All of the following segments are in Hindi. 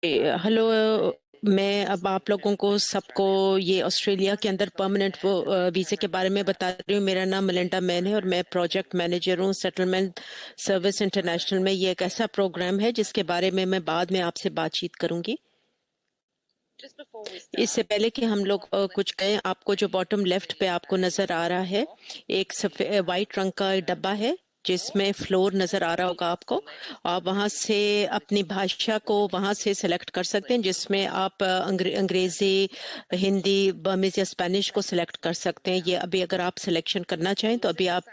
हेलो। मैं अब आप लोगों को सबको ये ऑस्ट्रेलिया के अंदर परमानेंट वो वीज़े के बारे में बता रही हूँ। मेरा नाम मलिंडा मैन है और मैं प्रोजेक्ट मैनेजर हूँ सेटलमेंट सर्विस इंटरनेशनल में। ये एक ऐसा प्रोग्राम है जिसके बारे में मैं बाद में आपसे बातचीत करूंगी। इससे पहले कि हम लोग कुछ कहें, आपको जो बॉटम लेफ्ट पे आपको नजर आ रहा है, एक सफेद वाइट रंग का डब्बा है जिसमें फ्लोर नजर आ रहा होगा आपको। आप वहां से अपनी भाषा को वहां से सेलेक्ट कर सकते हैं, जिसमें आप अंग्रेजी, हिंदी, बर्मीज या स्पेनिश को सिलेक्ट कर सकते हैं। ये अभी अगर आप सिलेक्शन करना चाहें तो अभी आप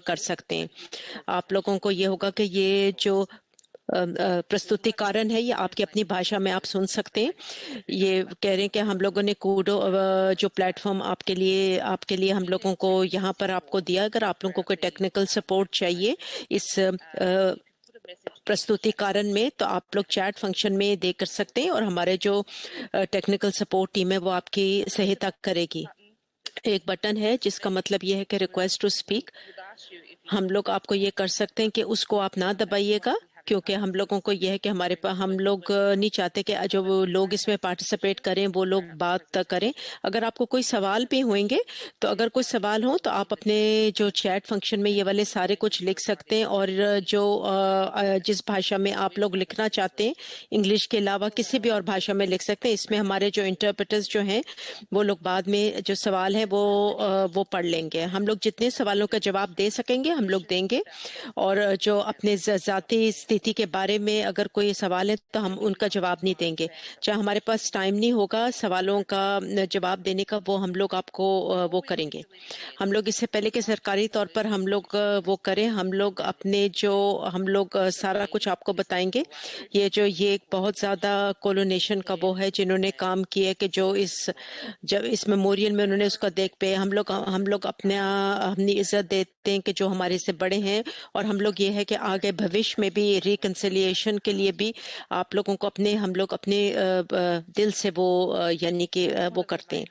कर सकते हैं। आप लोगों को ये होगा कि ये जो प्रस्तुतिकरण है ये आपकी अपनी भाषा में आप सुन सकते हैं। ये कह रहे हैं कि हम लोगों ने कूडो जो प्लेटफॉर्म आपके लिए हम लोगों को यहाँ पर आपको दिया। अगर आप लोगों को टेक्निकल सपोर्ट चाहिए इस प्रस्तुतिकरण में, तो आप लोग चैट फंक्शन में दे कर सकते हैं और हमारे जो टेक्निकल सपोर्ट टीम है वो आपकी सहायता करेगी। एक बटन है जिसका मतलब ये है कि रिक्वेस्ट टू स्पीक। हम लोग आपको ये कर सकते हैं कि उसको आप ना दबाइएगा, क्योंकि हम लोगों को यह है कि हमारे पास हम लोग नहीं चाहते कि जो वो लोग इसमें पार्टिसिपेट करें वो लोग बात करें। अगर आपको कोई सवाल भी होंगे तो अगर कोई सवाल हो तो आप अपने जो चैट फंक्शन में ये वाले सारे कुछ लिख सकते हैं। और जो जिस भाषा में आप लोग लिखना चाहते हैं, इंग्लिश के अलावा किसी भी और भाषा में लिख सकते हैं। इसमें हमारे जो इंटरप्रेटर्स जो हैं वो लोग बाद में जो सवाल है वो पढ़ लेंगे। हम लोग जितने सवालों का जवाब दे सकेंगे हम लोग देंगे। और जो अपने जाति स्थिति के बारे में अगर कोई सवाल है तो हम उनका जवाब नहीं देंगे। चाहे हमारे पास टाइम नहीं होगा सवालों का जवाब देने का, वो हम लोग आपको वो करेंगे। हम लोग इससे पहले कि सरकारी तौर पर हम लोग वो करें, हम लोग अपने जो हम लोग सारा कुछ आपको बताएंगे। ये एक बहुत ज़्यादा कोलोनेशन का वो है जिन्होंने काम किया कि जो जब इस मेमोरियल में उन्होंने उसका देख पे हम लोग अपनी इज्जत देते हैं कि जो हमारे से बड़े हैं। और हम लोग ये है कि आगे भविष्य में भी रिकंसिलिएशन के लिए भी आप लोगों को हम लोग अपने दिल से वो यानी कि वो करते हैं।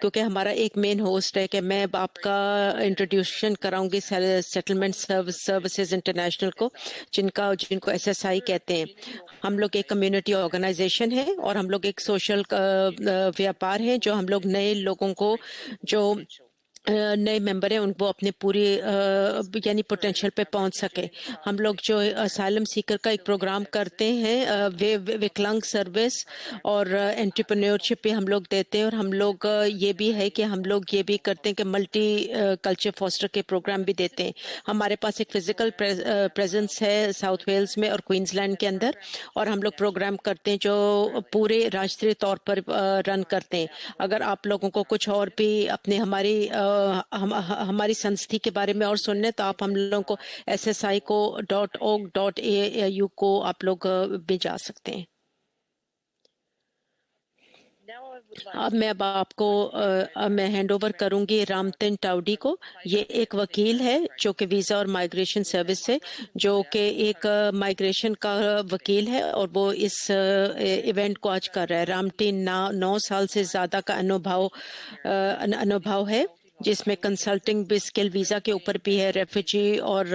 क्योंकि हमारा एक मेन होस्ट है कि मैं अब आपका इंट्रोड्यूशन कराऊंगी सेटलमेंट सर्विसेज इंटरनेशनल को, जिनको एसएसआई कहते हैं। हम लोग एक कम्युनिटी ऑर्गेनाइजेशन है और हम लोग एक सोशल व्यापार है जो हम लोग नए लोगों को जो नए मेंबर हैं उनको अपने पूरी यानी पोटेंशियल पे पहुंच सके। हम लोग जो असाइलम सीकर का एक प्रोग्राम करते हैं, विकलांग सर्विस और एंटरप्रेन्योरशिप भी हम लोग देते हैं। और हम लोग ये भी है कि हम लोग ये भी करते हैं कि मल्टी कल्चर फॉस्टर के प्रोग्राम भी देते हैं। हमारे पास एक फिजिकल प्रेजेंस है साउथ वेल्स में और क्वींसलैंड के अंदर। और हम लोग प्रोग्राम करते हैं जो पूरे राष्ट्रीय तौर पर रन करते हैं। अगर आप लोगों को कुछ और भी अपने हमारी संस्थि के बारे में और सुनने, तो आप हम लोगों को SSI को .org.au को आप लोग भी जा सकते हैं। अब आपको मैं हैंड ओवर करूंगी रामतिन टाउडी को। ये एक वकील है जो कि वीज़ा और माइग्रेशन सर्विस से, जो कि एक माइग्रेशन का वकील है और वो इस इवेंट को आज कर रहा है। रामतिन 9 साल से ज़्यादा का अनुभव है, जिसमें कंसल्टिंग भी स्किल वीज़ा के ऊपर भी है, रेफ्यूजी और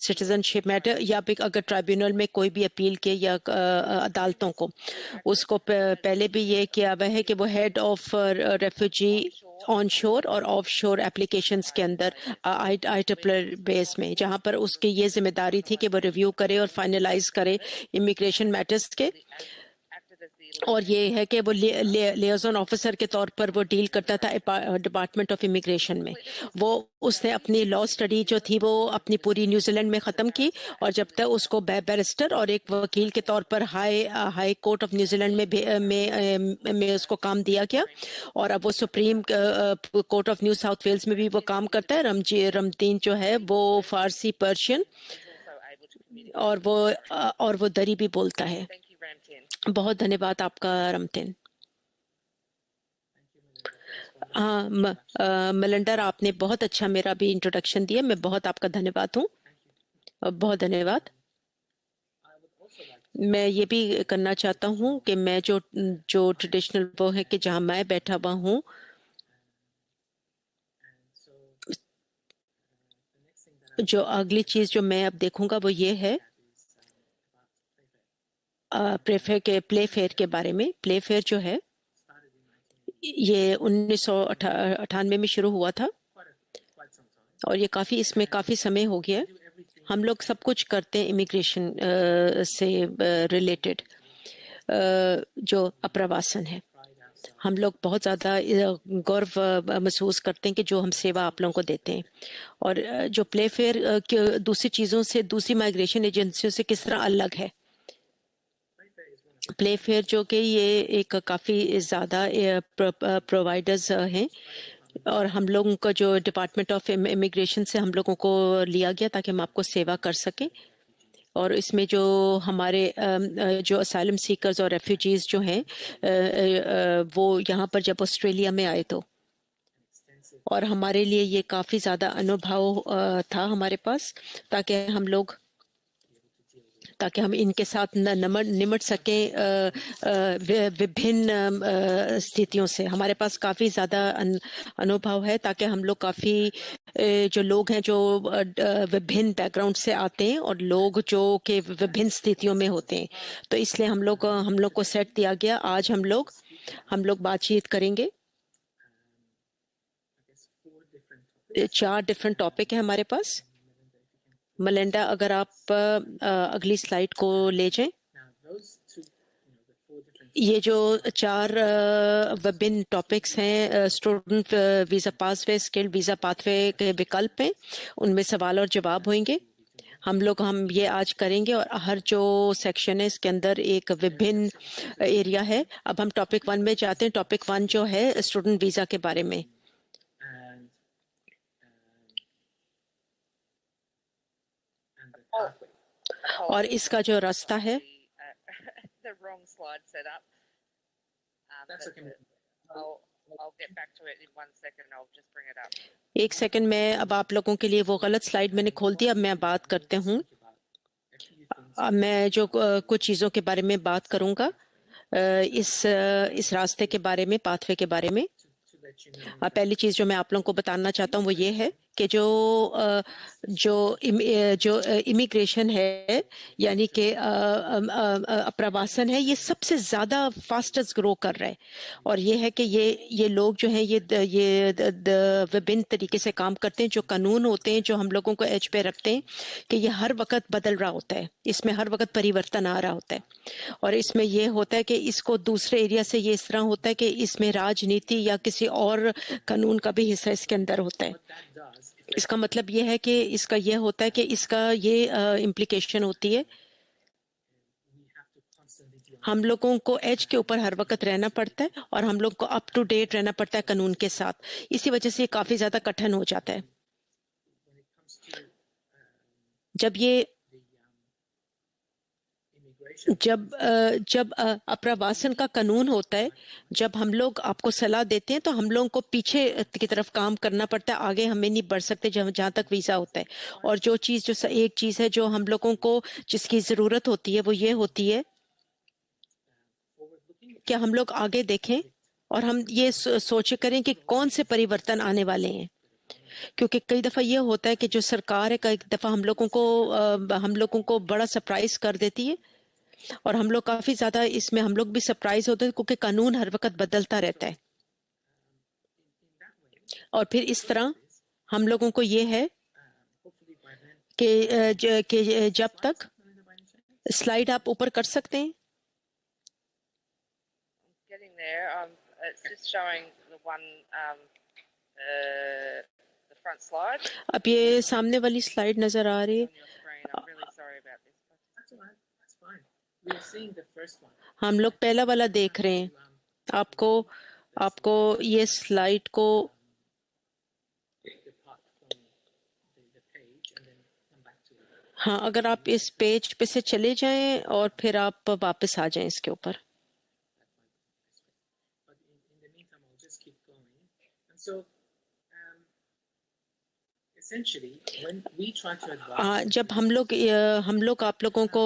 सिटीजनशिप मैटर, या फिर अगर ट्राइब्यूनल में कोई भी अपील के या अदालतों को उसको पहले भी ये किया हुआ है कि वो हेड ऑफ रेफ्यूजी ऑन शोर और ऑफ शोर एप्लीकेशंस के अंदर IEEE बेस में, जहाँ पर उसकी ये जिम्मेदारी थी कि वो रिव्यू करे और फाइनलाइज करे इमिग्रेशन मैटर्स के। और ये है कि वो लियाज़न ऑफिसर के तौर पर वो डील करता था डिपार्टमेंट ऑफ इमिग्रेशन में। वो उसने अपनी लॉ स्टडी जो थी वो अपनी पूरी न्यूजीलैंड में ख़त्म की, और जब तक उसको बैरिस्टर और एक वकील के तौर पर हाई कोर्ट ऑफ न्यूजीलैंड में उसको काम दिया गया। और अब वो Supreme Court of New South Wales में भी वो काम करता है। रमदीन जो है वो फारसी, पर्शियन और वो दरी भी बोलता है। बहुत धन्यवाद आपका रमतिन। हाँ मलिंडर, आपने बहुत अच्छा मेरा भी इंट्रोडक्शन दिया। मैं बहुत आपका धन्यवाद हूँ। बहुत धन्यवाद। मैं ये भी करना चाहता हूँ कि मैं जो जो ट्रेडिशनल वो है कि जहाँ मैं बैठा हुआ हूँ, जो अगली चीज़ जो मैं अब देखूंगा वो ये है प्ले फेयर के बारे में। प्ले फेयर जो है ये 1998 में शुरू हुआ था और ये इसमें काफ़ी समय हो गया है। हम लोग सब कुछ करते हैं इमिग्रेशन से रिलेटेड, जो अप्रवासन है। हम लोग बहुत ज़्यादा गौरव महसूस करते हैं कि जो हम सेवा आप लोगों को देते हैं। और जो प्ले फेयर दूसरी चीज़ों से, दूसरी माइग्रेशन एजेंसियों से किस तरह अलग है। प्ले फेयर जो कि ये एक काफ़ी ज़्यादा प्रोवाइडर्स हैं और हम लोगों का जो डिपार्टमेंट ऑफ इमिग्रेशन से हम लोगों को लिया गया ताकि हम आपको सेवा कर सकें। और इसमें जो हमारे जो असाइलम सीकर्स और रेफ्यूजीज जो हैं वो यहाँ पर जब ऑस्ट्रेलिया में आए तो, और हमारे लिए ये काफ़ी ज़्यादा अनुभव था हमारे पास, ताकि हम इनके साथ निमट सकें विभिन्न स्थितियों से। हमारे पास काफ़ी ज़्यादा अनुभव है ताकि हम लोग काफ़ी जो लोग हैं जो विभिन्न बैकग्राउंड से आते हैं और लोग जो के विभिन्न स्थितियों में होते हैं, तो इसलिए हम लोग को सेट दिया गया। आज हम लोग बातचीत करेंगे। 4 डिफरेंट टॉपिक है हमारे पास। मलिंडा, अगर आप अगली स्लाइड को ले जाएं। ये जो 4 विभिन्न टॉपिक्स हैं, student visa pathway, skilled visa pathway के विकल्प हैं, उनमें सवाल और जवाब होंगे। हम ये आज करेंगे और हर जो सेक्शन है इसके अंदर एक विभिन्न एरिया है। अब हम टॉपिक 1 में जाते हैं। टॉपिक 1 जो है स्टूडेंट वीज़ा के बारे में। और इसका जो रास्ता है, एक सेकंड में, अब आप लोगों के लिए वो गलत स्लाइड मैंने खोल दी। अब मैं बात करते हूँ। मैं जो कुछ चीज़ों के बारे में बात करूँगा इस रास्ते के बारे में, पाथवे के बारे में। पहली चीज़ जो मैं आप लोगों को बताना चाहता हूँ वो ये है कि जो इमिग्रेशन है, यानी कि अप्रवासन है, ये सबसे ज़्यादा फास्टेस्ट ग्रो कर रहा है। और ये है कि ये लोग जो हैं ये विभिन्न तरीके से काम करते हैं। जो कानून होते हैं जो हम लोगों को एज पे रखते हैं कि ये हर वक्त बदल रहा होता है, इसमें हर वक्त परिवर्तन आ रहा होता है। और इसमें ये होता है कि इसको दूसरे एरिया से ये इस तरह होता है कि इसमें राजनीति या किसी और कानून का भी हिस्सा इसके अंदर होता है। इसका मतलब ये है कि इसका ये होता है कि इसका ये इम्प्लीकेशन होती है, हम लोगों को एज के ऊपर हर वक्त रहना पड़ता है और हम लोग को अप टू डेट रहना पड़ता है कानून के साथ। इसी वजह से ये काफ़ी ज़्यादा कठिन हो जाता है। जब अप्रवासन का कानून होता है, जब हम लोग आपको सलाह देते हैं तो हम लोगों को पीछे की तरफ काम करना पड़ता है, आगे हमें नहीं बढ़ सकते जहाँ तक वीज़ा होता है। और जो एक चीज़ है जो हम लोगों को जिसकी ज़रूरत होती है वो ये होती है कि हम लोग आगे देखें और हम ये सोच करें कि कौन से परिवर्तन आने वाले हैं। क्योंकि कई दफ़ा ये होता है कि जो सरकार है कई दफ़ा हम लोगों को बड़ा सरप्राइज कर देती है और हम लोग काफ़ी ज़्यादा इसमें हम लोग भी सरप्राइज होते हैं क्योंकि कानून हर वक्त बदलता रहता है। और फिर इस तरह हम लोगों को ये है कि जब तक स्लाइड आप ऊपर कर सकते हैं। अब ये सामने वाली स्लाइड नजर आ रही है। हम लोग पहला वाला देख रहे हैं। आपको ये स्लाइड को हाँ, अगर आप इस पेज पे से चले जाएं और फिर आप वापस आ जाएं इसके ऊपर। जब हम लोग आप लोगों को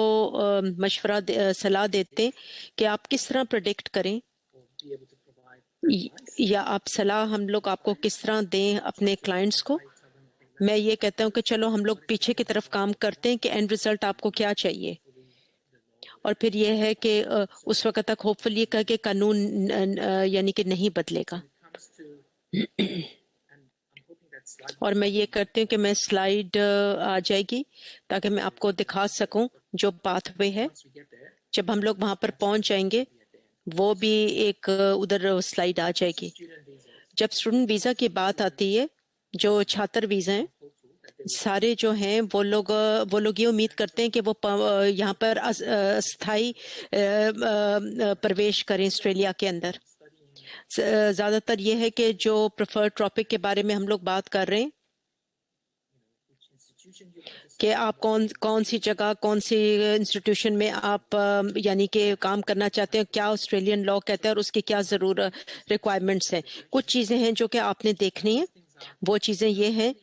सलाह देते हैं कि आप किस तरह प्रेडिक्ट करें या आप सलाह हम लोग आपको किस तरह दें अपने क्लाइंट्स को। मैं ये कहता हूं कि चलो हम लोग पीछे की तरफ काम करते हैं कि एंड रिजल्ट आपको क्या चाहिए और फिर ये है कि उस वक्त तक होपफुली कह के कानून यानी कि नहीं बदलेगा। और मैं ये करती हूँ कि मैं स्लाइड आ जाएगी ताकि मैं आपको दिखा सकूं जो पाथवे है। जब हम लोग वहां पर पहुंच जाएंगे वो भी एक उधर स्लाइड आ जाएगी। जब स्टूडेंट वीज़ा की बात आती है, जो छात्र वीज़ा हैं सारे जो हैं वो लोग ये उम्मीद करते हैं कि वो यहाँ पर अस्थाई प्रवेश करें ऑस्ट्रेलिया के अंदर। ज़्यादातर ये है कि जो प्रेफर्ड टॉपिक के बारे में हम लोग बात कर रहे हैं कि आप कौन सी जगह, कौन सी इंस्टीट्यूशन में आप यानी कि काम करना चाहते हैं, क्या ऑस्ट्रेलियन लॉ कहता है और उसकी क्या रिक्वायरमेंट्स हैं। कुछ चीज़ें हैं जो कि आपने देखनी है। वो चीज़ें ये हैं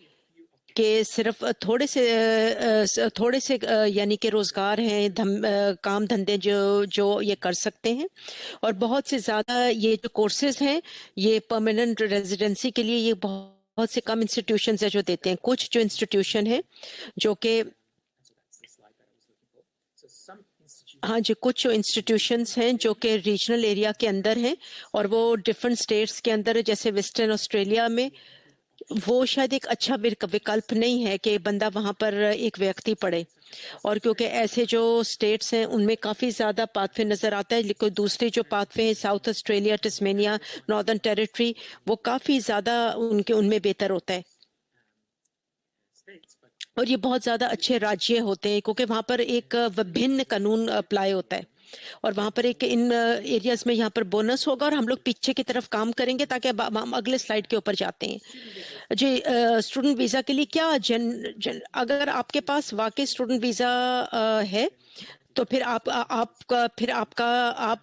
कि सिर्फ थोड़े से यानी कि रोज़गार हैं, काम धंधे जो ये कर सकते हैं। और बहुत से ज़्यादा ये जो कोर्सेज हैं ये परमानेंट रेजिडेंसी के लिए ये बहुत से कम इंस्टीट्यूशन है जो देते हैं। कुछ जो इंस्टीट्यूशन है जो कि हाँ जी, कुछ इंस्टीट्यूशंस हैं जो कि रीजनल एरिया के अंदर हैं और वो डिफरेंट स्टेट्स के अंदर है। जैसे वेस्टर्न ऑस्ट्रेलिया में वो शायद एक अच्छा विकल्प नहीं है कि बंदा वहां पर एक व्यक्ति पढ़े, और क्योंकि ऐसे जो स्टेट्स हैं उनमें काफ़ी ज़्यादा पाथवे नज़र आता है। लेकिन दूसरे जो पाथवे हैं साउथ ऑस्ट्रेलिया, टस्मेनिया, नॉर्दर्न टेरिटरी, वो काफ़ी ज़्यादा उनमें बेहतर होता है। और ये बहुत ज़्यादा अच्छे राज्य होते हैं क्योंकि वहाँ पर एक विभिन्न कानून अप्लाई होता है। और वहाँ पर एक इन एरियाज में यहाँ पर बोनस होगा। और हम लोग पीछे की तरफ काम करेंगे ताकि हम अगले स्लाइड के ऊपर जाते हैं जी। स्टूडेंट वीज़ा के लिए क्या अगर आपके पास वाकई स्टूडेंट वीज़ा है तो फिर आप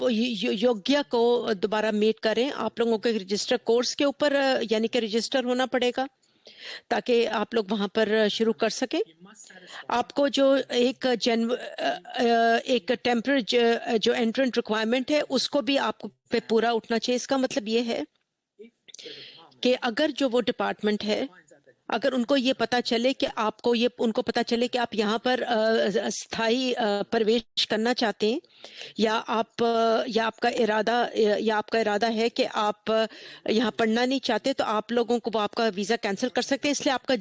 योग्य को दोबारा मीट करें। आप लोगों को रजिस्टर कोर्स के ऊपर यानी कि रजिस्टर होना पड़ेगा ताकि आप लोग वहां पर शुरू कर सकें। आपको जो एक टेम्पररी जो एंट्रेंस रिक्वायरमेंट है उसको भी आपको पे पूरा उठना चाहिए। इसका मतलब ये है कि अगर जो वो डिपार्टमेंट है, अगर उनको ये पता चले कि उनको पता चले कि आप यहाँ पर स्थायी प्रवेश करना चाहते हैं, या आपका इरादा है कि आप यहाँ पढ़ना नहीं चाहते, तो आप लोगों को वो आपका वीज़ा कैंसिल कर सकते हैं। इसलिए आपका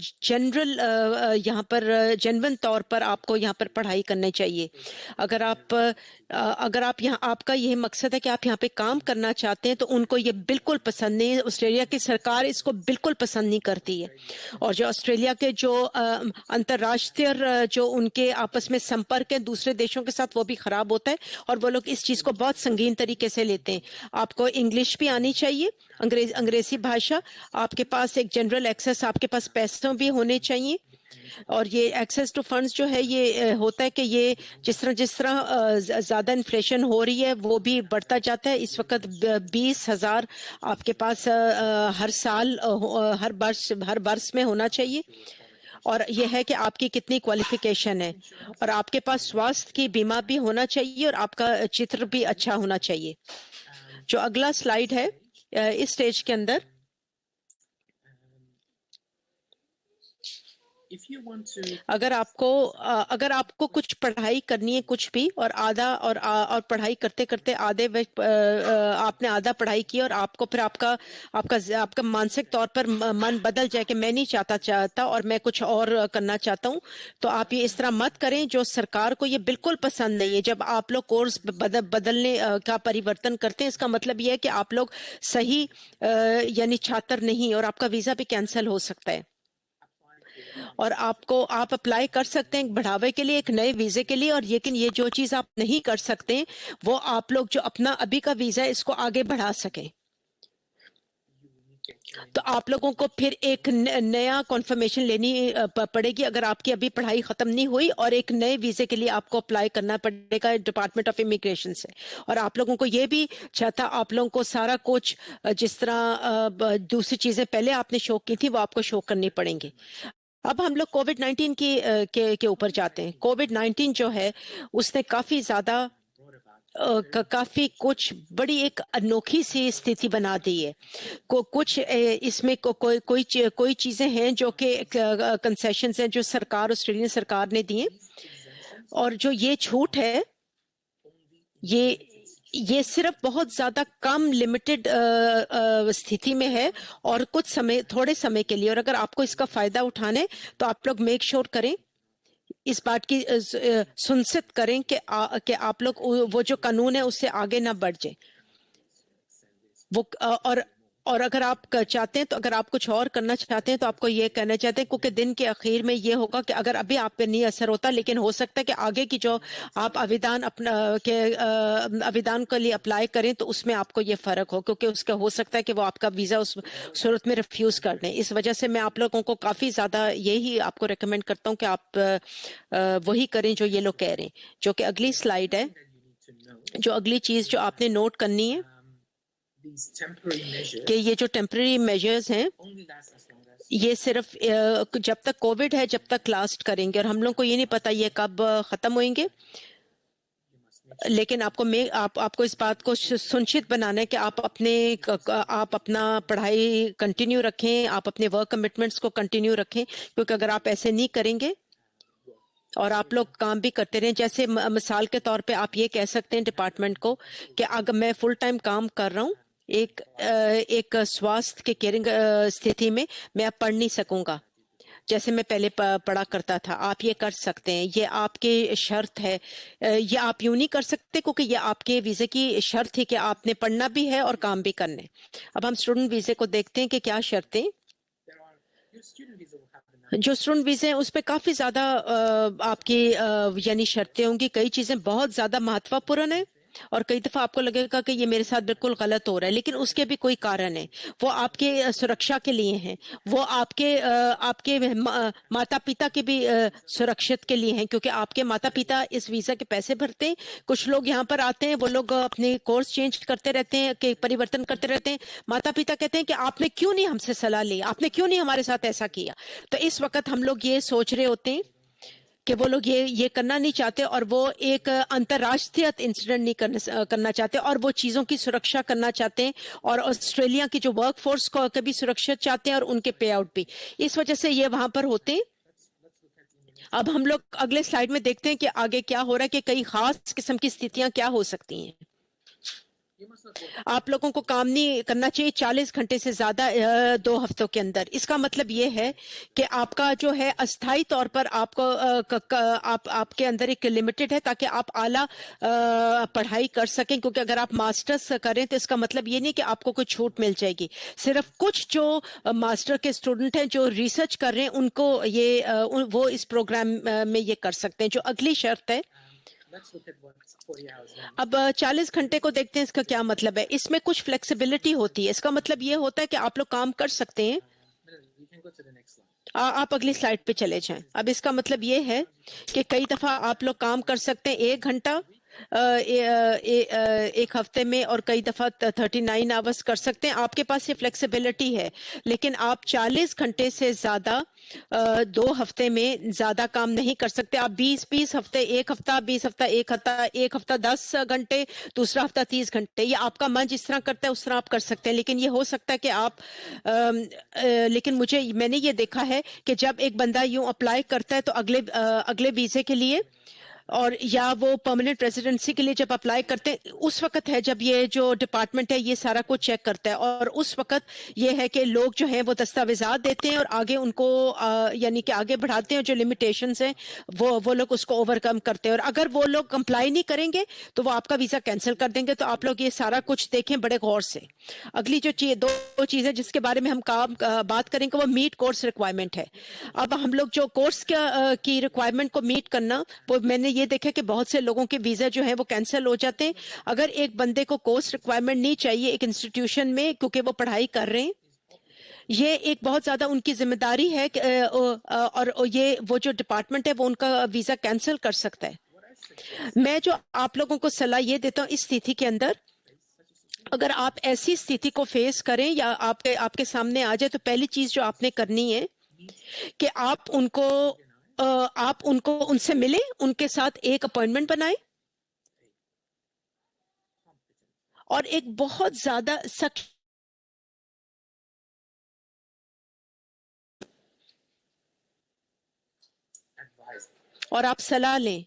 यहाँ पर जेन्युइन तौर पर आपको यहाँ पर पढ़ाई करनी चाहिए। अगर आप यहाँ, आपका यह मकसद है कि आप यहाँ पे काम करना चाहते हैं, तो उनको ये बिल्कुल पसंद नहीं है। ऑस्ट्रेलिया की सरकार इसको बिल्कुल पसंद नहीं करती है। और जो ऑस्ट्रेलिया के जो अंतर्राष्ट्रीय जो उनके आपस में संपर्क है दूसरे देशों के साथ, वो भी खराब होता है और वो लोग इस चीज को बहुत संगीन तरीके से लेते हैं। आपको इंग्लिश भी आनी चाहिए, अंग्रेजी भाषा। आपके पास एक जनरल एक्सेस, आपके पास पैसे भी होने चाहिए। और ये एक्सेस टू फंड्स जो है ये होता है कि ये जिस तरह ज्यादा इन्फ्लेशन हो रही है वो भी बढ़ता जाता है। इस वक्त 20,000 आपके पास हर साल हर वर्ष में होना चाहिए। और यह है कि आपकी कितनी क्वालिफिकेशन है, और आपके पास स्वास्थ्य की बीमा भी होना चाहिए, और आपका चित्र भी अच्छा होना चाहिए। जो अगला स्लाइड है इस स्टेज के अंदर, अगर आपको कुछ पढ़ाई करनी है कुछ भी, और पढ़ाई करते करते आपने आधा पढ़ाई की और आपको फिर आपका मानसिक तौर पर मन बदल जाए कि मैं नहीं चाहता और मैं कुछ और करना चाहता हूं, तो आप ये इस तरह मत करें। जो सरकार को ये बिल्कुल पसंद नहीं है जब आप लोग कोर्स बदलने का परिवर्तन करते हैं। इसका मतलब ये है कि आप लोग सही यानी छात्र नहीं, और आपका वीजा भी कैंसिल हो सकता है। और आप अप्लाई कर सकते हैं बढ़ावे के लिए, एक नए वीजे के लिए। और लेकिन ये जो चीज आप नहीं कर सकते वो आप लोग जो अपना अभी का वीजा है इसको आगे बढ़ा सकें, तो आप लोगों को फिर एक नया कॉन्फर्मेशन लेनी पड़ेगी अगर आपकी अभी पढ़ाई खत्म नहीं हुई, और एक नए वीजे के लिए आपको अप्लाई करना पड़ेगा डिपार्टमेंट ऑफ इमिग्रेशन से। और आप लोगों को ये भी चाहता, आप लोगों को सारा कुछ जिस तरह दूसरी चीजें पहले आपने शो की थी वो आपको शो करनी पड़ेंगी। अब हम लोग कोविड-19 के ऊपर जाते हैं। कोविड-19 जो है उसने काफी ज्यादा काफी कुछ बड़ी एक अनोखी सी स्थिति बना दी है। कुछ इसमें कोई चीजें हैं जो कि कंसेशंस हैं जो ऑस्ट्रेलियन सरकार ने दी हैं, और जो ये छूट है ये सिर्फ बहुत ज्यादा कम लिमिटेड स्थिति में है और कुछ समय, थोड़े समय के लिए, और अगर आपको इसका फायदा उठाने तो आप लोग मेक श्योर करें, इस बात की सुनिश्चित करें कि आप लोग वो जो कानून है उससे आगे ना बढ़ जाए। वो और अगर आप चाहते हैं तो, अगर आप कुछ और करना चाहते हैं तो आपको ये कहना चाहते हैं, क्योंकि दिन के आखिर में ये होगा कि अगर अभी आप पे नहीं असर होता, लेकिन हो सकता है कि आगे की जो आप आवेदन के लिए अप्लाई करें तो उसमें आपको ये फर्क हो, क्योंकि उसका हो सकता है कि वो आपका वीजा उस सूरत में रिफ्यूज कर दें। इस वजह से मैं आप लोगों को काफी ज्यादा यही आपको रेकमेंड करता हूँ कि आप वही करें जो ये लोग कह रहे हैं। जो कि अगली स्लाइड है, जो अगली चीज जो आपने नोट करनी है कि ये जो टेम्पररी मेजर्स हैं ये सिर्फ जब तक कोविड है जब तक लास्ट करेंगे, और हम लोग को ये नहीं पता ये कब खत्म होंगे। लेकिन आपको इस बात को सुनिश्चित बनाना है कि आप अपना पढ़ाई कंटिन्यू रखें, आप अपने वर्क कमिटमेंट्स को कंटिन्यू रखें, क्योंकि अगर आप ऐसे नहीं करेंगे और आप लोग काम भी करते रहें, जैसे मिसाल के तौर पे आप ये कह सकते हैं डिपार्टमेंट को कि अगर मैं फुल टाइम काम कर रहा हूँ एक स्वास्थ्य के केयरिंग स्थिति में, मैं अब पढ़ नहीं सकूंगा जैसे मैं पहले पढ़ा करता था। आप ये कर सकते हैं, ये आपकी शर्त है। ये आप यूं नहीं कर सकते क्योंकि ये आपके वीजे की शर्त है कि आपने पढ़ना भी है और काम भी करना है। अब हम स्टूडेंट वीजे को देखते हैं कि क्या शर्तें। जो स्टूडेंट वीजे हैं उसमें काफी ज्यादा आपकी यानी शर्तें होंगी। कई चीजें बहुत ज्यादा महत्वपूर्ण है और कई दफा आपको लगेगा कि ये मेरे साथ बिल्कुल गलत हो रहा है, लेकिन उसके भी कोई कारण है। वो आपके सुरक्षा के लिए हैं, वो आपके माता पिता के भी सुरक्षित के लिए हैं, क्योंकि आपके माता पिता इस वीजा के पैसे भरते हैं। कुछ लोग यहाँ पर आते हैं, वो लोग अपने कोर्स चेंज करते रहते हैं, के परिवर्तन करते रहते हैं। माता पिता कहते हैं कि आपने क्यों नहीं हमसे सलाह ली, आपने क्यों नहीं हमारे साथ ऐसा किया। तो इस वक्त हम लोग ये सोच रहे होते हैं कि वो लोग ये करना नहीं चाहते और वो एक अंतर्राष्ट्रीय इंसिडेंट नहीं करना चाहते, और वो चीज़ों की सुरक्षा करना चाहते हैं, और ऑस्ट्रेलिया की जो वर्क फोर्स को कभी सुरक्षित चाहते हैं और उनके पे आउट भी। इस वजह से ये वहां पर होते हैं। अब हम लोग अगले स्लाइड में देखते हैं कि आगे क्या हो रहा है, कि कई खास किस्म की स्थितियां क्या हो सकती हैं। आप लोगों को काम नहीं करना चाहिए 40 घंटे से ज्यादा 2 हफ्तों के अंदर। इसका मतलब ये है कि आपका जो है अस्थायी तौर पर आपको आपके अंदर एक लिमिटेड है, ताकि आप आला पढ़ाई कर सकें। क्योंकि अगर आप मास्टर्स करें तो इसका मतलब ये नहीं कि आपको कोई छूट मिल जाएगी। सिर्फ कुछ जो मास्टर के स्टूडेंट हैं जो रिसर्च कर रहे हैं उनको वो इस प्रोग्राम में ये कर सकते हैं। जो अगली शर्त है, अब 40 घंटे को देखते हैं, इसका क्या मतलब है। इसमें कुछ फ्लेक्सिबिलिटी होती है। इसका मतलब ये होता है कि आप लोग काम कर सकते हैं। आप अगली स्लाइड पे चले जाएं। अब इसका मतलब ये है कि कई दफा आप लोग काम कर सकते हैं 1 घंटा एक हफ्ते में, और कई दफा 39 आवर्स कर सकते हैं। आपके पास ये फ्लेक्सिबिलिटी है, लेकिन आप 40 घंटे से ज्यादा 2 हफ्ते में ज्यादा काम नहीं कर सकते। आप 20 हफ्ते, एक हफ्ता 20 हफ्ता, एक हफ्ता 10 घंटे, दूसरा हफ्ता 30 घंटे, ये आपका मन जिस तरह करता है उस तरह आप कर सकते हैं। लेकिन ये हो सकता है कि लेकिन मैंने ये देखा है कि जब एक बंदा यूं अप्लाई करता है तो अगले वीजे के लिए और या वो परमानेंट रेजिडेंसी के लिए जब अप्लाई करते हैं, उस वक्त है जब ये जो डिपार्टमेंट है ये सारा कुछ चेक करता है, और उस वक्त ये है कि लोग जो हैं वो दस्तावेजात देते हैं और आगे उनको यानी कि आगे बढ़ाते हैं। जो लिमिटेशंस हैं वो लोग उसको ओवरकम करते हैं, और अगर वो लोग कंप्लाई नहीं करेंगे तो वो आपका वीजा कैंसिल कर देंगे। तो आप लोग ये सारा कुछ देखें बड़े गौर से। अगली जो दो चीजें जिसके बारे में हम बात करेंगे वो मीट कोर्स रिक्वायरमेंट है। अब हम लोग जो कोर्स की रिक्वायरमेंट को मीट करना, वो मैंने ये देखा कि बहुत से लोगों के वीजा जो है वो कैंसिल हो जाते हैं। अगर एक बंदे को कोर्स रिक्वायरमेंट नहीं चाहिए एक इंस्टीट्यूशन में क्योंकि वो पढ़ाई कर रहे हैं, ये एक बहुत ज्यादा उनकी जिम्मेदारी है और ये वो जो डिपार्टमेंट है वो उनका वीजा कैंसिल कर सकता है। मैं जो आप लोगों को सलाह ये देता हूँ, इस स्थिति के अंदर अगर आप ऐसी स्थिति को फेस करें या आपके सामने आ जाए, तो पहली चीज जो आपने करनी है कि आप उनको उनसे मिले, उनके साथ एक अपॉइंटमेंट बनाए, और एक बहुत ज्यादा सख्त और आप सलाह लें।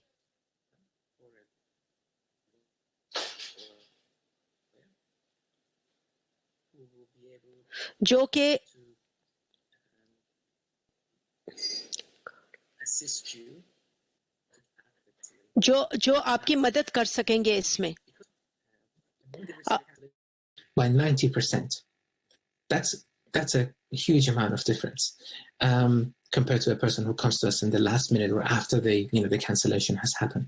जो कि जो आपकी मदद कर सकेंगे इसमें। By 90%. That's a huge amount of difference compared to a person who comes to us in the last minute or after the cancellation has happened.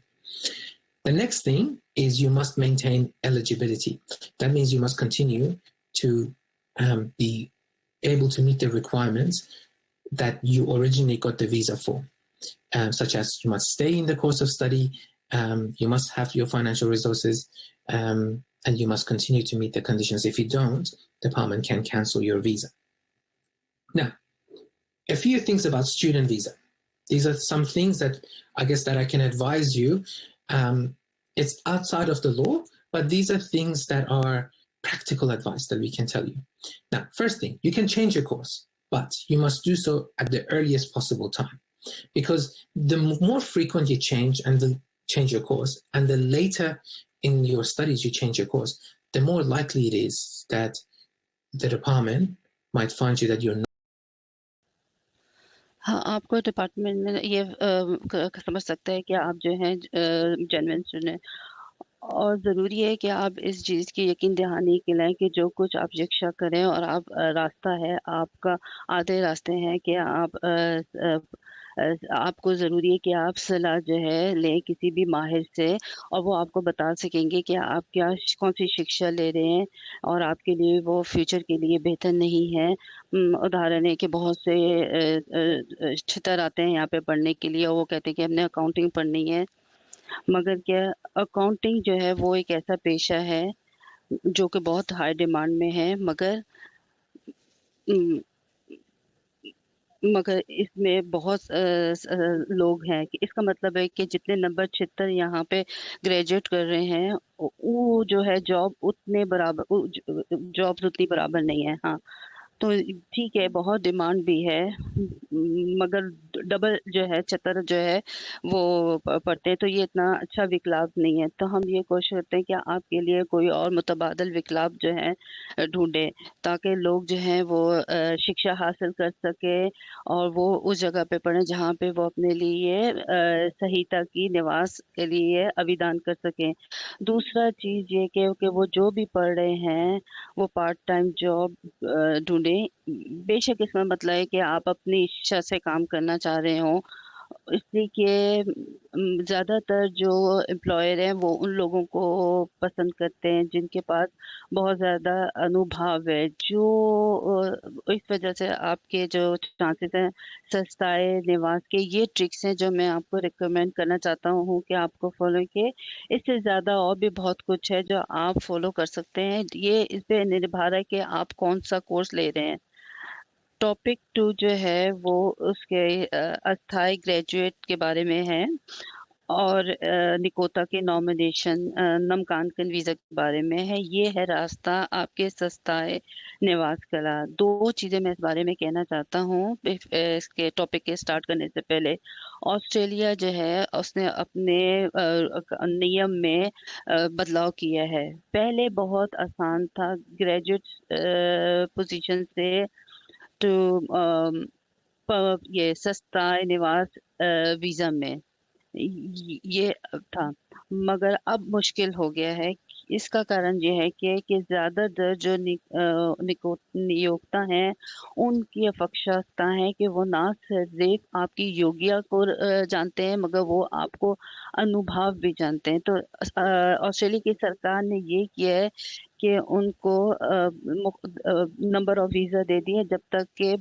The next thing is you must maintain eligibility. That means you must continue to be able to meet the requirements that you originally got the visa for, such as you must stay in the course of study, you must have your financial resources, and you must continue to meet the conditions. If you don't, the department can cancel your visa. Now, a few things about student visa. These are some things that I guess that I can advise you. It's outside of the law, but these are things that are practical advice that we can tell you. Now, first thing, you can change your course, but you must do so at the earliest possible time, because the more frequent you change your course, and the later in your studies you change your course, the more likely it is that the department might find you that you're not. हाँ, आपको डिपार्टमेंट में ये समझ सकता है कि आप जो हैं जेन्युइन स्टूडेंट, और ज़रूरी है कि आप इस चीज़ की यकीन दहानी दिलाएं कि जो कुछ आप शिक्षा करें और आप रास्ता है आपका, आधे रास्ते हैं कि आपको ज़रूरी है कि आप सलाह जो है लें किसी भी माहिर से, और वो आपको बता सकेंगे कि आप कौन सी शिक्षा ले रहे हैं और आपके लिए वो फ्यूचर के लिए बेहतर नहीं है। उदाहरण है कि बहुत से छात्र आते हैं यहाँ पे पढ़ने के लिए और वो कहते हैं कि हमने अकाउंटिंग पढ़नी है, मगर क्या अकाउंटिंग जो है वो एक ऐसा पेशा है जो कि बहुत हाई डिमांड में है, मगर इसमें बहुत लोग हैं कि इसका मतलब है कि जितने नंबर 76 यहाँ पे ग्रेजुएट कर रहे हैं वो जो है जॉब उतनी बराबर नहीं है। हाँ, तो ठीक है, बहुत डिमांड भी है, मगर डबल जो है 76 जो है वो पढ़ते हैं, तो ये इतना अच्छा विकल्प नहीं है। तो हम ये कोशिश करते हैं कि आपके लिए कोई और मुतबादल विकल्प जो है ढूंढें, ताकि लोग जो हैं वो शिक्षा हासिल कर सके और वो उस जगह पे पढ़ें जहाँ पे वो अपने लिए सहीता की निवास के लिए आवेदन कर सकें। दूसरा चीज़ ये कि वो जो भी पढ़ रहे हैं वो पार्ट टाइम जॉब ढूंढें। बेशक इसमें मतलब है कि आप अपनी इच्छा से काम करना चाह रहे हो, इसलिए कि ज़्यादातर जो एम्प्लॉयर हैं वो उन लोगों को पसंद करते हैं जिनके पास बहुत ज़्यादा अनुभव है, जो इस वजह से आपके जो चांसेस हैं सस्ताए निवास के, ये ट्रिक्स हैं जो मैं आपको रिकमेंड करना चाहता हूँ कि आपको फॉलो किए। इससे ज़्यादा और भी बहुत कुछ है जो आप फॉलो कर सकते हैं, ये इस पे निर्भर है कि आप कौन सा कोर्स ले रहे हैं। टॉपिक 2 जो है वो उसके अस्थायी ग्रेजुएट के बारे में है और निकोता के नॉमिनेशन नामांकन वीज़ा के बारे में है। ये है रास्ता आपके सस्ताए निवास का। 2 चीज़ें मैं इस बारे में कहना चाहता हूँ इसके टॉपिक के स्टार्ट करने से पहले। ऑस्ट्रेलिया जो है उसने अपने नियम में बदलाव किया है। पहले बहुत आसान था ग्रेजुएट पोजीशन से तो ये सस्ता निवास वीज़ा में ये था, मगर अब मुश्किल हो गया है। इसका कारण ये है कि ज़्यादातर जो नियोक्ता हैं उनकी आवश्यकता है कि वो ना सिर्फ आपकी योग्यता को जानते हैं, मगर वो आपको अनुभव भी जानते हैं। तो ऑस्ट्रेलिया की सरकार ने ये किया है कि उनको नंबर ऑफ वीज़ा दे दिए जब तक कि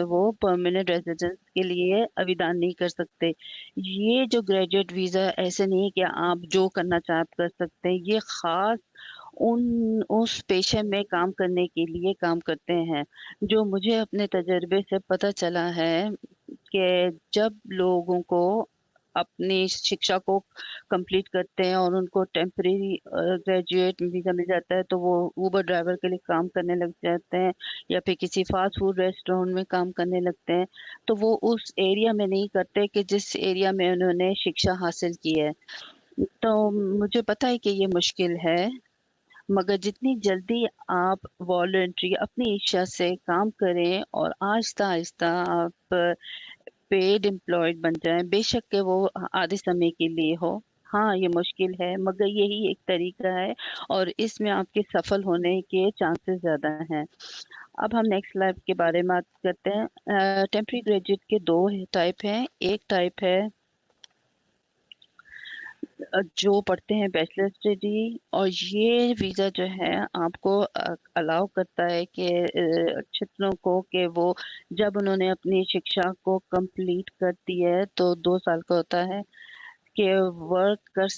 वो परमानेंट रेजिडेंस के लिए आवेदन नहीं कर सकते। ये जो ग्रेजुएट वीज़ा ऐसे नहीं है कि आप जो करना चाहे आप कर सकते हैं, ये ख़ास उस पेशे में काम करने के लिए काम करते हैं। जो मुझे अपने तजर्बे से पता चला है कि जब लोगों को अपनी शिक्षा को कंप्लीट करते हैं और उनको टेम्परेरी ग्रेजुएट वीज़ा मिल जाता है, तो वो ऊबर ड्राइवर के लिए काम करने लग जाते हैं या फिर किसी फास्ट फूड रेस्टोरेंट में काम करने लगते हैं। तो वो उस एरिया में नहीं करते कि जिस एरिया में उन्होंने शिक्षा हासिल की है। तो मुझे पता है कि ये मुश्किल है, मगर जितनी जल्दी आप वॉलंटरी अपनी इच्छा से काम करें और आहिस्ता आहिस्ता आप पेड एम्प्लॉयड बन जाएं, बेशक के वो आधे समय के लिए हो। हाँ, ये मुश्किल है मगर यही एक तरीका है और इसमें आपके सफल होने के चांसेस ज़्यादा हैं। अब हम नेक्स्ट स्लाइड के बारे में बात करते हैं। टेम्परेरी ग्रेजुएट के दो टाइप हैं। एक टाइप है जो पढ़ते हैं बैचलर्स डिग्री, और ये वीज़ा जो है आपको अलाउ करता है कि छात्रों को कि वो जब उन्होंने अपनी शिक्षा को कंप्लीट कर दी है तो 2 साल का होता है कि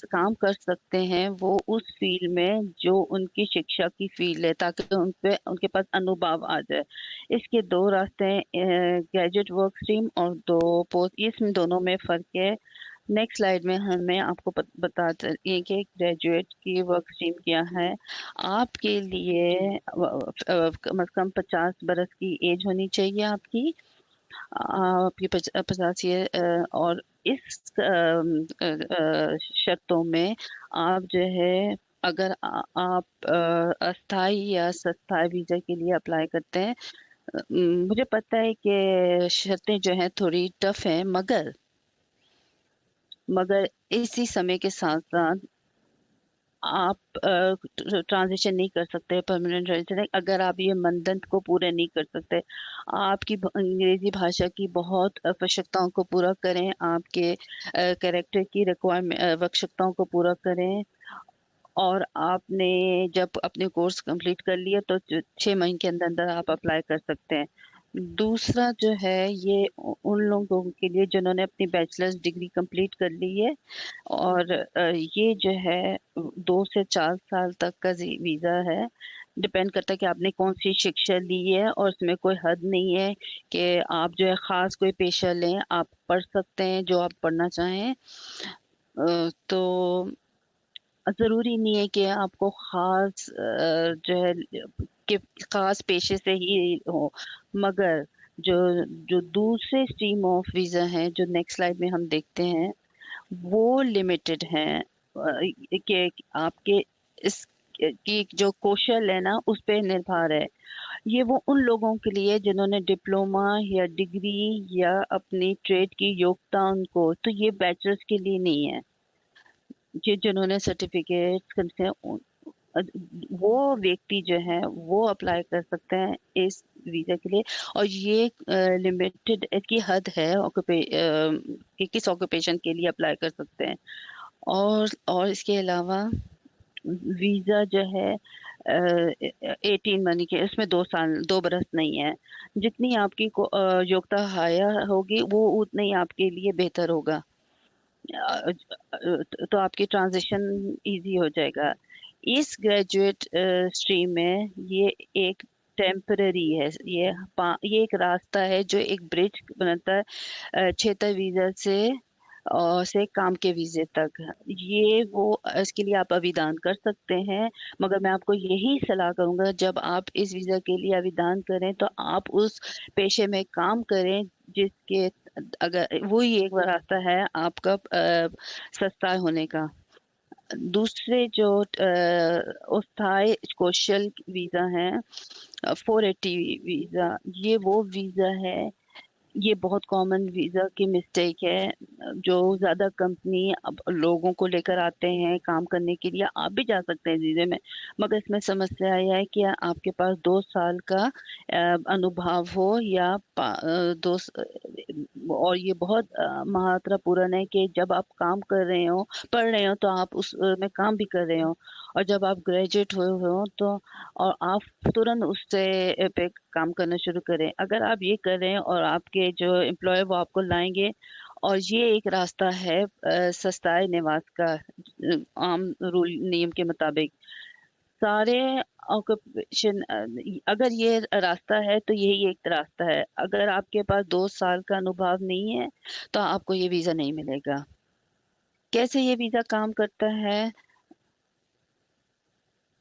काम कर सकते हैं वो उस फील्ड में जो उनकी शिक्षा की फील्ड है, ताकि उनके पास अनुभव आ जाए। इसके दो रास्ते हैं, ग्रेजुएट वर्क स्ट्रीम और दो पोस्ट, इसमें दोनों में फ़र्क है। नेक्स्ट स्लाइड में हमें आपको बता चलिए कि ग्रेजुएट की वर्क स्ट्रीम क्या है। आपके लिए कम से कम 50 बरस की एज होनी चाहिए आपकी, आपकी 50 ईयर, और इस शर्तों में आप जो है, अगर आप अस्थाई या सस्थाई वीजा के लिए अप्लाई करते हैं, मुझे पता है कि शर्तें जो हैं थोड़ी टफ हैं, मगर इसी समय के साथ साथ आप ट्रांजिशन नहीं कर सकते परमानेंट रेजिडेंट अगर आप ये मानदंड को पूरे नहीं कर सकते। आपकी अंग्रेजी भाषा की बहुत आवश्यकताओं को पूरा करें, आपके कैरेक्टर की रिक्वायरमेंट आवश्यकताओं को पूरा करें, और आपने जब अपने कोर्स कंप्लीट कर लिया तो 6 महीने के अंदर अंदर आप अप्लाई कर सकते हैं। दूसरा जो है ये उन लोगों के लिए जिन्होंने अपनी बैचलर्स डिग्री कंप्लीट कर ली है, और ये जो है 2 से 4 साल तक का वीज़ा है। डिपेंड करता है कि आपने कौन सी शिक्षा ली है, और इसमें कोई हद नहीं है कि आप जो है ख़ास कोई पेशा लें, आप पढ़ सकते हैं जो आप पढ़ना चाहें। तो ज़रूरी नहीं है कि आपको ख़ास जो है कि ख़ास पेशे से ही हो, मगर जो जो दूसरे स्ट्रीम ऑफ वीज़ा हैं जो नेक्स्ट स्लाइड में हम देखते हैं वो लिमिटेड हैं, कि आपके इस की जो कौशल है ना उस पे निर्भर है। ये वो उन लोगों के लिए जिन्होंने डिप्लोमा या डिग्री या अपनी ट्रेड की योग्यता उनको, तो ये बैचलर्स के लिए नहीं है। ये जिन्होंने सर्टिफिकेट करते हैं वो व्यक्ति जो है वो अप्लाई कर सकते हैं इस वीजा के लिए, और ये लिमिटेड की हद है कि किस ऑक्यूपेशन के लिए अप्लाई कर सकते हैं। और इसके अलावा वीजा जो है 18 मनी के, इसमें 2 बरस नहीं है। जितनी आपकी योग्यता हायर होगी वो उतनी ही आपके लिए बेहतर होगा, तो आपकी ट्रांजिशन इजी हो जाएगा। इस ग्रेजुएट स्ट्रीम में ये एक टेम्पररी है, ये एक रास्ता है जो एक ब्रिज बनाता है क्षेत्र वीजा से काम के वीजे तक। ये वो इसके लिए आप आवेदन कर सकते हैं, मगर मैं आपको यही सलाह करूंगा जब आप इस वीजा के लिए आवेदन करें तो आप उस पेशे में काम करें जिसके, अगर वही एक रास्ता है आपका सस्ता होने का। दूसरे जो अस्थायी कौशल वीजा है 480 वीजा, ये वो वीजा है, ये बहुत कॉमन वीजा की मिस्टेक है जो ज्यादा कंपनी अब लोगों को लेकर आते हैं काम करने के लिए। आप भी जा सकते हैं वीजे में, मगर इसमें समस्या यह है कि आपके पास 2 साल का अनुभव हो या और ये बहुत महत्वपूर्ण है कि जब आप काम कर रहे हो, पढ़ रहे हो, तो आप उस में काम भी कर रहे हो, और जब आप ग्रेजुएट हुए हो तो और आप तुरंत उससे पे काम करना शुरू करें। अगर आप ये कर रहे हैं और आपके जो एम्प्लॉयर वो आपको लाएंगे, और ये एक रास्ता है सस्ताए निवास का, आम रूल नियम के मुताबिक सारे ऑक्यूपेशन, अगर ये रास्ता है तो यही एक रास्ता है। अगर आपके पास 2 साल का अनुभव नहीं है तो आपको ये वीजा नहीं मिलेगा। कैसे ये वीजा काम करता है?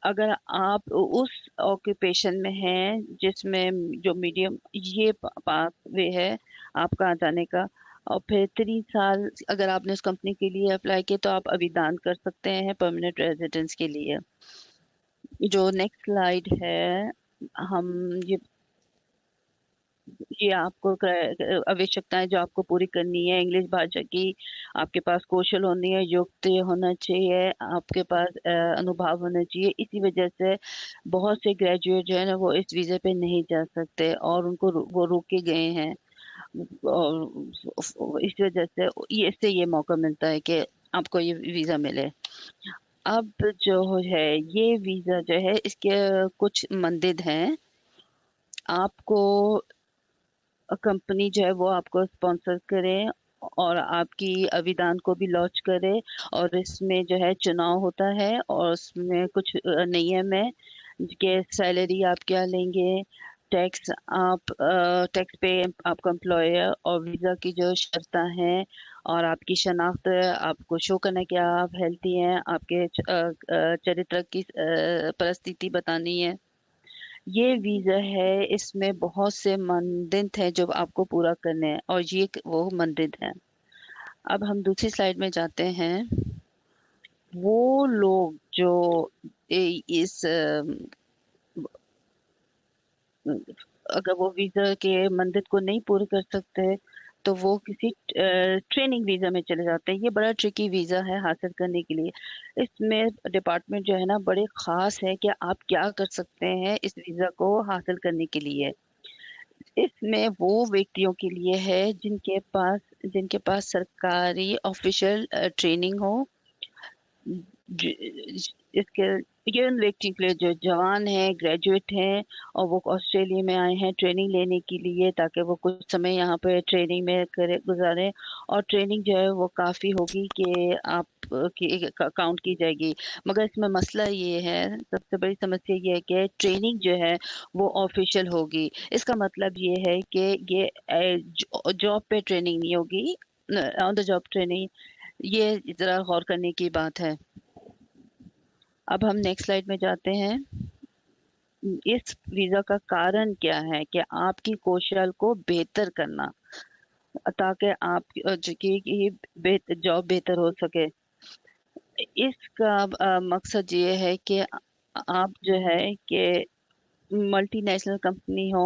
अगर आप उस ऑक्यूपेशन में हैं जिसमें जो मीडियम ये पाथवे है आपका जाने का, और फिर 3 साल अगर आपने उस कंपनी के लिए अप्लाई किया तो आप आवेदन कर सकते हैं परमानेंट रेजिडेंस के लिए। जो नेक्स्ट स्लाइड है, हम ये आपको आवश्यकताएं जो आपको पूरी करनी है, इंग्लिश भाषा की आपके पास कौशल होनी है, योग्यता होना चाहिए, आपके पास अनुभव होना चाहिए। इसी वजह से बहुत से ग्रेजुएट जो है ना वो इस वीज़े पे नहीं जा सकते और उनको वो रोके गए हैं, और इस वजह से ये मौका मिलता है कि आपको ये वीज़ा मिले। अब जो है ये वीज़ा जो है इसके कुछ मंदिर हैं। आपको कंपनी जो है वो आपको स्पॉन्सर करे और आपकी अभिदान को भी लॉन्च करे, और इसमें जो है चुनाव होता है और उसमें कुछ नियम है कि सैलरी आप क्या लेंगे, टैक्स आप टैक्स पे आपका एम्प्लॉयर, और वीज़ा की जो शर्तें हैं और आपकी शनाख्त आपको शो करना कि आप हेल्थी हैं, आपके चरित्र की परिस्थिति बतानी है। ये वीज़ा है, इसमें बहुत से मानदंड हैं जो आपको पूरा करने हैं और ये वो मानदंड हैं। अब हम दूसरी स्लाइड में जाते हैं। वो लोग जो इस अगर वो वीज़ा के मानदंड को नहीं पूरे कर सकते तो वो किसी ट्रेनिंग वीज़ा में चले जाते हैं। ये बड़ा ट्रिकी वीज़ा है हासिल करने के लिए। इसमें डिपार्टमेंट जो है ना बड़े ख़ास है कि आप क्या कर सकते हैं इस वीज़ा को हासिल करने के लिए। इसमें वो व्यक्तियों के लिए है जिनके पास सरकारी ऑफिशियल ट्रेनिंग हो। इसके ये उन व्यक्तियों के लिए जो जवान हैं, ग्रेजुएट हैं और वो ऑस्ट्रेलिया में आए हैं ट्रेनिंग लेने के लिए, ताकि वो कुछ समय यहाँ पे ट्रेनिंग में गुजारें, और ट्रेनिंग जो है वो काफ़ी होगी कि आप की काउंट की जाएगी। मगर इसमें मसला ये है, सबसे बड़ी समस्या ये है कि ट्रेनिंग जो है वो ऑफिशियल होगी। इसका मतलब ये है कि ये जॉब पे ट्रेनिंग नहीं होगी, ऑन द जॉब ट्रेनिंग। ये ज़रा गौर करने की बात है। अब हम नेक्स्ट स्लाइड में जाते हैं। इस वीज़ा का कारण क्या है कि आपकी कौशल को बेहतर करना, ताकि आप की जॉब बेहतर हो सके। इसका मकसद ये है कि आप जो है कि मल्टीनेशनल कंपनी हो,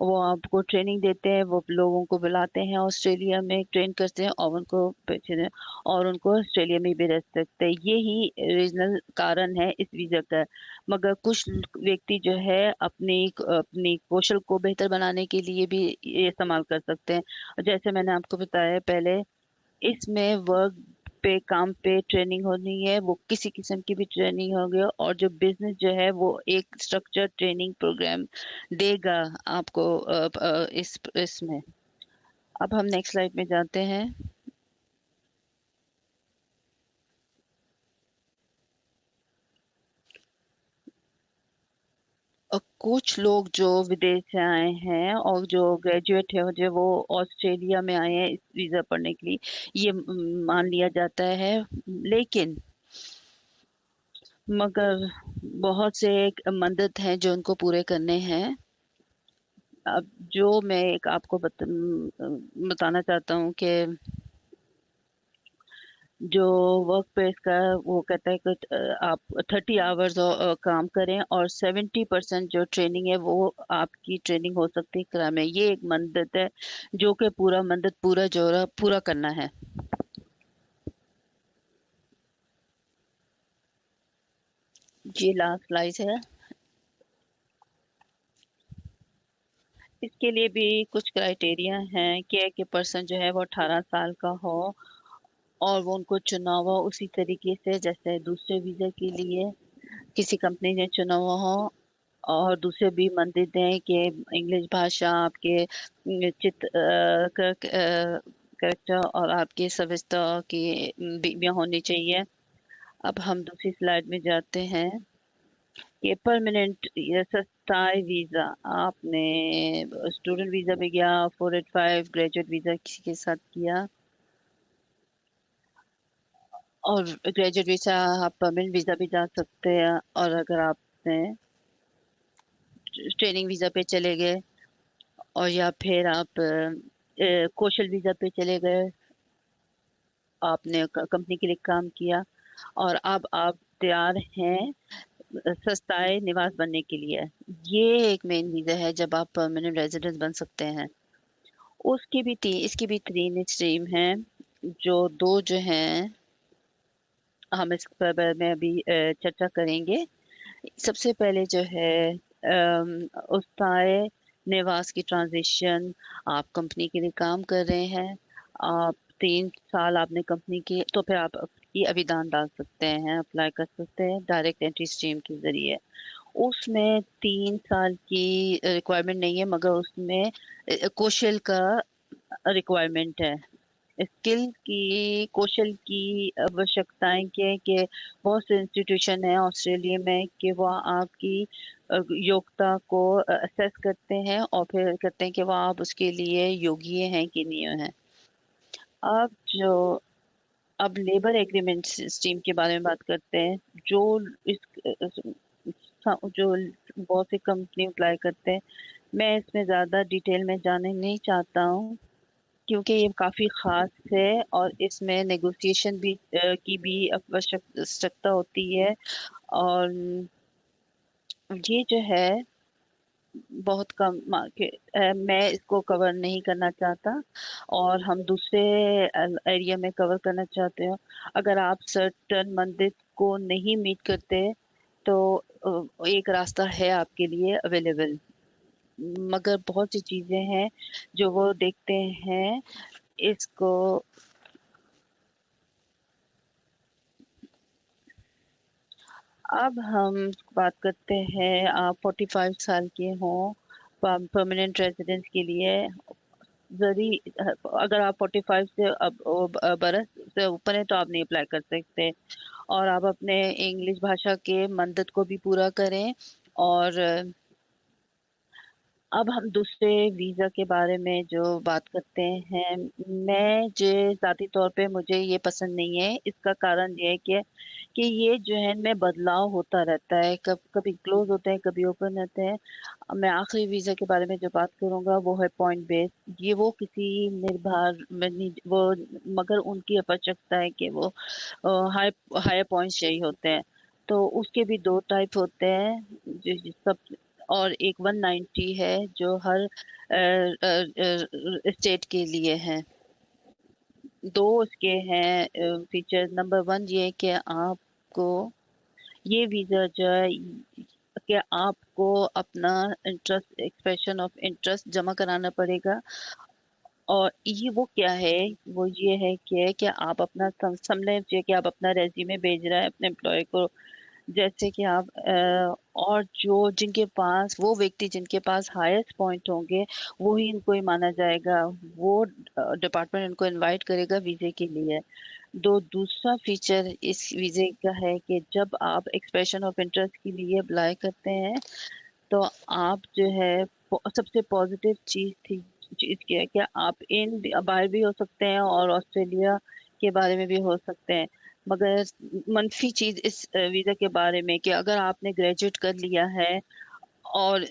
वो आपको ट्रेनिंग देते हैं, वो लोगों को बुलाते हैं ऑस्ट्रेलिया में, ट्रेन करते हैं और उनको भेजते हैं और उनको ऑस्ट्रेलिया में भी रह सकते हैं। यही रीजनल कारण है इस वीज़ा का। मगर कुछ व्यक्ति जो है अपनी अपनी कौशल को बेहतर बनाने के लिए भी ये इस्तेमाल कर सकते हैं। और जैसे मैंने आपको बताया पहले, इसमें वर्क पे काम पे ट्रेनिंग होनी है, वो किसी किस्म की भी ट्रेनिंग होगी, और जो बिजनेस जो है वो एक स्ट्रक्चर ट्रेनिंग प्रोग्राम देगा आपको इसमें। अब हम नेक्स्ट स्लाइड में जाते हैं। कुछ लोग जो विदेश से आए हैं और जो ग्रेजुएट है जो वो ऑस्ट्रेलिया में आए हैं इस वीज़ा पढ़ने के लिए, ये मान लिया जाता है। लेकिन मगर बहुत से मानदंड हैं जो उनको पूरे करने हैं। अब जो मैं एक आपको बताना चाहता हूँ कि जो वर्क प्लेस का वो कहता है कि आप 30 आवर्स काम करें और 70% जो ट्रेनिंग है वो आपकी ट्रेनिंग हो सकती है क्रा में। ये एक मदद है जो कि पूरा मदद पूरा जोरा पूरा करना है। ये लास्ट स्लाइड है। इसके लिए भी कुछ क्राइटेरिया हैं कि पर्सन जो है वो 18 साल का हो और वो उनको चुना हुआ उसी तरीके से जैसे दूसरे वीजा के लिए किसी कंपनी ने चुना हुआ हो, और दूसरे भी मंदिर हैं कि इंग्लिश भाषा आपके चित करेक्टर और आपके सविस्ता की भी होनी चाहिए। अब हम दूसरी स्लाइड में जाते हैं। ये परमानेंट या स्थायी वीजा, आपने स्टूडेंट वीजा पे गया, 485 ग्रेजुएट वीजा किसी के साथ किया, और ग्रेजुएट वीजा आप परमानेंट वीजा भी जा सकते हैं, और अगर आपने ट्रेनिंग वीजा पे चले गए और या फिर आप कौशल वीजा पे चले गए, आपने कंपनी के लिए काम किया और अब आप तैयार हैं सस्ताए निवास बनने के लिए। ये एक मेन वीजा है जब आप परमानेंट रेजिडेंट बन सकते हैं। इसकी भी 3 स्ट्रीम हैं, जो 2 जो हैं हम इस बारे में अभी चर्चा करेंगे। सबसे पहले जो है उस्ताए निवास की ट्रांजिशन। आप कंपनी के लिए काम कर रहे हैं, आप 3 साल आपने कंपनी के, तो फिर आप ये अभिदान डाल सकते हैं, अप्लाई कर सकते हैं डायरेक्ट एंट्री स्ट्रीम के जरिए। उसमें 3 साल की रिक्वायरमेंट नहीं है, मगर उसमें कौशल का रिक्वायरमेंट है। स्किल की, कौशल की आवश्यकताएं कि बहुत से इंस्टीट्यूशन है ऑस्ट्रेलिया में कि वो आपकी योग्यता को असेस करते हैं और फिर कहते हैं कि वो आप उसके लिए योग्य हैं कि नहीं हैं। अब लेबर एग्रीमेंट स्कीम के बारे में बात करते हैं, जो बहुत सी कंपनी अप्लाई करते हैं। मैं इसमें ज़्यादा डिटेल में जाने नहीं चाहता हूँ, क्योंकि ये काफ़ी ख़ास है और इसमें नेगोशिएशन भी की भी आवश्यकता होती है। और ये जो है बहुत कम मैं इसको कवर नहीं करना चाहता और हम दूसरे एरिया में कवर करना चाहते हो। अगर आप सर्टन मंदिर को नहीं मीट करते तो एक रास्ता है आपके लिए अवेलेबल, मगर बहुत सी चीज़ें हैं जो वो देखते हैं। इसको अब हम बात करते हैं, आप 45 साल के हों परमानेंट रेजिडेंस के लिए जरी, अगर आप 45 से बरस से ऊपर है तो आप नहीं अप्लाई कर सकते। और आप अपने इंग्लिश भाषा के मानदंड को भी पूरा करें। और अब हम दूसरे वीज़ा के बारे में जो बात करते हैं, मैं जो ज़ाती तौर पे मुझे ये पसंद नहीं है। इसका कारण ये है कि ये जो है इनमें बदलाव होता रहता है, कभी क्लोज होते हैं, कभी ओपन रहते हैं। मैं आखिरी वीज़ा के बारे में जो बात करूँगा वो है पॉइंट बेस। ये वो किसी निर्भर में नहीं, वो मगर उनकी आवश्यकता है कि वो हाई पॉइंट्स चाहिए होते हैं। तो उसके भी 2 टाइप होते हैं, सब। और एक 190 है जो हर स्टेट के लिए है। 2 उसके हैं फीचर। नंबर 1 ये है कि आपको ये वीज़ा जो है कि आपको अपना इंटरेस्ट, एक्सप्रेशन ऑफ इंटरेस्ट जमा कराना पड़ेगा। और ये वो क्या है, वो ये है कि आप अपना समझ कि आप अपना रेज्यूमे भेज रहे हैं अपने एम्प्लॉय को, जैसे कि आप और जो जिनके पास, वो व्यक्ति जिनके पास हाईएस्ट पॉइंट होंगे वो ही इनको ही माना जाएगा। वो डिपार्टमेंट इनको इनवाइट करेगा वीजे के लिए। दूसरा फीचर इस वीजे का है कि जब आप एक्सप्रेशन ऑफ इंटरेस्ट के लिए अप्लाई करते हैं तो आप जो है सबसे पॉजिटिव चीज क्या है कि आप बाहर भी हो सकते हैं और ऑस्ट्रेलिया के बारे में भी हो सकते हैं। मगर मनफी चीज इस वीजा के बारे में कि अगर आपने ग्रेजुएट कर लिया है और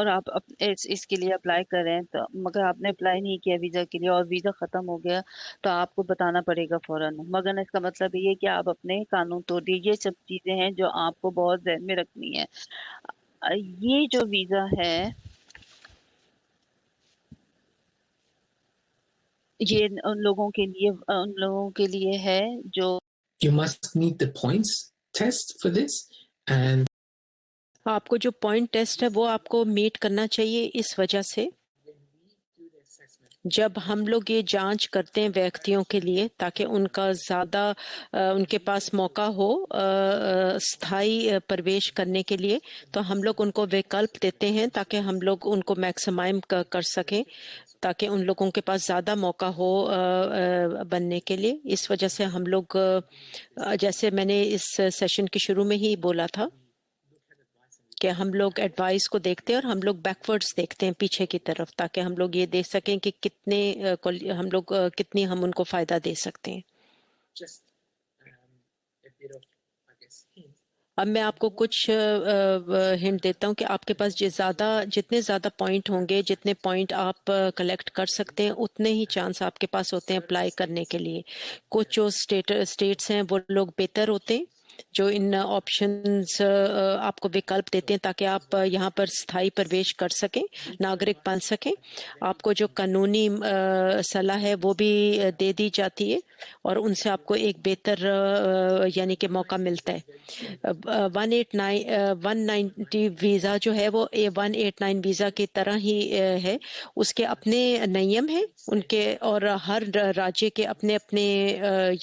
आप इसके लिए अप्लाई करें, तो मगर आपने अप्लाई नहीं किया वीजा के लिए और वीजा खत्म हो गया तो आपको बताना पड़ेगा फौरन। मगर इसका मतलब ये है कि आप अपने कानून तोड़ दिए। ये सब चीजें हैं जो आपको बहुत ध्यान में रखनी है। ये जो वीजा है ये उन लोगों के लिए है जो You must meet the points test for this, and आपको जो पॉइंट टेस्ट है वो आपको मीट करना चाहिए। इस वजह से जब हम लोग ये जांच करते हैं व्यक्तियों के लिए ताकि उनका ज़्यादा उनके पास मौका हो स्थायी प्रवेश करने के लिए, तो हम लोग उनको विकल्प देते हैं ताकि हम लोग उनको मैक्सिमाइम कर सकें, ताकि उन लोगों के पास ज़्यादा मौका हो बनने के लिए। इस वजह से हम लोग जैसे मैंने इस सेशन के शुरू में ही बोला था कि हम लोग एडवाइस को देखते हैं और हम लोग बैकवर्ड्स देखते हैं पीछे की तरफ, ताकि हम लोग ये देख सकें कि कितने हम लोग कितनी हम उनको फ़ायदा दे सकते हैं। just a bit of, I guess, hint. अब मैं आपको कुछ हिंट देता हूँ कि आपके पास जितने ज़्यादा पॉइंट होंगे, जितने पॉइंट आप कलेक्ट कर सकते हैं, उतने ही चांस आपके पास होते हैं अप्लाई करने के लिए। कुछ जो स्टेट्स हैं वो लोग बेहतर होते हैं जो इन ऑप्शंस आपको विकल्प देते हैं ताकि आप यहाँ पर स्थायी प्रवेश कर सकें, नागरिक बन सकें। आपको जो कानूनी सलाह है वो भी दे दी जाती है और उनसे आपको एक बेहतर यानी कि मौका मिलता है। 190 वीज़ा जो है वो 189 वीज़ा की तरह ही है। उसके अपने नियम हैं उनके, और हर राज्य के अपने अपने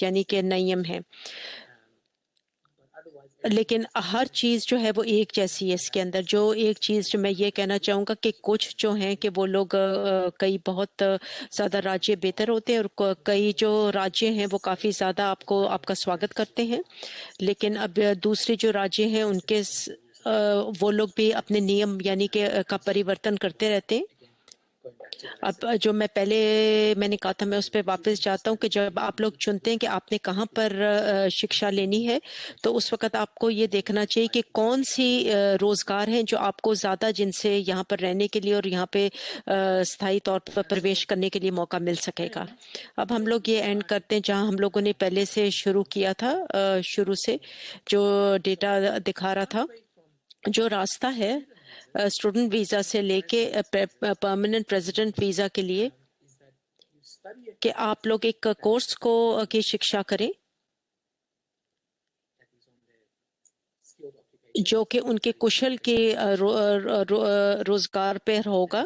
यानी कि नियम हैं, लेकिन हर चीज़ जो है वो एक जैसी है इसके अंदर। जो एक चीज़ जो मैं ये कहना चाहूँगा कि कुछ जो हैं कि वो लोग कई बहुत ज़्यादा राज्य बेहतर होते हैं और कई जो राज्य हैं वो काफ़ी ज़्यादा आपका स्वागत करते हैं, लेकिन अब दूसरे जो राज्य हैं उनके वो लोग भी अपने नियम यानी कि का परिवर्तन करते रहते हैं। अब जो मैंने कहा था, मैं उस पर वापस जाता हूँ कि जब आप लोग चुनते हैं कि आपने कहाँ पर शिक्षा लेनी है, तो उस वक्त आपको ये देखना चाहिए कि कौन सी रोजगार हैं जो आपको ज़्यादा जिनसे यहाँ पर रहने के लिए और यहाँ पे स्थायी तौर पर प्रवेश करने के लिए मौका मिल सकेगा। अब हम लोग ये एंड करते हैं जहाँ हम लोगों ने पहले से शुरू किया था। शुरू से जो डेटा दिखा रहा था, जो रास्ता है स्टूडेंट वीज़ा से लेके परमानेंट रेजिडेंट वीज़ा के लिए, कि आप लोग एक कोर्स की शिक्षा करें जो कि उनके कुशल के रोजगार पर होगा।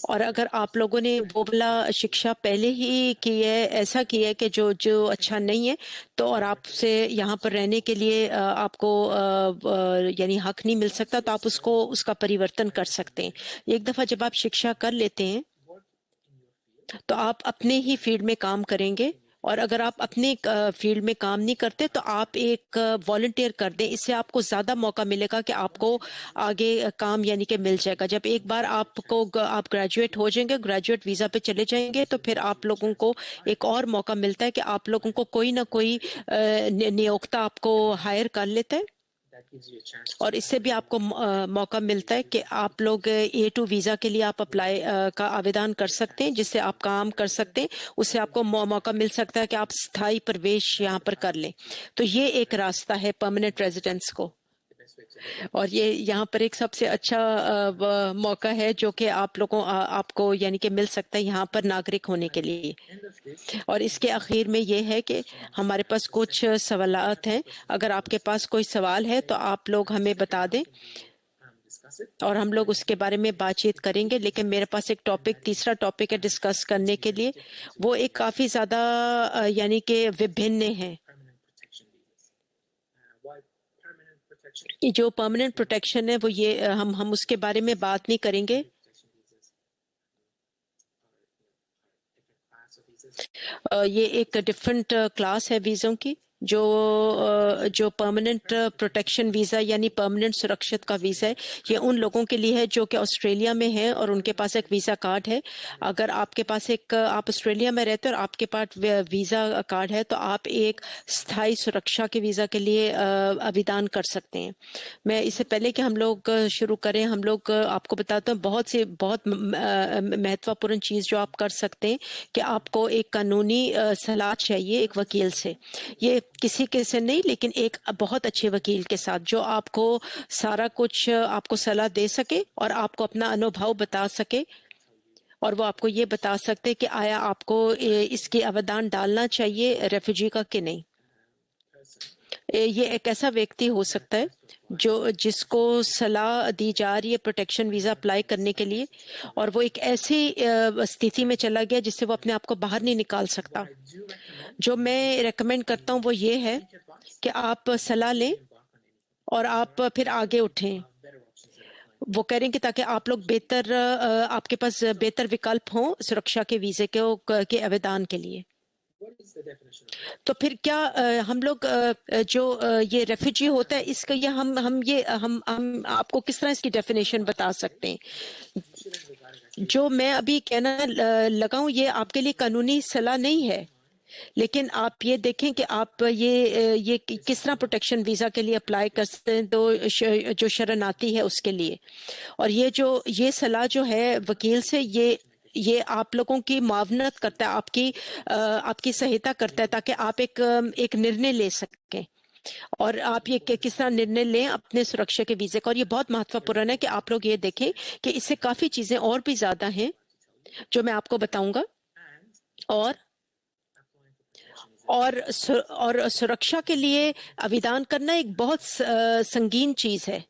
और अगर आप लोगों ने वो वाला शिक्षा पहले ही की है, ऐसा किया है कि जो अच्छा नहीं है, तो और आपसे यहाँ पर रहने के लिए आपको यानी हक नहीं मिल सकता, तो आप उसका परिवर्तन कर सकते हैं। एक दफ़ा जब आप शिक्षा कर लेते हैं तो आप अपने ही फील्ड में काम करेंगे, और अगर आप अपने फील्ड में काम नहीं करते तो आप एक वॉलंटियर कर दें। इससे आपको ज़्यादा मौका मिलेगा कि आपको आगे काम यानी कि मिल जाएगा। जब एक बार आप ग्रेजुएट हो जाएंगे, ग्रेजुएट वीज़ा पे चले जाएंगे, तो फिर आप लोगों को एक और मौका मिलता है कि आप लोगों को कोई ना कोई नियोक्ता आपको हायर कर लेता है, और इससे भी आपको मौका मिलता है कि आप लोग A2 वीज़ा के लिए आप अप्लाई का आवेदन कर सकते हैं, जिससे आप काम कर सकते हैं। उससे आपको मौका मिल सकता है कि आप स्थायी प्रवेश यहाँ पर कर लें। तो ये एक रास्ता है परमानेंट रेजिडेंस को, और ये यहाँ पर एक सबसे अच्छा मौका है जो कि आपको यानी कि मिल सकता है यहाँ पर नागरिक होने के लिए। और इसके आखिर में ये है कि हमारे पास कुछ सवालात हैं। अगर आपके पास कोई सवाल है तो आप लोग हमें बता दें और हम लोग उसके बारे में बातचीत करेंगे। लेकिन मेरे पास एक तीसरा टॉपिक है डिस्कस करने के लिए। वो एक काफ़ी ज़्यादा यानी कि विभिन्न है। जो परमानेंट प्रोटेक्शन है वो ये हम उसके बारे में बात नहीं करेंगे। ये एक डिफरेंट क्लास है वीज़ों की। जो परमानेंट प्रोटेक्शन वीज़ा यानी परमानेंट सुरक्षित का वीज़ा है, ये उन लोगों के लिए है जो कि ऑस्ट्रेलिया में है और उनके पास एक वीज़ा कार्ड है। अगर आपके पास आप ऑस्ट्रेलिया में रहते हैं और आपके पास वीज़ा कार्ड है, तो आप एक स्थायी सुरक्षा के वीज़ा के लिए आवेदन कर सकते हैं। मैं इससे पहले कि हम लोग शुरू करें, हम लोग आपको बताता हूँ बहुत महत्वपूर्ण चीज़ जो आप कर सकते हैं कि आपको एक कानूनी सलाह चाहिए एक वकील से। ये किसी के से नहीं, लेकिन एक बहुत अच्छे वकील के साथ जो आपको सारा कुछ आपको सलाह दे सके और आपको अपना अनुभव बता सके, और वो आपको ये बता सकते कि आया आपको इसकी आवेदन डालना चाहिए रेफ्यूजी का कि नहीं। ये एक ऐसा व्यक्ति हो सकता है जिसको सलाह दी जा रही है प्रोटेक्शन वीज़ा अप्लाई करने के लिए, और वो एक ऐसी स्थिति में चला गया जिससे वो अपने आप को बाहर नहीं निकाल सकता। जो मैं रेकमेंड करता हूँ वो ये है कि आप सलाह लें और आप फिर आगे उठें। वो कह रहे हैं कि ताकि आप लोग आपके पास बेहतर विकल्प हों सुरक्षा के वीज़े के आवेदन के लिए। तो फिर क्या हम लोग जो ये रेफ्यूजी होता है, इसका ये हम आपको किस तरह इसकी डेफिनेशन बता सकते हैं। जो मैं अभी कहना लगा हूँ ये आपके लिए कानूनी सलाह नहीं है, लेकिन आप ये देखें कि आप ये किस तरह प्रोटेक्शन वीज़ा के लिए अप्लाई कर सकते हैं, तो जो शरणार्थी है उसके लिए। और ये सलाह जो है वकील से, ये आप लोगों की मुआवनत करता है, आपकी सहायता करता है ताकि आप एक निर्णय ले सकें। और आप ये किस तरह निर्णय लें अपने सुरक्षा के वीजे का। और ये बहुत महत्वपूर्ण है कि आप लोग ये देखें कि इससे काफी चीजें और भी ज्यादा हैं जो मैं आपको बताऊंगा। और सुरक्षा के लिए आवेदन करना एक बहुत संगीन चीज है।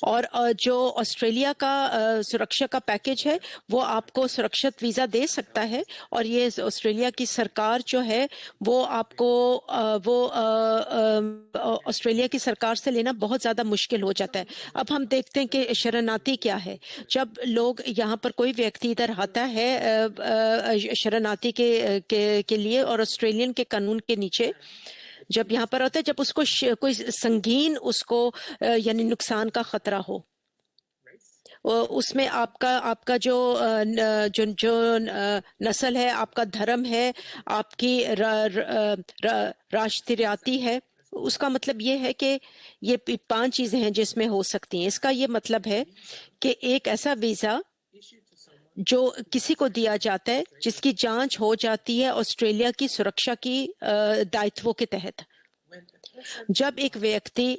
और जो ऑस्ट्रेलिया का सुरक्षा का पैकेज है वो आपको सुरक्षित वीज़ा दे सकता है। और ये ऑस्ट्रेलिया की सरकार जो है वो आपको ऑस्ट्रेलिया की सरकार से लेना बहुत ज़्यादा मुश्किल हो जाता है। अब हम देखते हैं कि शरणार्थी क्या है। जब लोग यहाँ पर कोई व्यक्ति इधर आता है शरणार्थी के लिए और ऑस्ट्रेलियन के कानून के नीचे जब यहाँ पर होता है, जब उसको कोई संगीन उसको यानी नुकसान का खतरा हो, उसमें आपका जो नस्ल है, आपका धर्म है, आपकी राष्ट्रीयता है, उसका मतलब ये है कि ये 5 चीजें हैं जिसमें हो सकती हैं। इसका ये मतलब है कि एक ऐसा वीजा जो किसी को दिया जाता है जिसकी जांच हो जाती है ऑस्ट्रेलिया की सुरक्षा की दायित्वों के तहत। जब एक व्यक्ति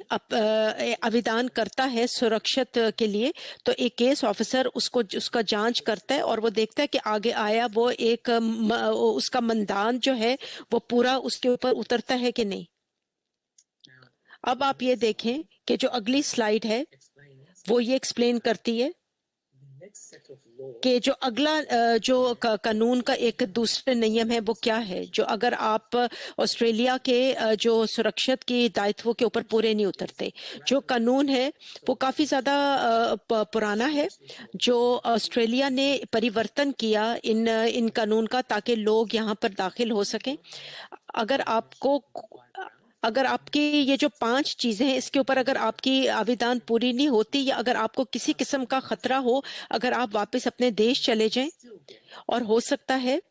आवेदन करता है सुरक्षित के लिए तो एक केस ऑफिसर उसका जांच करता है और वो देखता है कि आगे आया वो उसका मनदान जो है वो पूरा उसके ऊपर उतरता है कि नहीं। अब आप ये देखें कि जो अगली स्लाइड है वो ये एक्सप्लेन करती है कि जो अगला जो कानून का एक दूसरे नियम है वो क्या है, जो अगर आप ऑस्ट्रेलिया के जो सुरक्षित की दायित्वों के ऊपर पूरे नहीं उतरते। जो कानून है वो काफी ज्यादा पुराना है, जो ऑस्ट्रेलिया ने परिवर्तन किया इन कानून का ताकि लोग यहाँ पर दाखिल हो सकें। अगर आपकी ये जो 5 चीजें हैं इसके ऊपर अगर आपकी आवेदन पूरी नहीं होती या अगर आपको किसी किस्म का खतरा हो, अगर आप वापस अपने देश चले जाएं, और हो सकता है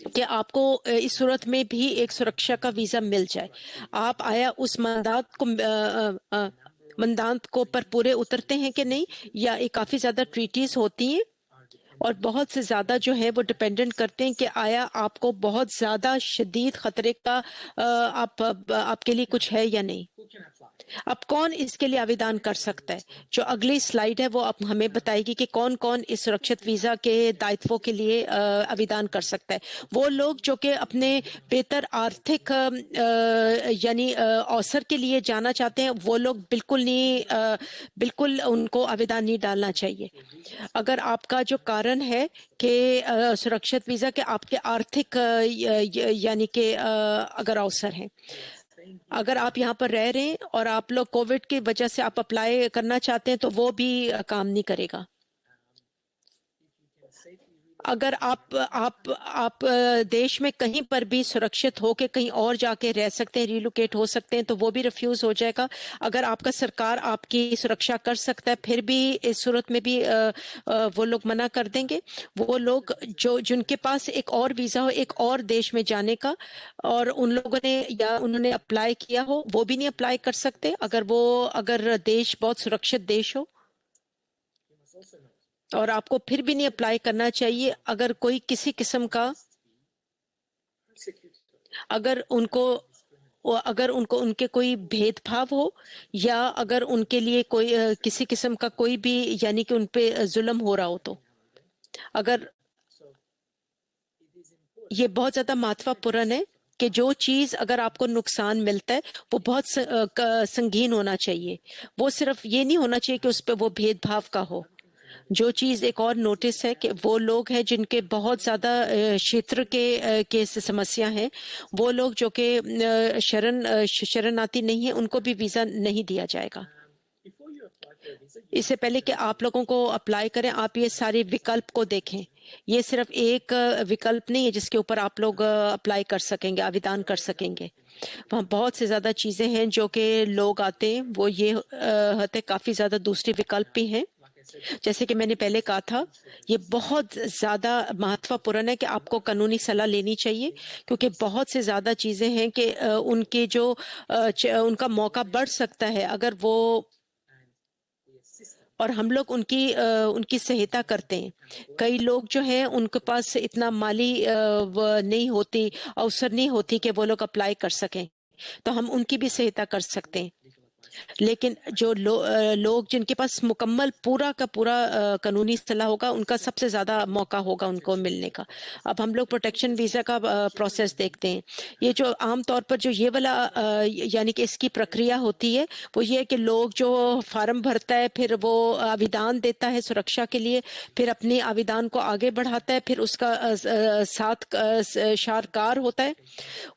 कि आपको इस सूरत में भी एक सुरक्षा का वीजा मिल जाए। आप आया उस मंदात को पर पूरे उतरते हैं कि नहीं, या एक काफी ज्यादा ट्रीटीज होती हैं और बहुत से ज़्यादा जो है वो डिपेंडेंट करते हैं कि आया आपको बहुत ज़्यादा शदीद खतरे का आपके लिए कुछ है या नहीं। अब कौन इसके लिए आवेदन कर सकता है? जो अगली स्लाइड है वो अब हमें बताएगी कि कौन कौन इस सुरक्षित वीज़ा के दायित्वों के लिए आवेदन कर सकता है। वो लोग जो कि अपने बेहतर आर्थिक यानी अवसर के लिए जाना चाहते हैं, वो लोग बिल्कुल उनको आवेदन नहीं डालना चाहिए। अगर आपका जो कारण है कि सुरक्षित वीज़ा के आपके आर्थिक यानी कि अगर अवसर हैं, अगर आप यहाँ पर रह रहे हैं और आप लोग कोविड की वजह से आप अप्लाई करना चाहते हैं तो वो भी काम नहीं करेगा। अगर आप देश में कहीं पर भी सुरक्षित हो के कहीं और जाके रह सकते हैं, रिलोकेट हो सकते हैं, तो वो भी रिफ्यूज हो जाएगा। अगर आपका सरकार आपकी सुरक्षा कर सकता है फिर भी इस सूरत में भी वो लोग मना कर देंगे। वो लोग जिनके पास एक और वीजा हो एक और देश में जाने का और उन लोगों ने या उन्होंने अप्लाई किया हो, वो भी नहीं अप्लाई कर सकते अगर देश बहुत सुरक्षित देश हो। और आपको फिर भी नहीं अप्लाई करना चाहिए अगर कोई किसी किस्म का अगर उनको उनके कोई भेदभाव हो या अगर उनके लिए कोई किसी किस्म का कोई भी यानी कि उन पे जुल्म हो रहा हो। तो अगर ये बहुत ज्यादा महत्वपूर्ण है कि जो चीज अगर आपको नुकसान मिलता है वो बहुत संगीन होना चाहिए। वो सिर्फ ये नहीं होना चाहिए कि उस पर वो भेदभाव का हो। जो चीज एक और नोटिस है कि वो लोग हैं जिनके बहुत ज्यादा क्षेत्र के समस्या हैं, वो लोग जो कि शरणार्थी नहीं है उनको भी वीजा नहीं दिया जाएगा। इससे पहले कि आप लोगों को अप्लाई करें, आप ये सारे विकल्प को देखें। ये सिर्फ एक विकल्प नहीं है जिसके ऊपर आप लोग अप्लाई कर सकेंगे, आवेदन कर सकेंगे। वहाँ बहुत से ज्यादा चीजें हैं जो कि लोग आते हैं वो ये होते काफी ज्यादा दूसरे विकल्प भी हैं। जैसे कि मैंने पहले कहा था, ये बहुत ज्यादा महत्वपूर्ण है कि आपको कानूनी सलाह लेनी चाहिए, क्योंकि बहुत से ज्यादा चीजें हैं कि उनके जो उनका मौका बढ़ सकता है अगर वो और हम लोग उनकी सहायता करते हैं। कई लोग जो हैं उनके पास इतना माली नहीं होती, अवसर नहीं होती कि वो लोग अप्लाई कर सकें। तो हम उनकी भी सहायता कर सकते हैं। लेकिन जो लोग जिनके पास मुकम्मल पूरा का पूरा कानूनी सलाह होगा, उनका सबसे ज़्यादा मौका होगा उनको मिलने का। अब हम लोग प्रोटेक्शन वीज़ा का प्रोसेस देखते हैं। ये जो आम तौर पर जो ये वाला यानी कि इसकी प्रक्रिया होती है, वो ये है कि लोग जो फार्म भरता है, फिर वो आवेदन देता है सुरक्षा के लिए, फिर अपने आवेदन को आगे बढ़ाता है, फिर उसका 7 शारकार होता है।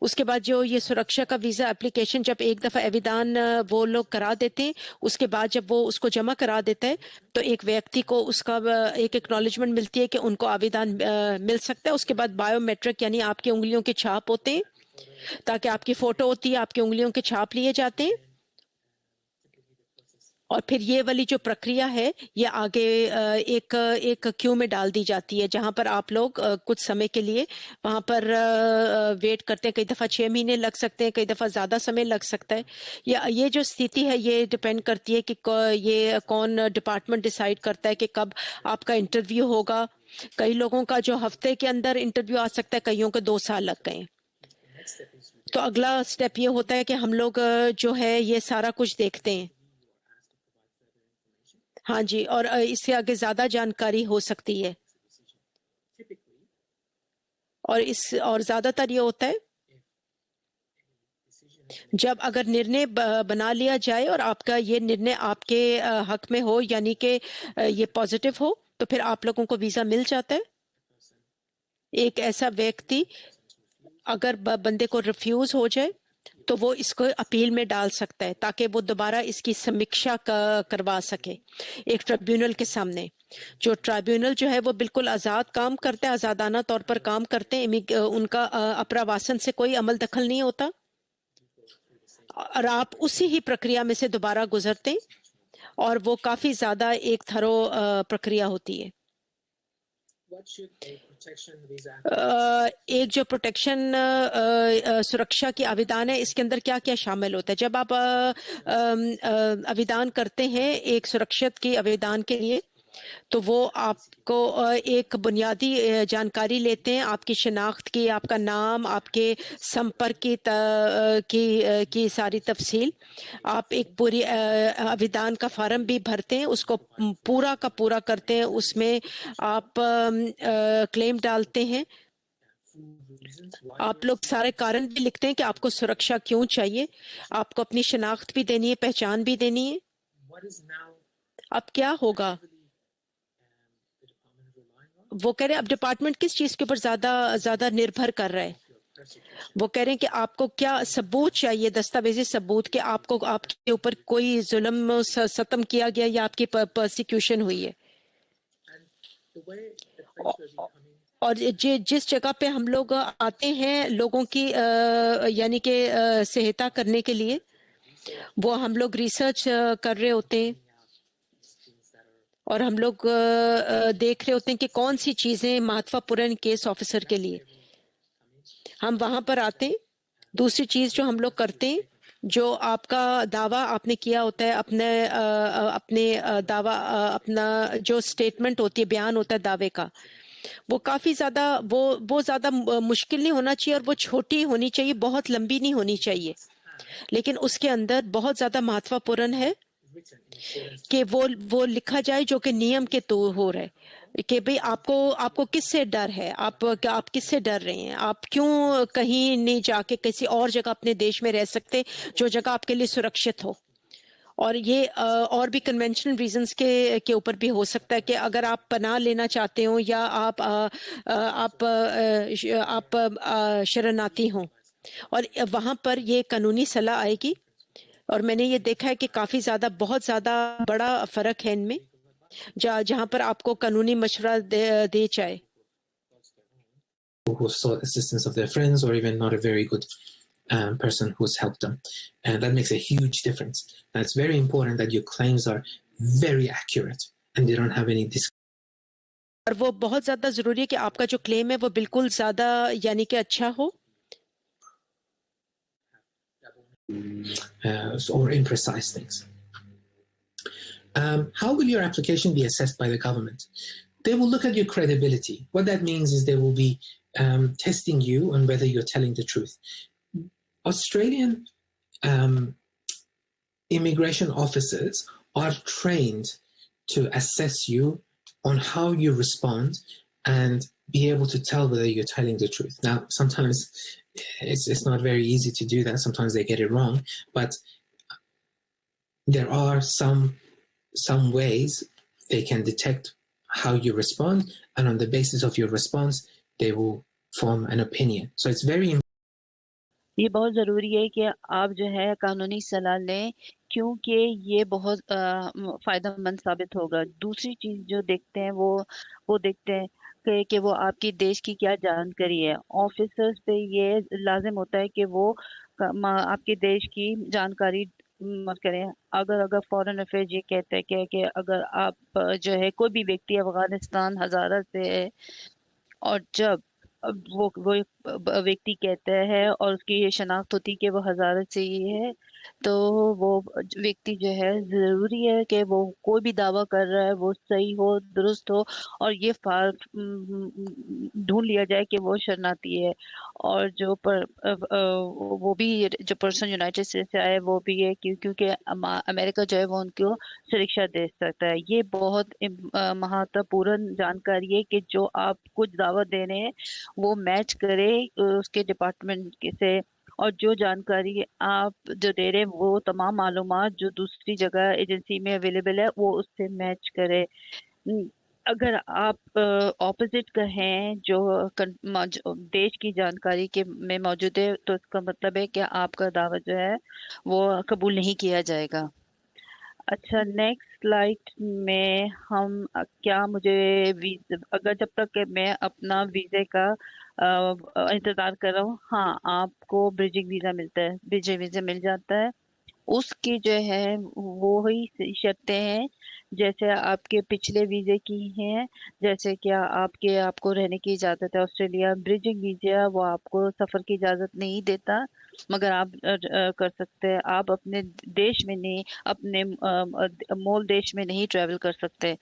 उसके बाद जो ये सुरक्षा का वीज़ा एप्लीकेशन जब एक दफ़ा आवेदन वो लोग करा देते हैं, उसके बाद जब वो उसको जमा करा देता है, तो एक व्यक्ति को उसका एक एक्नॉलेजमेंट मिलती है कि उनको आवेदन मिल सकता है। उसके बाद बायोमेट्रिक यानी आपकी उंगलियों के छाप होते हैं, ताकि आपकी फ़ोटो होती है, आपकी उंगलियों के छाप लिए जाते हैं। और फिर ये वाली जो प्रक्रिया है, ये आगे एक क्यू में डाल दी जाती है, जहाँ पर आप लोग कुछ समय के लिए वहाँ पर वेट करते हैं। कई दफ़ा 6 महीने लग सकते हैं, कई दफ़ा ज़्यादा समय लग सकता है। ये जो स्थिति है, ये डिपेंड करती है कि ये कौन डिपार्टमेंट डिसाइड करता है कि कब आपका इंटरव्यू होगा। कई लोगों का जो हफ्ते के अंदर इंटरव्यू आ सकता है, कईयों को 2 साल लग गए। तो अगला स्टेप ये होता है कि हम लोग जो है ये सारा कुछ देखते हैं। हाँ जी, और इससे आगे ज्यादा जानकारी हो सकती है। और ज्यादातर ये होता है जब अगर निर्णय बना लिया जाए और आपका ये निर्णय आपके हक में हो, यानी कि ये पॉजिटिव हो, तो फिर आप लोगों को वीजा मिल जाता है। एक ऐसा व्यक्ति अगर बंदे को रिफ्यूज हो जाए, तो वो इसको अपील में डाल सकता है, ताकि वो दोबारा इसकी समीक्षा करवा सके एक ट्रिब्यूनल के सामने। जो ट्रिब्यूनल जो है वो बिल्कुल आज़ाद काम करते हैं, आज़ादाना तौर पर काम करते हैं। उनका अप्रवासन से कोई अमल दखल नहीं होता, और आप उसी ही प्रक्रिया में से दोबारा गुजरते हैं, और वो काफ़ी ज़्यादा एक थरो प्रक्रिया होती है। एक जो प्रोटेक्शन सुरक्षा की आवेदन है, इसके अंदर क्या क्या शामिल होता है? जब आप आवेदन करते हैं एक सुरक्षित की आवेदन के लिए, तो वो आपको एक बुनियादी जानकारी लेते हैं, आपकी शनाख्त की, आपका नाम, आपके संपर्क की सारी तफसील। आप एक पूरी आवेदन का फार्म भी भरते हैं, उसको पूरा का पूरा करते हैं, उसमें आप क्लेम डालते हैं। आप लोग सारे कारण भी लिखते हैं कि आपको सुरक्षा क्यों चाहिए। आपको अपनी शनाख्त भी देनी है, पहचान भी देनी है। अब क्या होगा? वो कह रहे हैं अब डिपार्टमेंट किस चीज के ऊपर ज्यादा निर्भर कर रहा है। वो कह रहे हैं कि आपको क्या सबूत चाहिए, दस्तावेजी सबूत, कि आपके ऊपर कोई जुल्म सतम किया गया या आपकी परसिक्यूशन हुई है। और जिस जगह पे हम लोग आते हैं लोगों की यानी कि सहायता करने के लिए, वो हम लोग रिसर्च कर रहे होते हैं, और हम लोग देख रहे होते हैं कि कौन सी चीज़ें महत्वपूर्ण केस ऑफिसर के लिए। हम वहाँ पर आते हैं। दूसरी चीज़ जो हम लोग करते हैं, जो आपका दावा आपने किया होता है, अपने दावा, अपना जो स्टेटमेंट होती है, बयान होता है दावे का, वो काफ़ी ज़्यादा वो ज़्यादा मुश्किल नहीं होना चाहिए, और वो छोटी होनी चाहिए, बहुत लंबी नहीं होनी चाहिए, लेकिन उसके अंदर बहुत ज़्यादा महत्वपूर्ण है कि वो लिखा जाए जो कि नियम के तो हो रहा है, कि भाई आपको किससे डर है, आप किससे डर रहे हैं, आप क्यों कहीं नहीं जाके किसी और जगह अपने देश में रह सकते जो जगह आपके लिए सुरक्षित हो। और ये और भी कन्वेंशनल रीजंस के ऊपर भी हो सकता है कि अगर आप पनाह लेना चाहते हो, या आप शरणार्थी हो, और वहाँ पर ये कानूनी सलाह आएगी। और मैंने ये देखा है कि काफ़ी ज़्यादा, बहुत ज़्यादा बड़ा फ़र्क है इनमें, जहाँ पर आपको कानूनी मशवरा दे जाए। Who sought assistance of their friends, or even not a very good person who's helped them. And that makes a huge difference. And it's very important that your claims are very accurate and they don't have any और वो बहुत ज़्यादा ज़रूरी है कि आपका जो क्लेम है वो बिल्कुल ज़्यादा यानी कि अच्छा हो, or imprecise things. How will your application be assessed by the government? They will look at your credibility. What that means is they will be testing you on whether you're telling the truth. Australian immigration officers are trained to assess you on how you respond and be able to tell whether you're telling the truth. Now, sometimes it's not very easy to do that. Sometimes they get it wrong, but there are some ways they can detect how you respond, and on the basis of your response, they will form an opinion. So it's very ये बहुत ज़रूरी है कि आप जो है कानूनी सलाह लें, क्योंकि ये बहुत फ़ायदेमंद साबित होगा। दूसरी चीज़ जो देखते हैं वो देखते हैं कि वो आपकी देश की क्या जानकारी है। ऑफिसर्स पे ये लाज़िम होता है कि वो आपके देश की जानकारी मत करें। अगर फॉरेन अफेयर्स ये कहते हैं कि अगर आप जो है कोई भी व्यक्ति अफ़गानिस्तान हज़ारा से है और जब वो व्यक्ति कहता है और उसकी ये शनाख्त होती कि वो हज़ारा से ही है, तो वो व्यक्ति जो है ज़रूरी है कि वो कोई भी दावा कर रहा है वो सही हो, दुरुस्त हो और ये ढूंढ लिया जाए कि वो शरणार्थी है। और वो भी जो पर्सन यूनाइटेड स्टेट्स से आए वो भी है क्योंकि अमेरिका जो है वो उनको सुरक्षा दे सकता है। ये बहुत महत्वपूर्ण जानकारी है कि जो आप कुछ दावा दे रहे हैं वो मैच करे उसके डिपार्टमेंट से, और जो जानकारी आप जो दे रहे हैं वो तमाम मालूमात जो दूसरी जगह एजेंसी में अवेलेबल है वो उससे मैच करे। अगर आप ऑपोजिट का हैं जो देश की जानकारी के में मौजूद है, तो इसका मतलब है कि आपका दावा जो है वो कबूल नहीं किया जाएगा। अच्छा, नेक्स्ट स्लाइड में हम क्या मुझे अगर जब तक कि मैं अपना वीज़े का इंतज़ार कर रहा हूँ, हाँ, आपको ब्रिजिंग वीज़ा मिलता है, ब्रिजिंग वीज़ा मिल जाता है। उसकी जो है वो ही शर्तें हैं जैसे आपके पिछले वीज़े की हैं। जैसे क्या आपको रहने की इजाज़त है ऑस्ट्रेलिया। ब्रिजिंग वीज़ा वो आपको सफ़र की इजाज़त नहीं देता, मगर आप कर सकते हैं। आप अपने देश में नहीं, अपने मूल देश में नहीं ट्रैवल कर सकते,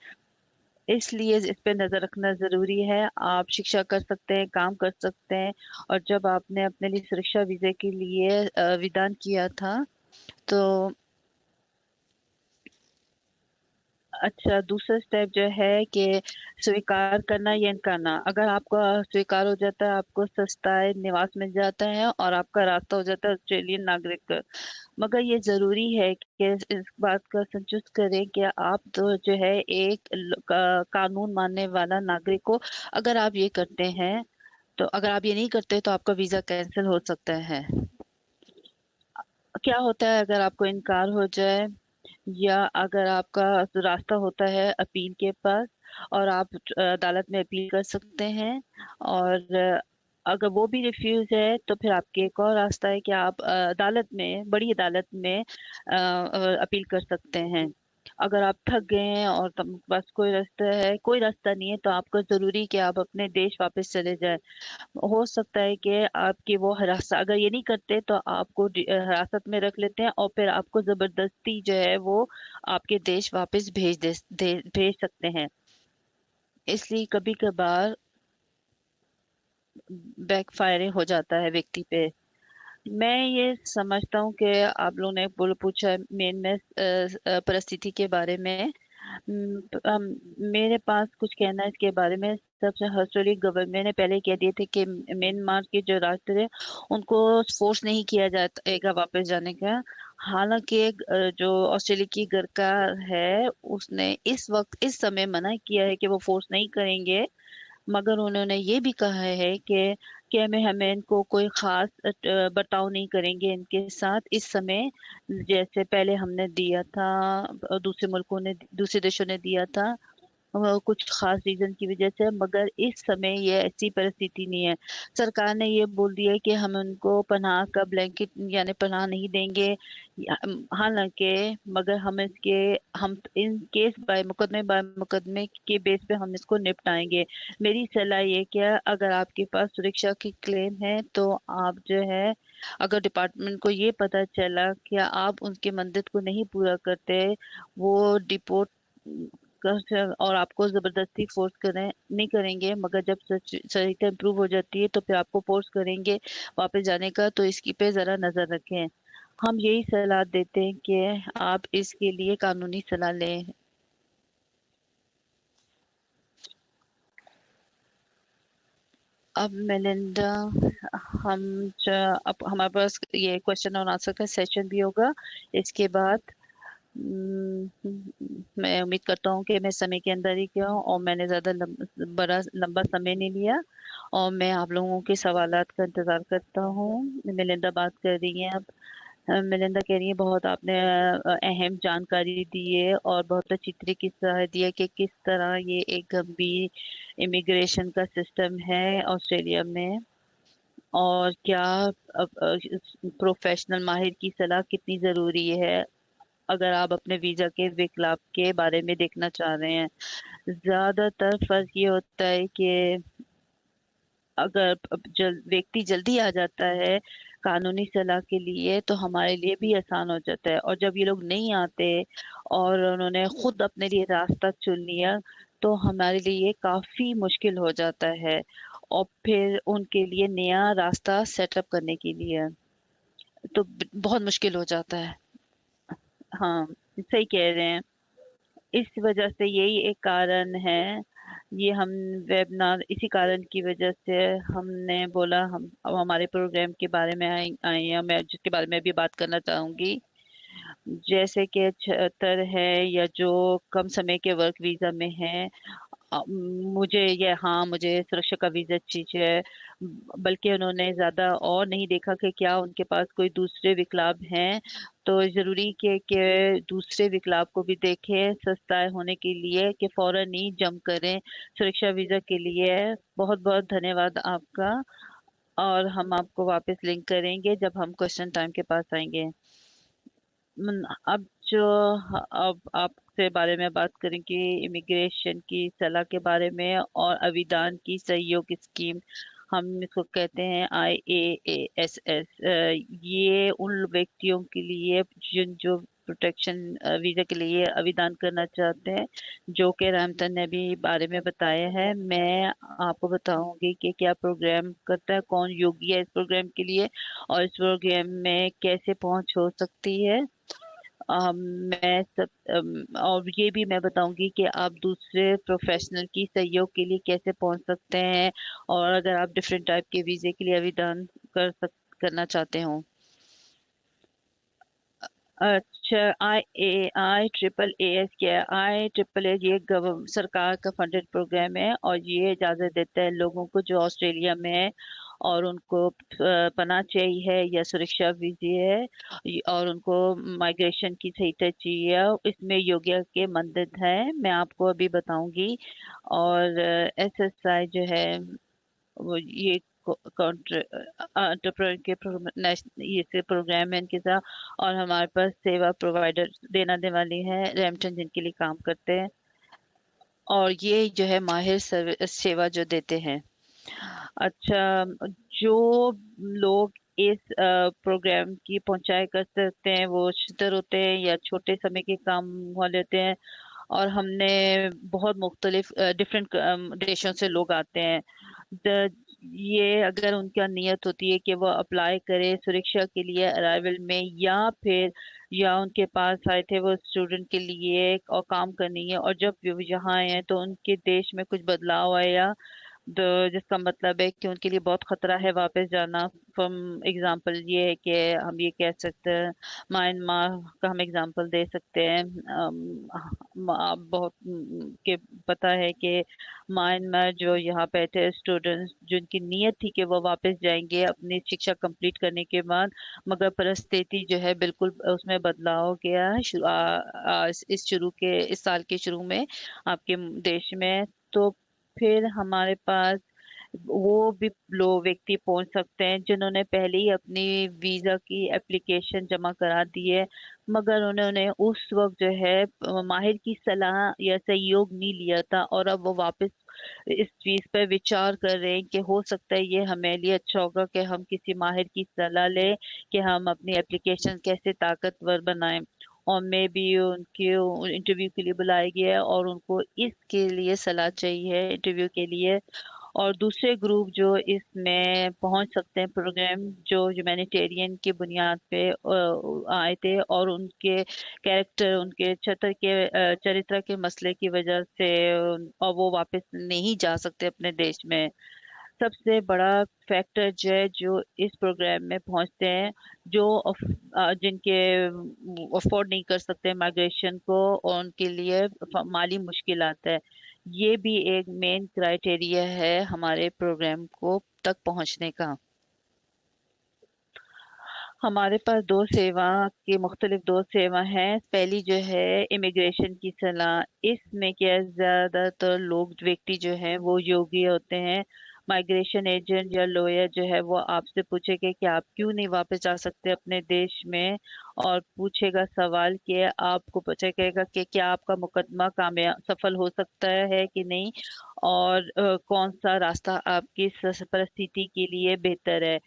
इसलिए इस पे नज़र रखना ज़रूरी है। आप शिक्षा कर सकते हैं, काम कर सकते हैं, और जब आपने अपने लिए सुरक्षा वीज़े के लिए विदान किया था तो अच्छा, दूसरा स्टेप जो है कि स्वीकार करना या इनकारना। अगर आपका स्वीकार हो जाता है, आपको सस्ता निवास मिल जाता है और आपका रास्ता हो जाता है ऑस्ट्रेलियन नागरिक का। मगर ये ज़रूरी है कि इस बात का संचुष्ट करें कि आप तो जो है एक कानून मानने वाला नागरिक हो। अगर आप ये करते हैं, तो अगर आप ये नहीं करते तो आपका वीज़ा कैंसिल हो सकता है। क्या होता है अगर आपको इनकार हो जाए, या अगर आपका रास्ता होता है अपील के पास, और आप अदालत में अपील कर सकते हैं, और अगर वो भी रिफ्यूज है तो फिर आपके एक और रास्ता है कि आप अदालत में, बड़ी अदालत में अपील कर सकते हैं। अगर आप थक गए हैं और बस कोई रास्ता नहीं है, तो आपको जरूरी कि आप अपने देश वापस चले जाए। हो सकता है कि आपकी वो हिरासत, अगर ये नहीं करते तो आपको हिरासत में रख लेते हैं और फिर आपको जबरदस्ती जो है वो आपके देश वापस भेज सकते हैं। इसलिए कभी कभार बैक फायरिंग हो जाता है व्यक्ति पे। मैं ये समझता हूँ कि आप लोगों ने पूछा मेन में परिस्थिति के बारे में। मेरे पास कुछ कहना है इसके बारे में। सबसे ऑस्ट्रेलिया गवर्नमेंट ने पहले कह दिए थे कि म्यांमार के जो राष्ट्र है उनको फोर्स नहीं किया जाएगा वापस जाने का। हालांकि जो ऑस्ट्रेलिया की सरकार है उसने इस समय मना किया है कि वो फोर्स नहीं करेंगे, मगर उन्होंने ये भी कहा है कि हमें इनको कोई खास बर्ताव नहीं करेंगे इनके साथ इस समय, जैसे पहले हमने दिया था, दूसरे देशों ने दिया था कुछ खास रीजन की वजह से। मगर इस समय ये ऐसी परिस्थिति नहीं है। सरकार ने ये बोल दिया है कि हम उनको पनाह का ब्लैंकेट यानी पनाह नहीं देंगे। हालांकि मगर हम इन केस बाय मुकदमे के बेस पे हम इसको निपटाएंगे। मेरी सलाह ये क्या, अगर आपके पास सुरक्षा की क्लेम है तो आप जो है, अगर डिपार्टमेंट को ये पता चला कि आप उनके मंदिर को नहीं पूरा करते, वो डिपोर्ट और आपको जबरदस्ती फोर्स करें नहीं करेंगे, मगर जब सरिता इम्प्रूव हो जाती है तो फिर आपको फोर्स करेंगे वापस जाने का, तो इसकी पे जरा नजर रखें। हम यही सलाह देते हैं कि आप इसके लिए कानूनी सलाह लें। अब मेलिंडा, अब हमारे पास ये क्वेश्चन और आंसर का सेशन भी होगा। इसके बाद मैं उम्मीद करता हूँ कि मैं समय के अंदर ही किया हूँ और मैंने ज़्यादा बड़ा लंबा समय नहीं लिया, और मैं आप लोगों के सवालात का इंतज़ार करता हूँ। मेलिंडा बात कर रही हैं अब। मेलिंदा कह रही है बहुत आपने अहम जानकारी दी है और बहुत अच्छी तरीके से सलाह दी है कि किस तरह ये एक गंभीर इमिग्रेशन का सिस्टम है ऑस्ट्रेलिया में, और क्या प्रोफेशनल माहिर की सलाह कितनी ज़रूरी है अगर आप अपने वीज़ा के विकल्प के बारे में देखना चाह रहे हैं। ज़्यादातर फर्क ये होता है कि अगर व्यक्ति जल्दी आ जाता है कानूनी सलाह के लिए तो हमारे लिए भी आसान हो जाता है, और जब ये लोग नहीं आते और उन्होंने खुद अपने लिए रास्ता चुन लिया तो हमारे लिए ये काफी मुश्किल हो जाता है, और फिर उनके लिए नया रास्ता सेटअप करने के लिए तो बहुत मुश्किल हो जाता है। हाँ, सही कह रहे हैं। इस वजह से यही एक कारण है, ये हम वेबिनार इसी कारण की वजह से हमने बोला हम अब हमारे प्रोग्राम के बारे में आए हैं, मैं जिसके बारे में भी बात करना चाहूंगी, जैसे कि 76 है या जो कम समय के वर्क वीजा में है। मुझे सुरक्षा का वीजा चाहिए, बल्कि उन्होंने ज्यादा और नहीं देखा कि क्या उनके पास कोई दूसरे विकल्प हैं, तो जरूरी कि दूसरे विकल्प को भी देखें सस्ता होने के लिए, कि फौरन ही जंप करें सुरक्षा वीजा के लिए। बहुत बहुत धन्यवाद आपका, और हम आपको वापस लिंक करेंगे जब हम क्वेश्चन टाइम के पास आएंगे। अब जो अब आपसे बारे में बात करेंगे इमिग्रेशन की सलाह के बारे में और अविधान की सहयोग स्कीम, हम इसको कहते हैं IAASS। ये उन व्यक्तियों के लिए जो प्रोटेक्शन वीजा के लिए आवेदन करना चाहते हैं, जो कि रामतन ने भी बारे में बताया है। मैं आपको बताऊंगी कि क्या प्रोग्राम करता है, कौन योग्य है इस प्रोग्राम के लिए, और इस प्रोग्राम में कैसे पहुंच हो सकती है। मैं सब और ये भी मैं बताऊंगी कि आप दूसरे प्रोफेशनल की सहयोग के लिए कैसे पहुंच सकते हैं, और अगर आप डिफरेंट टाइप के वीजे के लिए आवेदन करना चाहते हो। अच्छा, IAI-AAAS क्या है? IAAA ये सरकार का फंडेड प्रोग्राम है, और ये इजाजत देता है लोगों को जो ऑस्ट्रेलिया में है और उनको पनाह चाहिए है या सुरक्षा वीजे है, और उनको माइग्रेशन की सही चाहिए, इसमें योग्य के मानदंड है, मैं आपको अभी बताऊंगी। और SSI जो है वो ये एंटरप्रेन्योर के ये से प्रोग्राम है इनके साथ, और हमारे पास सेवा प्रोवाइडर देने वाली है रैमटन जिनके लिए काम करते हैं, और ये जो है माहिर सेवा जो देते हैं। अच्छा, जो लोग इस प्रोग्राम की पहुंचाई कर सकते हैं वो शितर होते हैं या छोटे समय के काम वाले होते हैं, और हमने बहुत मुख्तलिफ डिफरेंट देशों से लोग आते हैं। ये अगर उनका नियत होती है कि वो अप्लाई करे सुरक्षा के लिए अराइवल में, या उनके पास आए थे वो स्टूडेंट के लिए और काम करनी है, और जब वो यहाँ आए हैं तो उनके देश में कुछ बदलाव आया, तो जिसका मतलब है कि उनके लिए बहुत खतरा है वापस जाना। फॉर एग्जांपल ये है कि हम ये कह सकते हैं, म्यांमार का हम एग्जांपल दे सकते हैं। आप बहुत के पता है कि म्यांमार जो यहाँ पे थे स्टूडेंट्स जिनकी नीयत थी कि वो वापस जाएंगे अपनी शिक्षा कंप्लीट करने के बाद, मगर परिस्थिति जो है बिल्कुल उसमें बदलाव हो गया है इस साल के शुरू में आपके देश में। तो फिर हमारे पास वो भी लोग व्यक्ति पहुंच सकते हैं जिन्होंने पहले ही अपनी वीजा की एप्लीकेशन जमा करा दी है, मगर उन्होंने उस वक्त जो है माहिर की सलाह या सहयोग नहीं लिया था, और अब वो वापस इस चीज पर विचार कर रहे हैं कि हो सकता है ये हमारे लिए अच्छा होगा कि हम किसी माहिर की सलाह लें कि हम अपनी एप्लीकेशन कैसे ताकतवर बनाएं। और मे बी उनके इंटरव्यू के लिए बुलाया गया है और उनको इसके लिए सलाह चाहिए इंटरव्यू के लिए। और दूसरे ग्रुप जो इसमें पहुंच सकते हैं प्रोग्राम, जो ह्यूमैनिटेरियन की बुनियाद पे आए थे और उनके कैरेक्टर, उनके चरित्र के मसले की वजह से और वो वापस नहीं जा सकते अपने देश में। सबसे बड़ा फैक्टर जो है, जो इस प्रोग्राम में पहुंचते हैं, जो जिनके अफोर्ड नहीं कर सकते माइग्रेशन को और उनके लिए माली मुश्किल आता है, ये भी एक मेन क्राइटेरिया है हमारे प्रोग्राम को तक पहुंचने का। हमारे पास दो सेवा हैं। पहली जो है इमिग्रेशन की सलाह। इसमें क्या, ज्यादातर लोग व्यक्ति जो हैं वो योगी होते हैं। माइग्रेशन एजेंट या लॉयर जो है वो आपसे पूछेगा कि आप क्यों नहीं वापस जा सकते अपने देश में, और पूछेगा सवाल कि आपको पूछेगा कि क्या आपका मुकदमा कामयाब सफल हो सकता है कि नहीं, और कौन सा रास्ता आपकी परिस्थिति के लिए बेहतर है।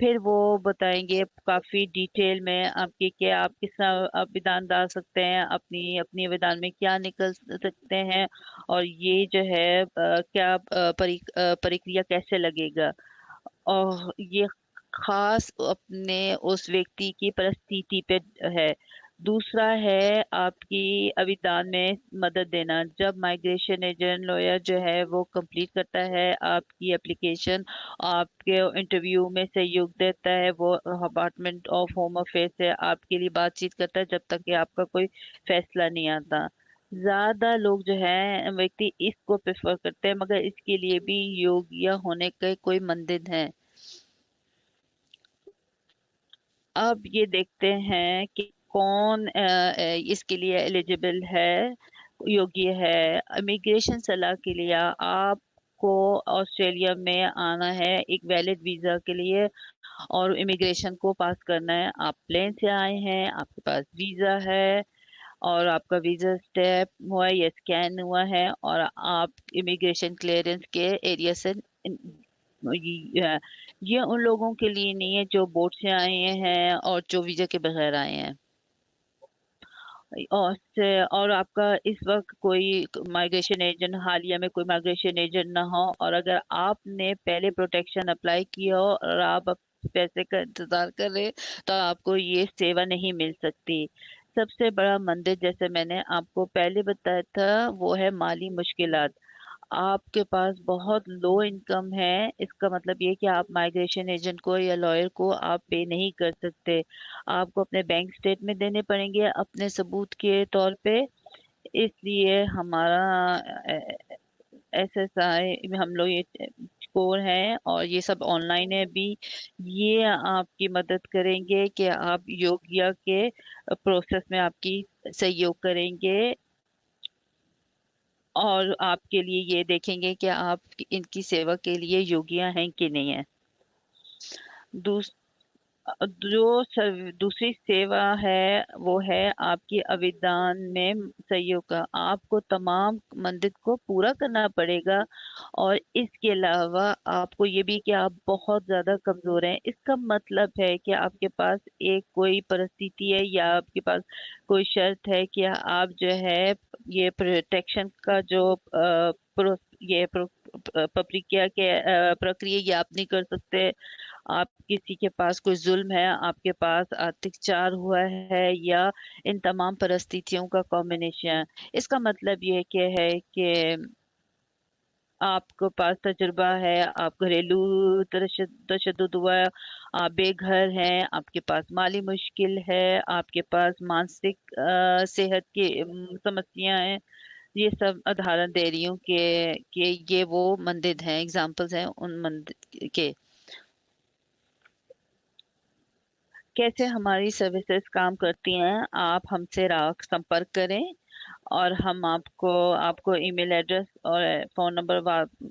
फिर वो बताएंगे काफी डिटेल में आपके कि आप किस तरह आप विधान डाल सकते हैं, अपनी अपनी विधान में क्या निकल सकते हैं, और ये जो है क्या प्रक्रिया कैसे लगेगा। और ये खास अपने उस व्यक्ति की परिस्थिति पे है। दूसरा है आपकी अभिदान में मदद देना। जब माइग्रेशन एजेंट लॉयर जो है वो कंप्लीट करता है आपकी एप्लीकेशन, आपके इंटरव्यू में सहयोग देता है, वो डिपार्टमेंट ऑफ होम अफेयर से आपके लिए बातचीत करता है जब तक कि आपका कोई फैसला नहीं आता। ज्यादा लोग जो है व्यक्ति इसको प्रेफर करते हैं, मगर इसके लिए भी योग्य होने के कोई मानदंड है। अब ये देखते हैं कि कौन इसके लिए एलिजिबल है, योग्य है। इमिग्रेशन सलाह के लिए आपको ऑस्ट्रेलिया में आना है एक वैलिड वीजा के लिए, और इमिग्रेशन को पास करना है। आप प्लेन से आए हैं, आपके पास वीजा है, और आपका वीजा स्टेप हुआ है या स्कैन हुआ है, और आप इमिग्रेशन क्लियरेंस के एरिया से ये उन लोगों के लिए नहीं है जो बोट से आए हैं और जो वीजा के बगैर आए हैं। और आपका इस वक्त कोई माइग्रेशन एजेंट, हालिया में कोई माइग्रेशन एजेंट ना हो, और अगर आपने पहले प्रोटेक्शन अप्लाई किया हो और आप अब पैसे का इंतजार कर रहे, तो आपको ये सेवा नहीं मिल सकती। सबसे बड़ा मंदिर, जैसे मैंने आपको पहले बताया था, वो है माली मुश्किलात। आपके पास बहुत लो इनकम है, इसका मतलब ये कि आप माइग्रेशन एजेंट को या लॉयर को आप पे नहीं कर सकते। आपको अपने बैंक स्टेटमेंट देने पड़ेंगे अपने सबूत के तौर पे। इसलिए हमारा SSI में हम लोग ये स्कोर है, और ये सब ऑनलाइन है भी। ये आपकी मदद करेंगे कि आप योग्य के प्रोसेस में आपकी सहयोग करेंगे, और आपके लिए ये देखेंगे कि आप इनकी सेवा के लिए योग्य हैं कि नहीं है। दूस, दूसरी सेवा है वो है आपकी अभिदान में सहयोग का। आपको तमाम मंदिर को पूरा करना पड़ेगा, और इसके अलावा आपको ये भी कि आप बहुत ज्यादा कमजोर हैं। इसका मतलब है कि आपके पास एक कोई परिस्थिति है या आपके पास कोई शर्त है कि आप जो है ये प्रोटेक्शन का जो प्रक्रिया ये आप नहीं कर सकते। आप किसी के पास कोई जुल्म है, आपके पास अत्याचार हुआ है, या इन तमाम परिस्थितियों का कॉम्बिनेशन। इसका मतलब ये कि है कि आपके पास तजुर्बा है, आप घरेलू तशद्दुद हुआ है, आप बेघर हैं, आपके पास माली मुश्किल है, आपके पास मानसिक सेहत की समस्या है। ये सब उदाहरण दे रही हूँ कि ये वो मंदिर हैं, एग्जाम्पल्स हैं उन मंदिर के। कैसे हमारी सर्विसेज काम करती हैं, आप हमसे संपर्क करें, और हम आपको आपको ईमेल एड्रेस और फोन नंबर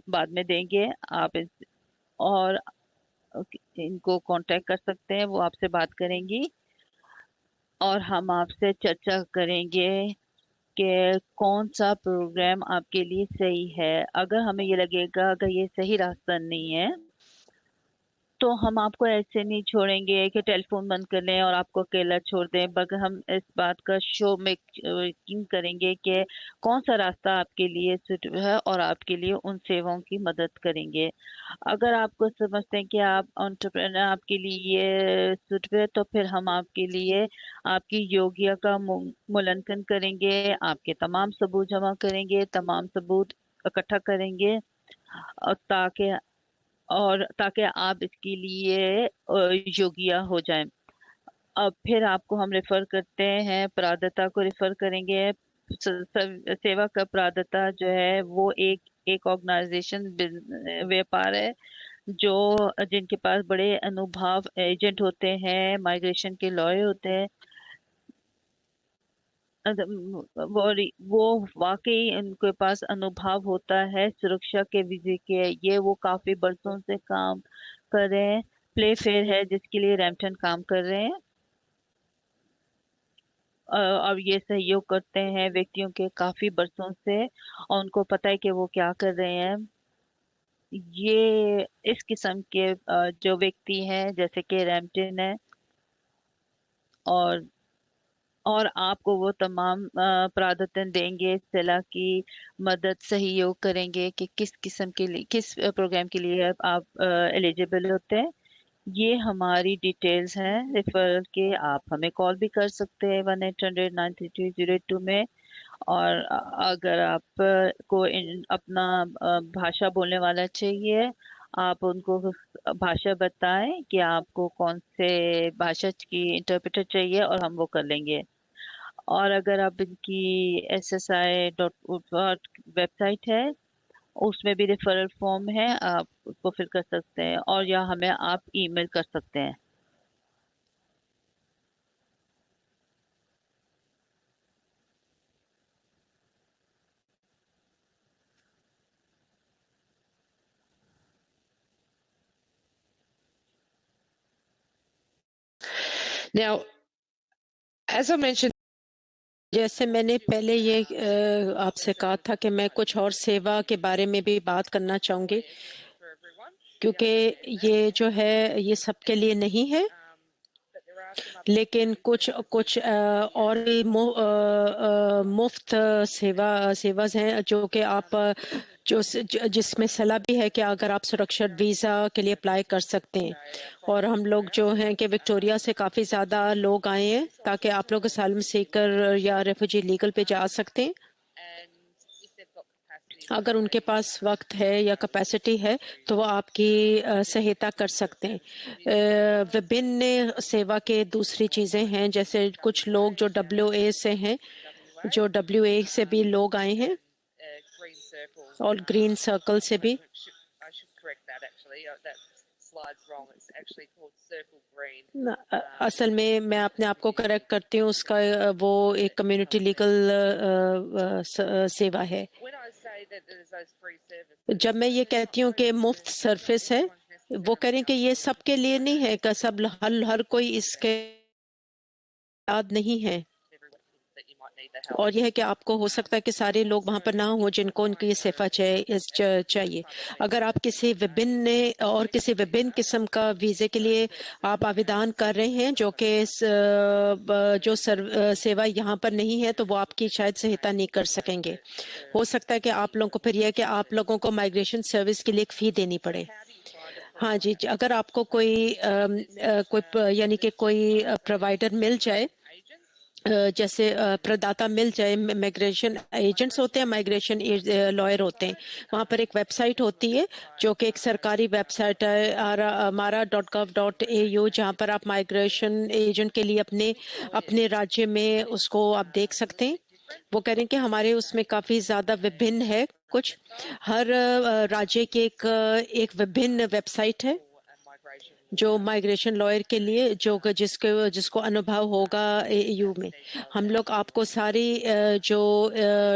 बाद में देंगे। आप और इनको कांटेक्ट कर सकते हैं, वो आपसे बात करेंगी, और हम आपसे चर्चा करेंगे कि कौन सा प्रोग्राम आपके लिए सही है। अगर हमें ये लगेगा अगर ये सही रास्ता नहीं है, तो हम आपको ऐसे नहीं छोड़ेंगे कि टेलीफोन बंद कर लें और आपको अकेला छोड़ दें, बल्कि हम इस बात का शो मेकिंग करेंगे कि कौन सा रास्ता आपके लिए सुटेबल है और आपके लिए उन सेवाओं की मदद करेंगे। अगर आपको समझते हैं कि आप एंटरप्रेन्योर आपके लिए ये सुटेबल है, तो फिर हम आपके लिए आपकी योग्यता का मूल्यांकन करेंगे, आपके तमाम सबूत जमा करेंगे, तमाम सबूत इकट्ठा करेंगे ताकि आप इसके लिए योग्य हो जाएं। अब फिर आपको हम रेफर करते हैं, पारदर्शिता को रेफर करेंगे। सेवा का पारदर्शिता जो है वो एक ऑर्गेनाइजेशन व्यापार है जो जिनके पास बड़े अनुभव एजेंट होते हैं, माइग्रेशन के लॉयर होते हैं। वो वाकई उनके पास अनुभव होता है सुरक्षा के विषय के। ये वो काफी बरसों से काम कर रहे हैं। प्ले फेयर है जिसके लिए रैम्पटन काम कर रहे हैं। अब ये सहयोग करते हैं व्यक्तियों के काफी बरसों से और उनको पता है कि वो क्या कर रहे हैं। ये इस किस्म के जो व्यक्ति हैं जैसे कि रैम्पटन है और आपको वो तमाम प्रावधान देंगे, सलाह की मदद सहयोग करेंगे कि किस किस्म के लिए किस प्रोग्राम के लिए आप एलिजिबल होते हैं। ये हमारी डिटेल्स हैं रेफरल के। आप हमें कॉल भी कर सकते हैं 1-800-932-02 में। और अगर आप को अपना भाषा बोलने वाला चाहिए, आप उनको भाषा बताएं कि आपको कौन से भाषा की इंटरप्रेटर चाहिए और हम वो कर लेंगे। और अगर आप इनकी SSI.org वेबसाइट है, उसमें भी रेफरल फॉर्म है, आप उसको फिल कर सकते हैं और या हमें आप ईमेल कर सकते हैं। Now, as I mentioned, जैसे मैंने पहले ये आपसे कहा था कि मैं कुछ और सेवा के बारे में भी बात करना चाहूंगी, क्योंकि ये जो है ये सबके लिए नहीं है, लेकिन कुछ कुछ और भी मुफ्त सेवा हैं जो कि आप जिसमें सलाह भी है कि अगर आप सुरक्षित वीज़ा के लिए अप्लाई कर सकते हैं। और हम लोग जो हैं कि विक्टोरिया से काफ़ी ज़्यादा लोग आए हैं ताकि आप लोग असाइलम सीकर या रेफ्यूजी लीगल पे जा सकते हैं। अगर उनके पास वक्त है या कैपेसिटी है तो वो आपकी सहायता कर सकते हैं। विभिन्न सेवा के दूसरी चीज़ें हैं, जैसे कुछ लोग जो WA से हैं, जो WA से भी लोग आए हैं और ग्रीन सर्कल से भी। असल में मैं अपने आप को करेक्ट करती हूँ, उसका वो एक कम्युनिटी लीगल सेवा है। जब मैं ये कहती हूँ कि मुफ्त सर्विस है, वो कह रहे हैं कि ये सबके लिए नहीं है, कि सब हर कोई इसके याद नहीं है। और यह है कि आपको हो सकता है कि सारे लोग वहां पर ना हो जिनको उनकी ये सेवा चाहिए। अगर आप किसी विभिन्न किस्म का वीज़े के लिए आप आवेदन कर रहे हैं जो कि जो सेवा यहाँ पर नहीं है, तो वो आपकी शायद सहायता नहीं कर सकेंगे। हो सकता है कि आप लोगों को फिर यह है कि आप लोगों को माइग्रेशन सर्विस के लिए एक फ़ी देनी पड़े। हाँ जी, अगर आपको कोई यानी कि कोई प्रोवाइडर मिल जाए, जैसे प्रदाता मिल जाए, माइग्रेशन एजेंट्स होते हैं, माइग्रेशन लॉयर होते हैं, वहाँ पर एक वेबसाइट होती है जो कि एक सरकारी वेबसाइट है amara.gov.au, जहाँ पर आप माइग्रेशन एजेंट के लिए अपने राज्य में उसको आप देख सकते हैं। वो कह रहे हैं कि हमारे उसमें काफ़ी ज़्यादा विभिन्न है, कुछ हर राज्य की एक विभिन्न वेबसाइट है जो माइग्रेशन लॉयर के लिए जिसको अनुभव होगा EU में। हम लोग आपको सारी जो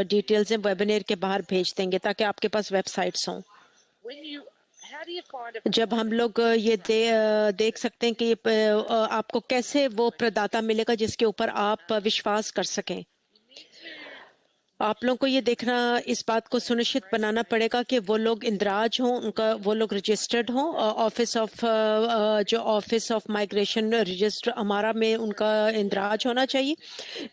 डिटेल्स हैं वेबिनार के बाहर भेज देंगे ताकि आपके पास वेबसाइट्स हों। जब हम लोग ये देख सकते हैं कि आपको कैसे वो प्रदाता मिलेगा जिसके ऊपर आप विश्वास कर सकें। आप लोगों को ये देखना, इस बात को सुनिश्चित बनाना पड़ेगा कि वो लोग इंदराज हों, उनका वो लोग रजिस्टर्ड हों, ऑफिस ऑफ जो ऑफिस ऑफ माइग्रेशन रजिस्टर हमारा में उनका इंदराज होना चाहिए,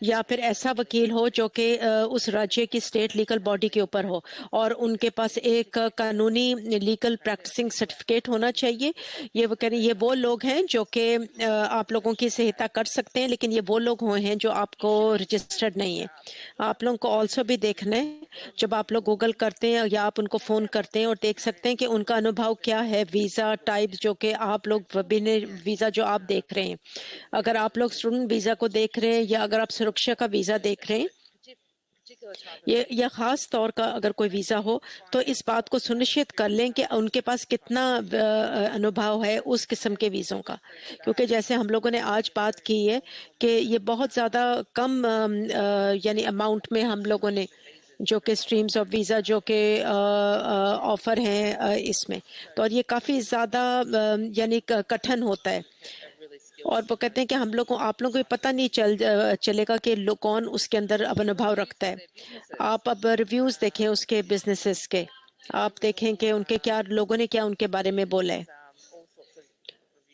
या फिर ऐसा वकील हो जो कि उस राज्य की स्टेट लीगल बॉडी के ऊपर हो और उनके पास एक कानूनी लीगल प्रैक्टिसिंग सर्टिफिकेट होना चाहिए। ये वो कह रहे हैं, ये वो लोग हैं जो कि आप लोगों की सहायता कर सकते हैं, लेकिन ये वो लोग हैं जो आपको रजिस्टर्ड नहीं है। आप लोगों को ऑल्सो भी देखना है, जब आप लोग गूगल करते हैं या आप उनको फ़ोन करते हैं और देख सकते हैं कि उनका अनुभव क्या है, वीज़ा टाइप जो कि आप लोग विभिन्न वीज़ा जो आप देख रहे हैं, अगर आप लोग स्टूडेंट वीज़ा को देख रहे हैं या अगर आप सुरक्षा का वीज़ा देख रहे हैं, ये ख़ास तौर का अगर कोई वीज़ा हो, तो इस बात को सुनिश्चित कर लें कि उनके पास कितना अनुभव है उस किस्म के वीज़ों का, क्योंकि जैसे हम लोगों ने आज बात की है कि ये बहुत ज़्यादा कम यानी अमाउंट में हम लोगों ने जो कि स्ट्रीम्स ऑफ वीज़ा जो कि ऑफ़र हैं इसमें, तो और ये काफ़ी ज़्यादा यानी कठिन होता है, और वो कहते हैं कि हम लोग को आप लोगों को पता नहीं चलेगा कि कौन उसके अंदर अब अनुभव रखता है। आप अब रिव्यूज़ देखें उसके बिजनेसेस के, आप देखें कि उनके क्या लोगों ने क्या उनके बारे में बोला है।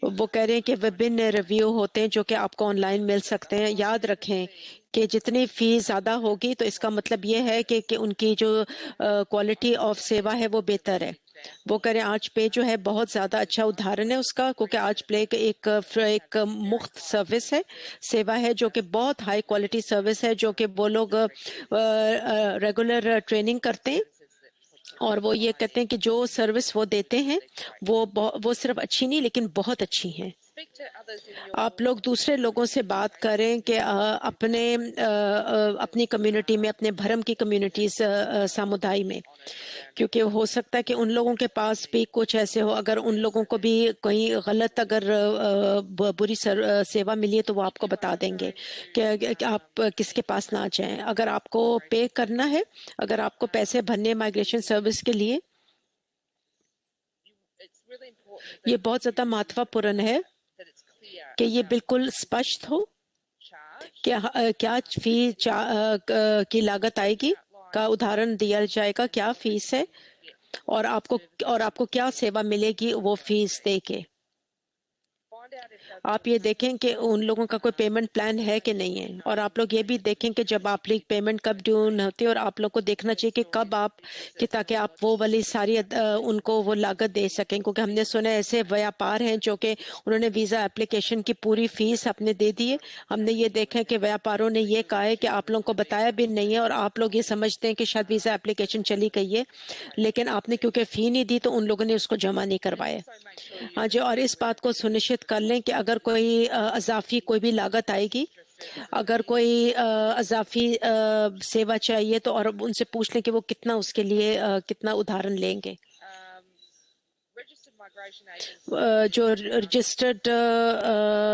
वो कह रहे हैं कि विभिन्न रिव्यू होते हैं जो कि आपको ऑनलाइन मिल सकते हैं। याद रखें कि जितनी फीस ज़्यादा होगी तो इसका मतलब ये है कि उनकी जो क्वालिटी ऑफ सेवा है वो बेहतर है। वो कह रहे हैं आज पे जो है बहुत ज़्यादा अच्छा उदाहरण है उसका, क्योंकि आज पे एक मुफ्त सर्विस है, सेवा है जो कि बहुत हाई क्वालिटी सर्विस है, जो कि वो लोग रेगुलर ट्रेनिंग करते हैं और वो ये कहते हैं कि जो सर्विस वो देते हैं वो सिर्फ अच्छी नहीं लेकिन बहुत अच्छी है। आप लोग दूसरे लोगों से बात करें कि अपनी कम्युनिटी में, अपने भरम की कम्युनिटीज समुदाय में, क्योंकि हो सकता है कि उन लोगों के पास भी कुछ ऐसे हो, अगर उन लोगों को भी कहीं गलत अगर बुरी सेवा मिली है तो वो आपको बता देंगे कि आप किसके पास ना जाएं। अगर आपको पे करना है, अगर आपको पैसे भरने माइग्रेशन सर्विस के लिए, ये बहुत ज़्यादा महत्वपूर्ण है कि ये बिल्कुल स्पष्ट हो कि क्या फी की लागत आएगी, का उदाहरण दिया जाएगा, क्या फीस है और आपको क्या सेवा मिलेगी वो फीस दे के। आप ये देखें कि उन लोगों का कोई पेमेंट प्लान है कि नहीं है, और आप लोग ये भी देखें कि जब आप पेमेंट कब ड्यू होती है, और आप लोग को देखना चाहिए कि कब आप कि ताकि आप वो वाली सारी उनको वो लागत दे सकें, क्योंकि हमने सुना ऐसे व्यापार हैं जो कि उन्होंने वीज़ा एप्लीकेशन की पूरी फीस अपने दे दी है। हमने ये देखा है कि व्यापारों ने ये कहा है कि आप लोगों को बताया भी नहीं है और आप लोग ये समझते हैं कि शायद वीज़ा एप्लीकेशन चली गई है, लेकिन आपने क्योंकि फ़ी नहीं दी तो उन लोगों ने उसको जमा नहीं करवाया। हाँ जी, और इस बात को सुनिश्चित कर लें कि अगर कोई अजाफी कोई भी लागत आएगी, अगर कोई अजाफी सेवा चाहिए तो और उनसे पूछ लें कि वो कितना उसके लिए कितना उदाहरण लेंगे। जो रजिस्टर्ड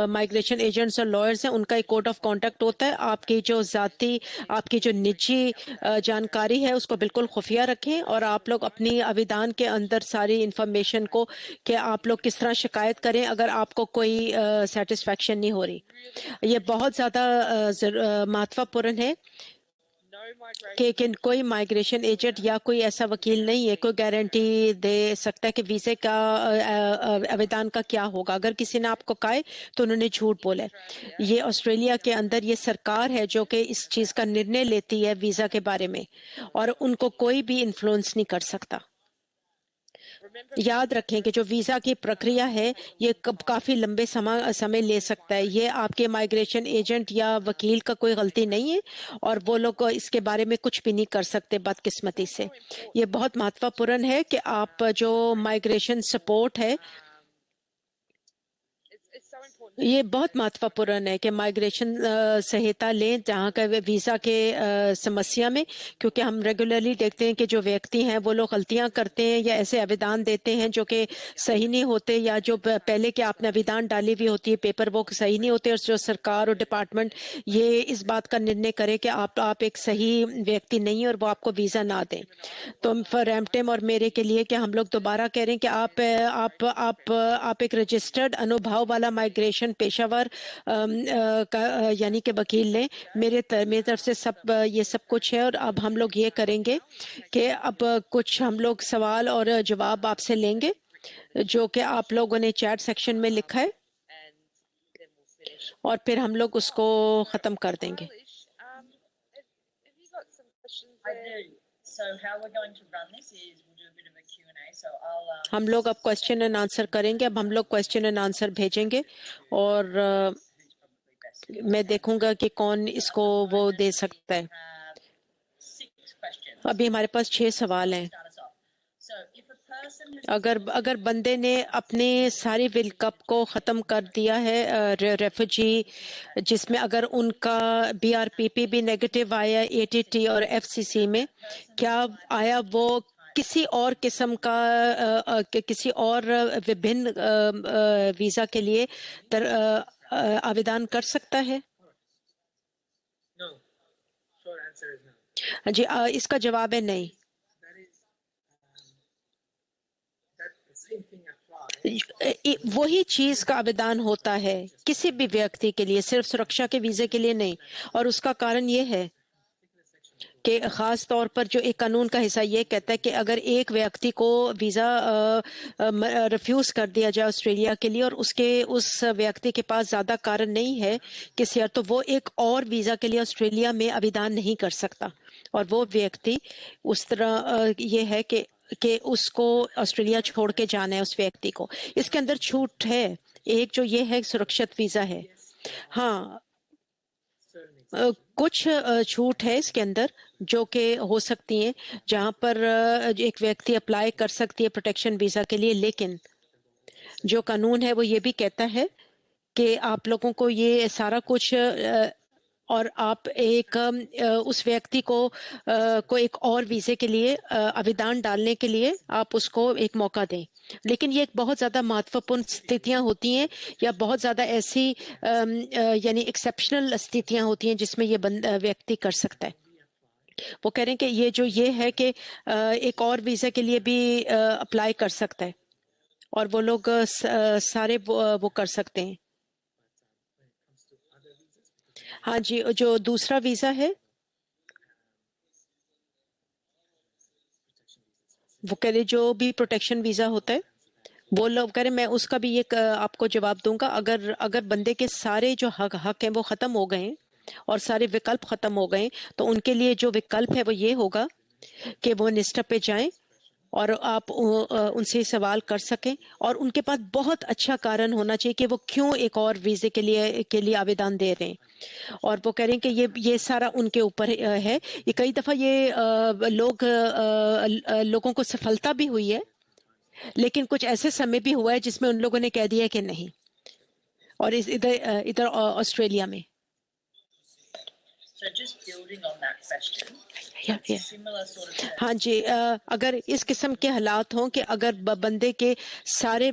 माइग्रेशन एजेंट्स और लॉयर्स हैं उनका एक कोड ऑफ कॉन्डक्ट होता है। आपकी जो निजी जानकारी है उसको बिल्कुल खुफिया रखें, और आप लोग अपनी आवेदन के अंदर सारी इंफॉर्मेशन को कि आप लोग किस तरह शिकायत करें अगर आपको कोई सेटिस्फैक्शन नहीं हो रही। ये बहुत ज़्यादा महत्वपूर्ण है कि कोई माइग्रेशन एजेंट या कोई ऐसा वकील नहीं है कोई गारंटी दे सकता है कि वीज़े का आवेदन का क्या होगा। अगर किसी ने आपको कहा है तो उन्होंने झूठ बोला है। ये ऑस्ट्रेलिया के अंदर ये सरकार है जो कि इस चीज़ का निर्णय लेती है वीज़ा के बारे में, और उनको कोई भी इन्फ्लुएंस नहीं कर सकता। याद रखें कि जो वीज़ा की प्रक्रिया है ये काफ़ी लंबे समय ले सकता है। ये आपके माइग्रेशन एजेंट या वकील का कोई गलती नहीं है, और वो लोग इसके बारे में कुछ भी नहीं कर सकते बदकिस्मती से। ये बहुत महत्वपूर्ण है कि आप जो माइग्रेशन सपोर्ट है, ये बहुत महत्वपूर्ण है कि माइग्रेशन सहायता लें जहाँ का वीज़ा के समस्या में, क्योंकि हम रेगुलरली देखते हैं कि जो व्यक्ति हैं वो लोग गलतियाँ करते हैं या ऐसे आवेदन देते हैं जो कि सही नहीं होते, या जो पहले के आपने आवेदन डाली हुई होती है पेपर वो सही नहीं होते, और जो सरकार और डिपार्टमेंट ये इस बात का निर्णय करे कि आप एक सही व्यक्ति नहीं है और वो आपको वीज़ा ना दें। तो फॉर रैम्पटेम और मेरे के लिए कि हम लोग दोबारा कह रहे हैं कि आप एक रजिस्टर्ड अनुभव वाला माइग्रेशन सेशन पेशावर यानी कि वकील लें। मेरी तरफ से सब ये सब कुछ है। और अब हम लोग ये करेंगे कि अब कुछ हम लोग सवाल और जवाब आपसे लेंगे जो कि आप लोगों ने चैट सेक्शन में लिखा है, और फिर हम लोग उसको ख़त्म कर देंगे। हम लोग अब क्वेश्चन एंड आंसर करेंगे। अब हम लोग क्वेश्चन एंड आंसर भेजेंगे और मैं देखूंगा कि कौन इसको वो दे सकता है। अभी हमारे पास 6 सवाल हैं। अगर बंदे ने अपने सारे वर्ल्ड कप को ख़त्म कर दिया है, रेफ्यूजी जिसमें अगर उनका BRPP भी नेगेटिव आया ATT और FCC में, क्या आया वो किसी और किस्म का किसी और विभिन्न वीज़ा के लिए आवेदन कर सकता है? जी, इसका जवाब है नहीं। वही चीज का आवेदन होता है किसी भी व्यक्ति के लिए, सिर्फ सुरक्षा के वीजे के लिए नहीं। और उसका कारण ये है कि खास तौर पर जो एक कानून का हिस्सा ये कहता है कि अगर एक व्यक्ति को वीज़ा रिफ्यूज़ कर दिया जाए ऑस्ट्रेलिया के लिए और उस व्यक्ति के पास ज़्यादा कारण नहीं है किसी और, तो वो एक और वीज़ा के लिए ऑस्ट्रेलिया में आवेदन नहीं कर सकता। और वो व्यक्ति उस तरह ये है कि उसको ऑस्ट्रेलिया छोड़ के जाना है उस व्यक्ति को। इसके अंदर छूट है, एक जो ये है सुरक्षित वीज़ा है। हाँ, कुछ छूट है इसके अंदर जो कि हो सकती हैं, जहाँ पर एक व्यक्ति अप्लाई कर सकती है प्रोटेक्शन वीज़ा के लिए। लेकिन जो कानून है वो ये भी कहता है कि आप लोगों को ये सारा कुछ और आप एक उस व्यक्ति को एक और वीज़े के लिए आवेदन डालने के लिए आप उसको एक मौका दें। लेकिन ये एक बहुत ज़्यादा महत्वपूर्ण स्थितियां होती हैं या बहुत ज़्यादा ऐसी यानी एक्सेप्शनल स्थितियां होती हैं जिसमें ये व्यक्ति कर सकता है। वो कह रहे हैं कि ये है कि एक और वीज़ा के लिए भी अप्लाई कर सकता है और वो लोग सारे वो कर सकते हैं। हाँ जी, जो दूसरा वीज़ा है वो कह रहे जो भी प्रोटेक्शन वीज़ा होता है वो लोग कह रहे, मैं उसका भी एक आपको जवाब दूंगा। अगर बंदे के सारे जो हक हैं वो ख़त्म हो गए और सारे विकल्प ख़त्म हो गए, तो उनके लिए जो विकल्प है वो ये होगा कि वो निष्ठा पे जाएं और आप उनसे सवाल कर सकें और उनके पास बहुत अच्छा कारण होना चाहिए कि वो क्यों एक और वीज़े के लिए आवेदन दे रहे हैं। और वो कह रहे हैं कि ये सारा उनके ऊपर है। ये कई दफ़ा ये लोगों को सफलता भी हुई है, लेकिन कुछ ऐसे समय भी हुआ है जिसमें उन लोगों ने कह दिया कि नहीं। और इधर ऑस्ट्रेलिया में हाँ जी, अगर इस किस्म के हालात हों कि अगर बंदे के सारे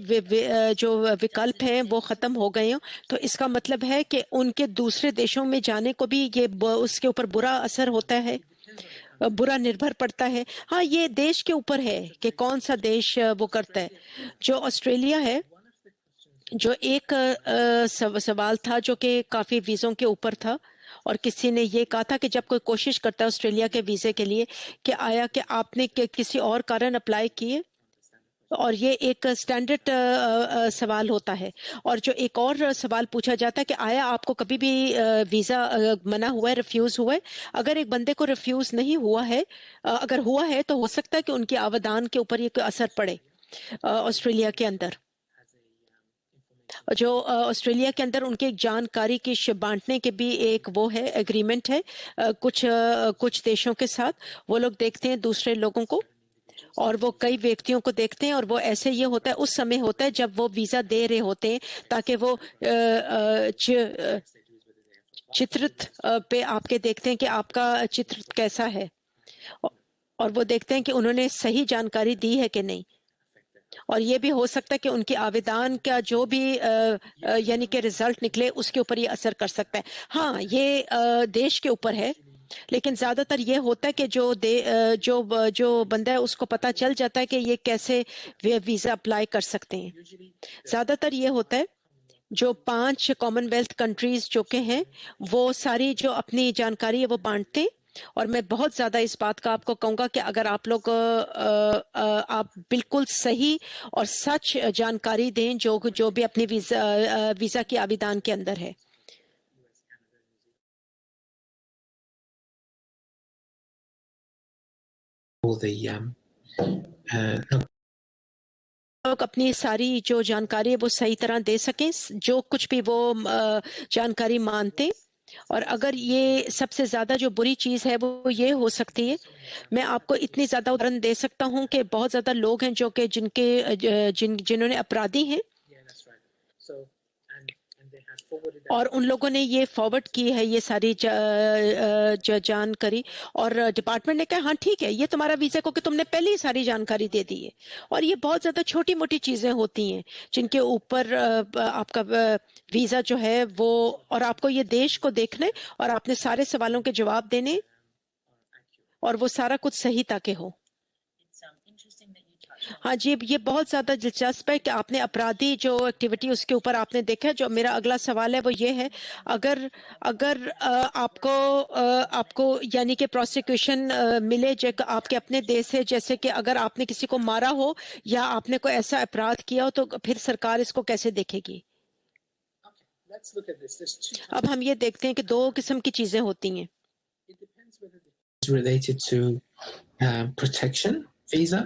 जो विकल्प हैं वो ख़त्म हो गए हों, तो इसका मतलब है कि उनके दूसरे देशों में जाने को भी ये उसके ऊपर बुरा असर होता है, बुरा निर्भर पड़ता है। हाँ, ये देश के ऊपर है कि कौन सा देश वो करता है। जो ऑस्ट्रेलिया है, जो एक सवाल था जो कि काफ़ी वीज़ों के ऊपर था और किसी ने ये कहा था कि जब कोई कोशिश करता है ऑस्ट्रेलिया के वीज़े के लिए कि आया कि आपने किसी और कारण अप्लाई किए, और ये एक स्टैंडर्ड सवाल होता है। और जो एक और सवाल पूछा जाता है कि आया आपको कभी भी वीज़ा मना हुआ है, रिफ्यूज़ हुआ है? अगर एक बंदे को रिफ्यूज़ नहीं हुआ है, अगर हुआ है तो हो सकता है कि उनके आवेदन के ऊपर ये असर पड़े ऑस्ट्रेलिया के अंदर। जो ऑस्ट्रेलिया के अंदर उनके जानकारी की बांटने के भी एक वो है, एग्रीमेंट है कुछ देशों के साथ। वो लोग देखते हैं दूसरे लोगों को और वो कई व्यक्तियों को देखते हैं, और वो ऐसे ये होता है उस समय होता है जब वो वीज़ा दे रहे होते हैं ताकि वो चित्रित पे आपके देखते हैं कि आपका चित्र कैसा है, और वो देखते हैं कि उन्होंने सही जानकारी दी है कि नहीं। और ये भी हो सकता है कि उनके आवेदन का जो भी यानी कि रिजल्ट निकले उसके ऊपर ये असर कर सकता है। हाँ, ये देश के ऊपर है, लेकिन ज़्यादातर ये होता है कि जो बंदा है उसको पता चल जाता है कि ये कैसे वीज़ा अप्लाई कर सकते हैं। ज़्यादातर ये होता है जो 5 कॉमनवेल्थ कंट्रीज जो के हैं वो सारी जो अपनी जानकारी है वो बांटते, और मैं बहुत ज़्यादा इस बात का आपको कहूँगा कि अगर आप लोग आप बिल्कुल सही और सच जानकारी दें जो जो भी अपनी वीज़ा की आवेदन के अंदर है। all the लोग अपनी सारी जो जानकारी है वो सही तरह दे सकें, जो कुछ भी वो जानकारी मानते। और अगर ये सबसे ज्यादा जो बुरी चीज है वो ये हो सकती है, मैं आपको इतनी ज्यादा उदाहरण दे सकता हूँ कि बहुत ज्यादा लोग हैं जो कि जिन्होंने अपराधी हैं और उन लोगों ने ये फॉरवर्ड की है ये सारी जानकारी, और डिपार्टमेंट ने कहा हाँ ठीक है ये तुम्हारा वीजा क्योंकि तुमने पहले ही सारी जानकारी दे दी है। और ये बहुत ज्यादा छोटी मोटी चीजें होती हैं जिनके ऊपर आपका वीजा जो है वो, और आपको ये देश को देखने और आपने सारे सवालों के जवाब देने और वो सारा कुछ सही ताकि हो। हाँ जी, ये बहुत ज्यादा दिलचस्प है कि आपने अपराधी जो एक्टिविटी उसके ऊपर आपने देखा। जो मेरा अगला सवाल है वो ये है, अगर अगर आपको यानी कि प्रोसिक्यूशन मिले जो आपके अपने देश से, जैसे कि अगर आपने किसी को मारा हो या आपने कोई ऐसा अपराध किया हो, तो फिर सरकार इसको कैसे देखेगी? अब हम ये देखते हैं कि 2 किस्म की चीजें होती हैं। related to protection visa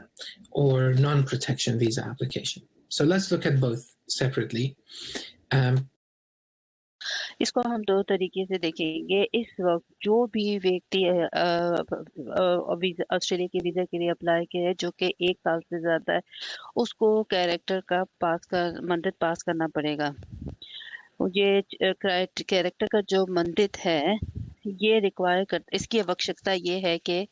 or non-protection visa application. So let's look at both separately. इसको हम 2 तरीके से देखेंगे। इस वक्त जो भी व्यक्ति ऑस्ट्रेलिया के वीजा के लिए अप्लाई किया है जो कि 1 साल से ज्यादा है, उसको कैरेक्टर का मंदित पास करना पड़ेगा। ये कैरेक्टर का जो मंदित है ये रिक्वायर कर, इसकी आवश्यकता ये है कि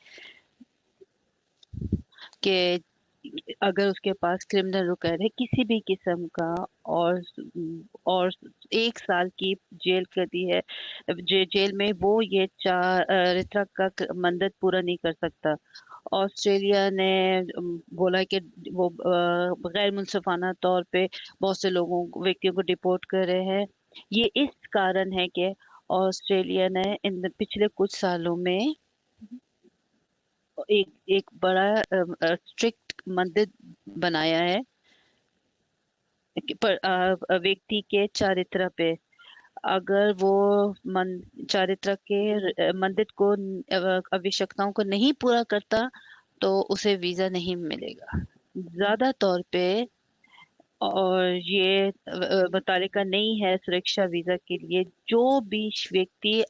अगर उसके पास क्रिमिनल रिकॉर्ड है किसी भी किस्म का और 1 साल की जेल कर दी है जेल में, वो ये चारित्र का मंदित पूरा नहीं कर सकता। ऑस्ट्रेलिया ने बोला कि वो गैर मुनसिफाना तौर पे बहुत से व्यक्तियों को डिपोर्ट कर रहे हैं। ये इस कारण है कि ऑस्ट्रेलिया ने इन पिछले कुछ सालों में एक बड़ा स्ट्रिक्ट मंदिर बनाया है पर व्यक्ति के चारित्र पे। अगर वो चारित्र के मंदिर को आवश्यकताओं को नहीं पूरा करता तो उसे वीजा नहीं मिलेगा ज्यादा तौर पे। और ये मुतालिका नहीं है सुरक्षा वीजा के लिए। जो भी व्यक्ति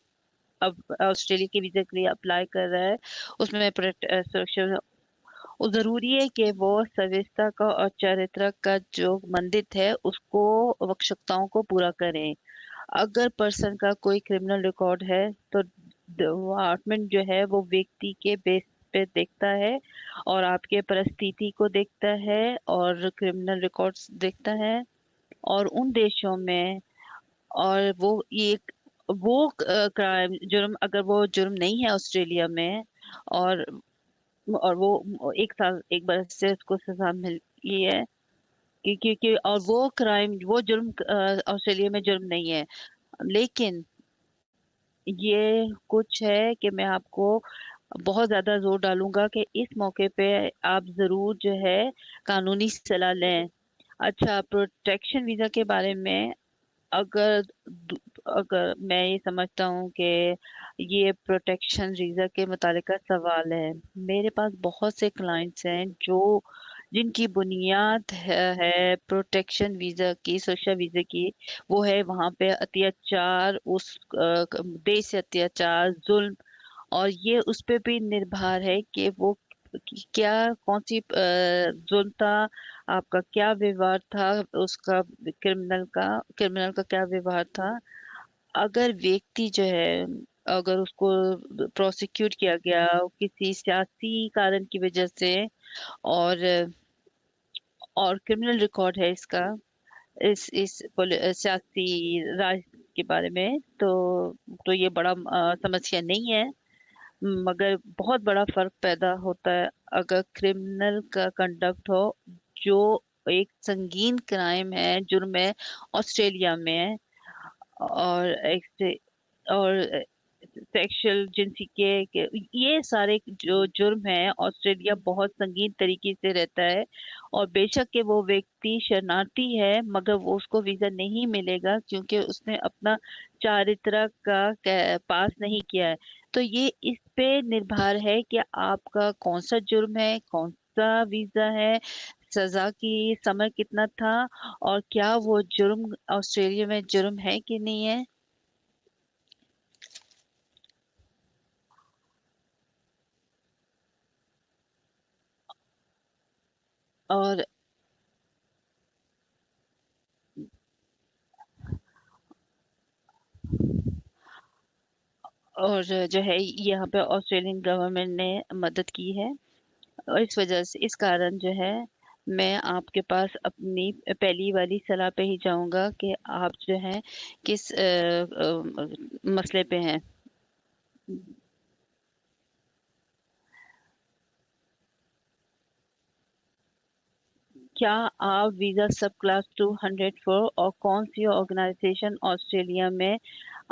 अब ऑस्ट्रेलिया के वीजा के लिए अप्लाई कर रहा है उसमें सुरक्षा जरूरी है कि वो सविस्ता का और चारित्र का जो मंदित है उसको आवश्यकताओं को पूरा करें। अगर पर्सन का कोई क्रिमिनल रिकॉर्ड है तो डिपार्टमेंट जो है वो व्यक्ति के बेस पे देखता है और आपके परिस्थिति को देखता है और क्रिमिनल रिकॉर्ड्स देखता है। और उन देशों में और वो क्राइम जुर्म अगर वो जुर्म नहीं है ऑस्ट्रेलिया में और वो 1 बरस से उसको सजा मिली है क्योंकि और वो जुर्म ऑस्ट्रेलिया में जुर्म नहीं है। लेकिन ये कुछ है कि मैं आपको बहुत ज्यादा जोर डालूंगा कि इस मौके पे आप जरूर जो है कानूनी सलाह लें। अच्छा, प्रोटेक्शन वीजा के बारे में अगर अगर मैं ये समझता हूँ कि ये प्रोटेक्शन वीजा के मुतालिक का सवाल है, मेरे पास बहुत से क्लाइंट्स हैं जिनकी बुनियाद है प्रोटेक्शन वीजा की, सुरक्षा वीजा की। वो है वहां पे अत्याचार, उस देश से अत्याचार, जुल्म, और ये उस पे भी निर्भर है कि वो क्या कौन सी जुल्म था, आपका क्या व्यवहार था, उसका क्रिमिनल का क्या व्यवहार था। अगर व्यक्ति जो है अगर उसको प्रोसिक्यूट किया गया किसी सियासी कारण की वजह से और क्रिमिनल रिकॉर्ड है इसका इस सियासी राज के बारे में, तो ये बड़ा समस्या नहीं है। मगर बहुत बड़ा फर्क पैदा होता है अगर क्रिमिनल का कंडक्ट हो जो एक संगीन क्राइम है, जुर्म है ऑस्ट्रेलिया में। और और सेक्सुअल जिनसी के ये सारे जो जुर्म है ऑस्ट्रेलिया बहुत संगीन तरीके से रहता है। और बेशक के वो व्यक्ति शरणार्थी है, मगर वो उसको वीजा नहीं मिलेगा क्योंकि उसने अपना चारित्र का पास नहीं किया है। तो ये इस पे निर्भर है कि आपका कौन सा जुर्म है, कौन सा वीजा है, सजा की समय कितना था, और क्या वो जुर्म ऑस्ट्रेलिया में जुर्म है कि नहीं है। और और जो है यहाँ पे ऑस्ट्रेलियन गवर्नमेंट ने मदद की है, और इस वजह से इस कारण जो है मैं आपके पास अपनी पहली वाली सलाह पे ही जाऊंगा कि आप जो है किस मसले पे हैं। क्या आप वीजा सब क्लास 204 और कौन सी ऑर्गेनाइजेशन ऑस्ट्रेलिया में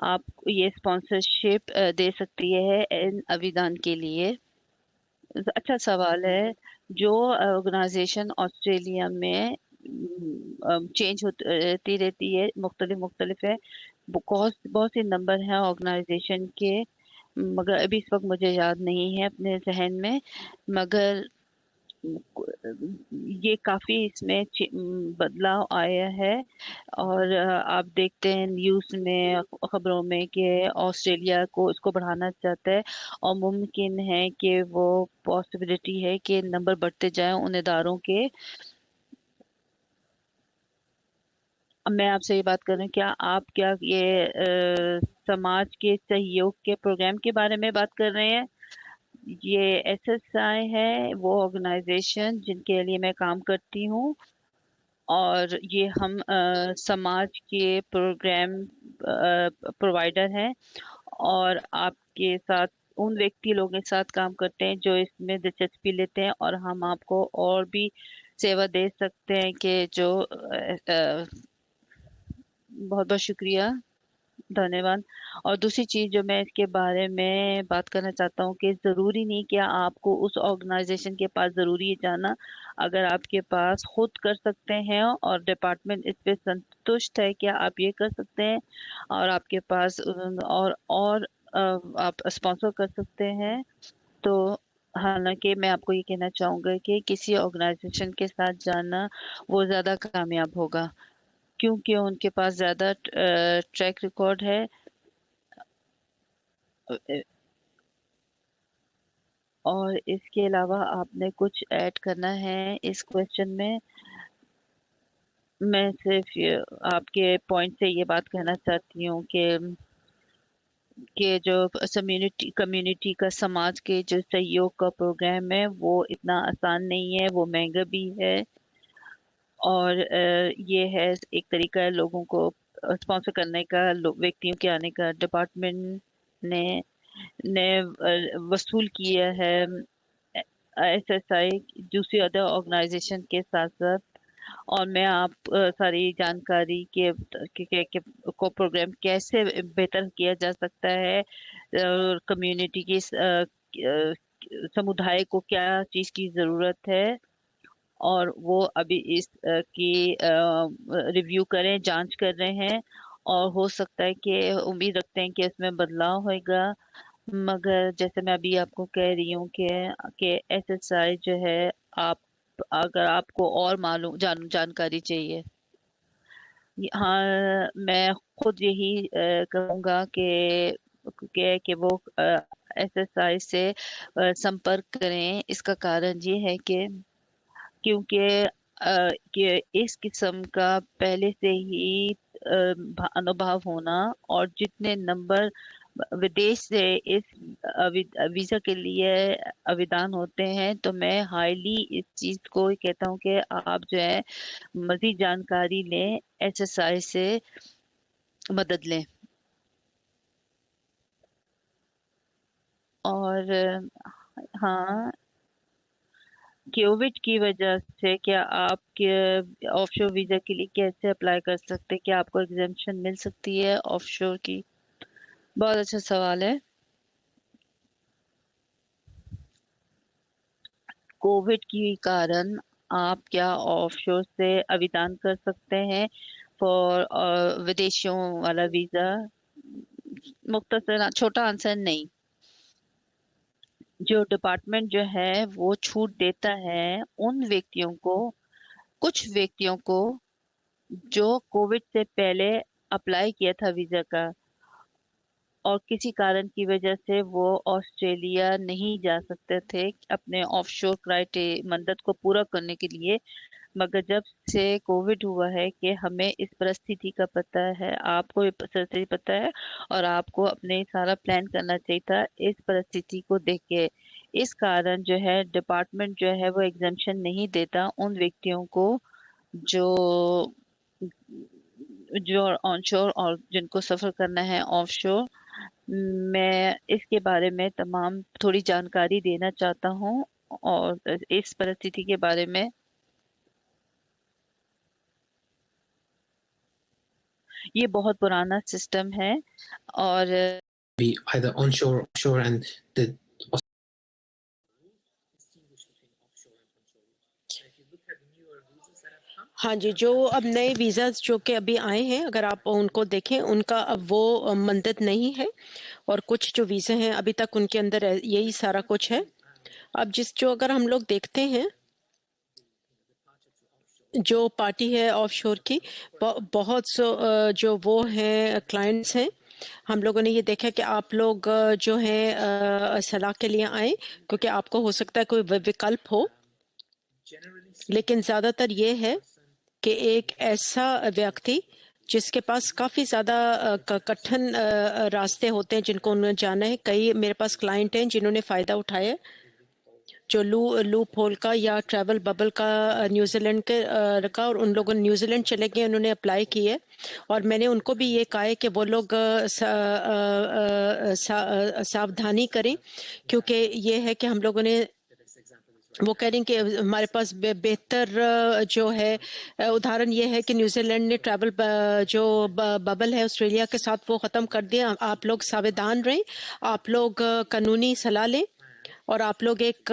आप ये स्पॉन्सरशिप दे सकती है इन आवेदन के लिए। अच्छा सवाल है। जो ऑर्गेनाइजेशन ऑस्ट्रेलिया में चेंज होती रहती है, मुख्तलिफ मुख्तलिफ है, बहुत बहुत से नंबर हैं ऑर्गेनाइजेशन के, मगर अभी इस वक्त मुझे याद नहीं है अपने जहन में। मगर ये काफी इसमें बदलाव आया है। और आप देखते हैं न्यूज़ में, खबरों में कि ऑस्ट्रेलिया को इसको बढ़ाना चाहता है, और मुमकिन है कि वो पॉसिबिलिटी है कि नंबर बढ़ते जाएं उन इदारों के। अब मैं आपसे ये बात कर रही हूँ, क्या ये समाज के सहयोग के प्रोग्राम के बारे में बात कर रहे हैं। ये एसएसआई है वो ऑर्गेनाइजेशन जिनके लिए मैं काम करती हूँ, और ये हम समाज के प्रोग्राम प्रोवाइडर हैं, और आपके साथ उन व्यक्ति लोगों के साथ काम करते हैं जो इसमें दिलचस्पी लेते हैं, और हम आपको और भी सेवा दे सकते हैं कि जो बहुत बहुत शुक्रिया, धन्यवाद। और दूसरी चीज जो मैं इसके बारे में बात करना चाहता हूँ कि जरूरी नहीं कि आपको उस ऑर्गेनाइजेशन के पास जरूरी है जाना। अगर आपके पास खुद कर सकते हैं और डिपार्टमेंट इस पे संतुष्ट है कि आप ये कर सकते हैं, और आपके पास और आप स्पॉन्सर कर सकते हैं, तो हालांकि मैं आपको ये कहना चाहूंगा कि किसी ऑर्गेनाइजेशन के साथ जाना वो ज्यादा कामयाब होगा, क्योंकि उनके पास ज्यादा ट्रैक रिकॉर्ड है। और इसके अलावा आपने कुछ ऐड करना है इस क्वेश्चन में। मैं सिर्फ आपके पॉइंट से ये बात कहना चाहती हूँ कि जो कम्युनिटी कम्युनिटी का, समाज के जो सहयोग का प्रोग्राम है वो इतना आसान नहीं है, वो महंगा भी है। और ये है एक तरीका है लोगों को स्पॉन्सर करने का, व्यक्तियों के आने का। डिपार्टमेंट ने ने वसूल किया है एसएसआई दूसरी अदर ऑर्गेनाइजेशन के साथ साथ। और मैं आप सारी जानकारी के को प्रोग्राम कैसे बेहतर किया जा सकता है, कम्युनिटी की समुदाय को क्या चीज की जरूरत है, और वो अभी इस की रिव्यू करें, जांच कर रहे हैं। और हो सकता है कि उम्मीद रखते हैं कि इसमें बदलाव होगा। मगर जैसे मैं अभी आपको कह रही हूँ कि एसएसआई जो है, आप अगर आपको और मालूम जानकारी चाहिए, हाँ मैं खुद यही कहूँगा कि वो एसएसआई से संपर्क करें। इसका कारण ये है क्योंकि कि इस किस्म का पहले से ही अनुभव होना, और जितने नंबर विदेश से इस वीजा के लिए आवेदन होते हैं, तो मैं हाईली इस चीज को कहता हूँ कि आप जो है मजीद जानकारी लें, एसएसआई से मदद लें। और हाँ, कोविड की वजह से क्या आप ऑफशोर वीजा के लिए कैसे अप्लाई कर सकते हैं? क्या आपको एग्जेम्पशन मिल सकती है ऑफशोर की? बहुत अच्छा सवाल है। कोविड के कारण आप क्या ऑफशोर से आवेदन कर सकते हैं फॉर विदेशियों वाला वीजा? मुख्तसर छोटा आंसर नहीं। जो डिपार्टमेंट जो है वो छूट देता है उन व्यक्तियों को, कुछ व्यक्तियों को जो कोविड से पहले अप्लाई किया था वीजा का और किसी कारण की वजह से वो ऑस्ट्रेलिया नहीं जा सकते थे अपने ऑफशोर क्राइटेरिया मदद को पूरा करने के लिए। मगर जब से कोविड हुआ है कि हमें इस परिस्थिति का पता है, आपको ये परिस्थिति पता है और आपको अपने सारा प्लान करना चाहिए था इस परिस्थिति को देख के। इस कारण जो है डिपार्टमेंट जो है वो एग्जाम्शन नहीं देता उन व्यक्तियों को जो जो ऑनशोर और जिनको सफर करना है ऑफशोर। मैं इसके बारे में तमाम थोड़ी जानकारी देना चाहता हूँ और इस परिस्थिति के बारे में। ये बहुत पुराना सिस्टम है और Be either onshore or offshore, and the हाँ जी, जो अब नए वीज़ाज जो कि अभी आए हैं, अगर आप उनको देखें, उनका अब वो मदद नहीं है और कुछ जो वीज़े हैं अभी तक उनके अंदर यही सारा कुछ है। अब जो अगर हम लोग देखते हैं जो पार्टी है ऑफशोर की, बहुत जो वो हैं क्लाइंट्स हैं, हम लोगों ने ये देखा कि आप लोग जो है सलाह के लिए आए क्योंकि आपको हो सकता है कोई विकल्प हो, लेकिन ज़्यादातर ये है कि एक ऐसा व्यक्ति जिसके पास काफ़ी ज़्यादा कठिन रास्ते होते हैं जिनको उन्होंने जाना है। कई मेरे पास क्लाइंट हैं जिन्होंने फ़ायदा उठाया है जो लूप होल का या ट्रैवल बबल का न्यूजीलैंड के रखा, और उन लोगों ने न्यूजीलैंड चले गए, उन्होंने अप्लाई किए और मैंने उनको भी ये कहा है कि वो लोग सावधानी करें क्योंकि ये है कि हम लोगों ने वो कह रहे हैं कि हमारे पास बेहतर जो है उदाहरण ये है कि न्यूजीलैंड ने ट्रैवल जो बबल है ऑस्ट्रेलिया के साथ वो ख़त्म कर दिया। आप लोग सावधान रहें, आप लोग कानूनी सलाह लें और आप लोग एक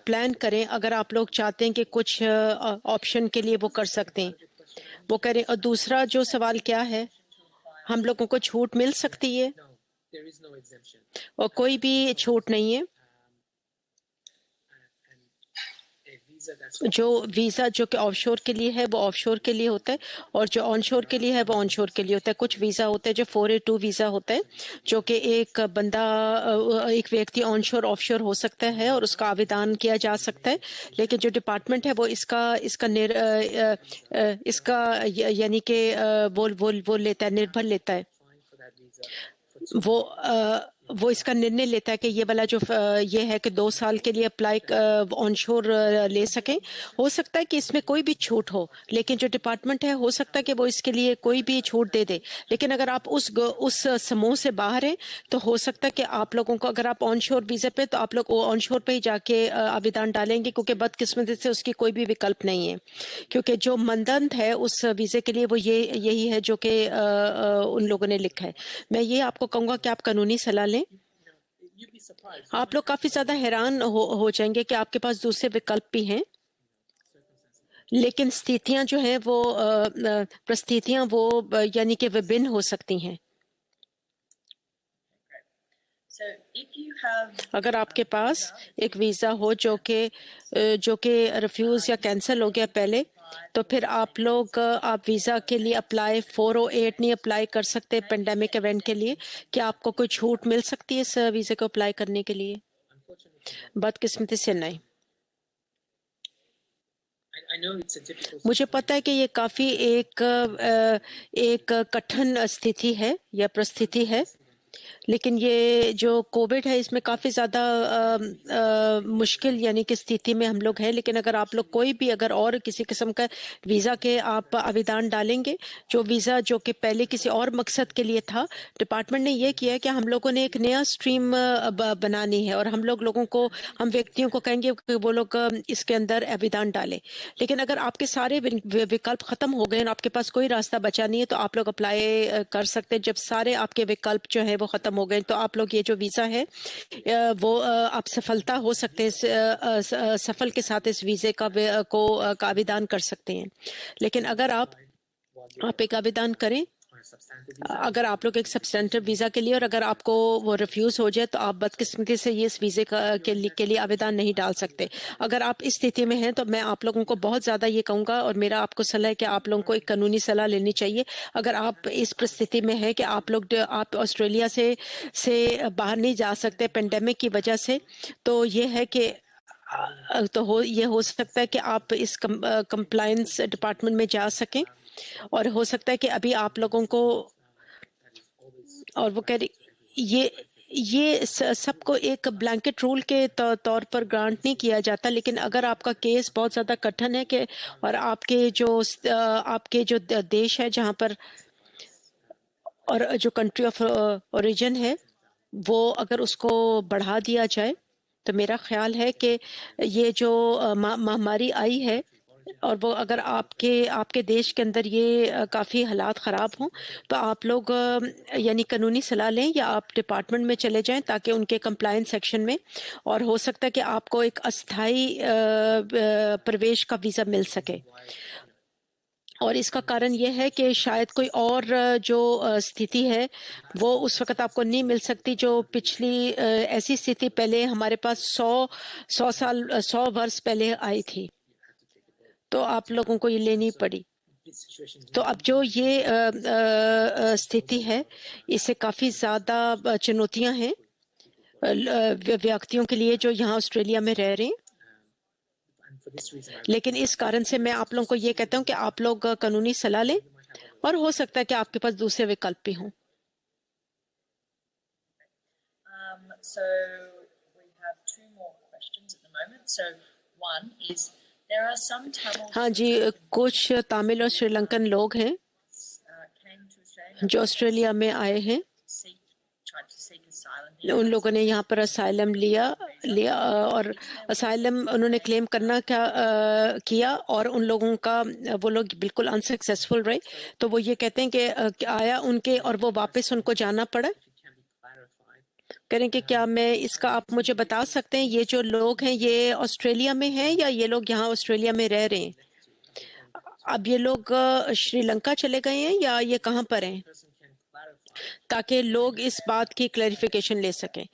प्लान करें अगर आप लोग चाहते हैं कि कुछ ऑप्शन के लिए वो कर सकते हैं, वो करें। और दूसरा जो सवाल क्या है, हम लोगों को छूट मिल सकती है और कोई भी छूट नहीं है। जो वीज़ा जो कि ऑफशोर के लिए है वो ऑफशोर के लिए होता है और जो ऑनशोर के लिए है वो ऑनशोर के लिए होता है। कुछ वीज़ा होते हैं जो 482 वीज़ा होता है जो कि एक बंदा एक व्यक्ति ऑनशोर ऑफशोर हो सकता है और उसका आवेदन किया जा सकता है, लेकिन जो डिपार्टमेंट है वो इसका यानी कि वो लेता है, निर्भर लेता है, वो इसका निर्णय लेता है कि ये वाला जो ये है कि 2 साल के लिए अप्लाई ऑनशोर ले सकें। हो सकता है कि इसमें कोई भी छूट हो, लेकिन जो डिपार्टमेंट है हो सकता है कि वो इसके लिए कोई भी छूट दे दे, लेकिन अगर आप उस समूह से बाहर हैं तो हो सकता है कि आप लोगों को, अगर आप ऑनशोर वीज़ा पे, तो आप लोग ऑनशोर पे ही जाके आवेदन डालेंगे क्योंकि बदकिस्मती से उसकी कोई भी विकल्प नहीं है, क्योंकि जो मानदंड है उस वीज़े के लिए वो यही है जो कि उन लोगों ने लिखा है। मैं ये आपको कहूँगा कि आप कानूनी सलाह लें। आप लोग काफ़ी ज़्यादा हैरान हो जाएंगे कि आपके पास दूसरे विकल्प भी हैं, लेकिन स्थितियां जो हैं वो परिस्थितियां वो यानी कि विभिन्न हो सकती हैं। अगर आपके पास एक वीज़ा हो जो कि रिफ्यूज़ या कैंसिल हो गया पहले, तो फिर आप वीज़ा के लिए अप्लाई 408 नहीं अप्लाई कर सकते पेंडेमिक इवेंट के लिए। क्या आपको कोई छूट मिल सकती है इस वीज़े को अप्लाई करने के लिए? बदकिस्मती से नहीं। मुझे पता है कि ये काफ़ी एक कठिन स्थिति है या परिस्थिति है, लेकिन ये जो कोविड है इसमें काफ़ी ज़्यादा मुश्किल यानी कि स्थिति में हम लोग हैं। लेकिन अगर आप लोग कोई भी अगर और किसी किस्म का वीज़ा के आप आवेदन डालेंगे, जो वीज़ा जो कि पहले किसी और मकसद के लिए था, डिपार्टमेंट ने ये किया कि हम लोगों ने एक नया स्ट्रीम बनानी है और हम लोगों को, हम व्यक्तियों को कहेंगे कि वो लोग इसके अंदर आवेदन डालें। लेकिन अगर आपके सारे विकल्प ख़त्म हो गए और आपके पास कोई रास्ता बचा नहीं है तो आप लोग अप्लाई कर सकते हैं। जब सारे आपके विकल्प जो है वो ख़त्म हो गए तो आप लोग ये जो वीज़ा है वो आप सफलता हो सकते हैं, सफल के साथ इस वीज़े का आवेदन कर सकते हैं। लेकिन अगर आप एक आवेदन करें, अगर आप लोग एक सब्सटेंटिव वीज़ा के लिए, और अगर आपको वो रिफ्यूज़ हो जाए तो आप बदकिस्मती से ये इस वीज़े के लिए आवेदन नहीं डाल सकते। अगर आप इस स्थिति में हैं तो मैं आप लोगों को बहुत ज़्यादा ये कहूँगा और मेरा आपको सलाह है कि आप लोगों को एक कानूनी सलाह लेनी चाहिए। अगर आप इस परिस्थिति में हैं कि आप ऑस्ट्रेलिया से बाहर नहीं जा सकते पेंडेमिक की वजह से, तो ये है कि ये हो सकता है कि आप इस कंप्लायंस डिपार्टमेंट में जा सकें, और हो सकता है कि अभी आप लोगों को, और वो कह रही ये सबको एक ब्लैंकेट रूल के तौर पर ग्रांट नहीं किया जाता। लेकिन अगर आपका केस बहुत ज़्यादा कठिन है कि और आपके जो देश है जहाँ पर, और जो कंट्री ऑफ ओरिजिन है, वो अगर उसको बढ़ा दिया जाए तो मेरा ख्याल है कि ये जो महामारी आई है और वो अगर आपके देश के अंदर ये काफ़ी हालात ख़राब हों तो आप लोग यानी कानूनी सलाह लें या आप डिपार्टमेंट में चले जाएं ताकि उनके कंप्लायंस सेक्शन में, और हो सकता है कि आपको एक अस्थाई प्रवेश का वीज़ा मिल सके। और इसका कारण ये है कि शायद कोई और जो स्थिति है वो उस वक़्त आपको नहीं मिल सकती जो पिछली ऐसी स्थिति पहले हमारे पास 100 वर्ष पहले आई थी, तो आप लोगों को ये लेनी पड़ी। तो अब जो ये स्थिति है इससे काफ़ी ज़्यादा चुनौतियां हैं व्यक्तियों के लिए जो यहाँ ऑस्ट्रेलिया में रह रहे हैं। लेकिन इस कारण से मैं आप लोगों को ये कहता हूँ कि आप लोग कानूनी सलाह लें, और हो सकता है कि आपके पास दूसरे विकल्प भी हों। So we have two more questions at the moment. So one is there are some Tamil. हाँ जी, कुछ तमिल और श्रीलंकन लोग हैं जो ऑस्ट्रेलिया में आए हैं। उन लोगों ने यहाँ पर असाइलम लिया और असाइलम उन्होंने क्लेम करना किया और उन लोगों का वो लोग बिल्कुल अनसक्सेसफुल रहे। तो वो ये कहते हैं कि आया उनके और वो वापस उनको जाना पड़ा। करें कि क्या मैं इसका आप मुझे बता सकते हैं ये जो लोग हैं ये ऑस्ट्रेलिया में हैं या ये लोग यहाँ ऑस्ट्रेलिया में रह रहे हैं? अब ये लोग श्रीलंका चले गए हैं या ये कहाँ पर हैं, ताकि लोग इस बात की क्लैरिफिकेशन ले सकें।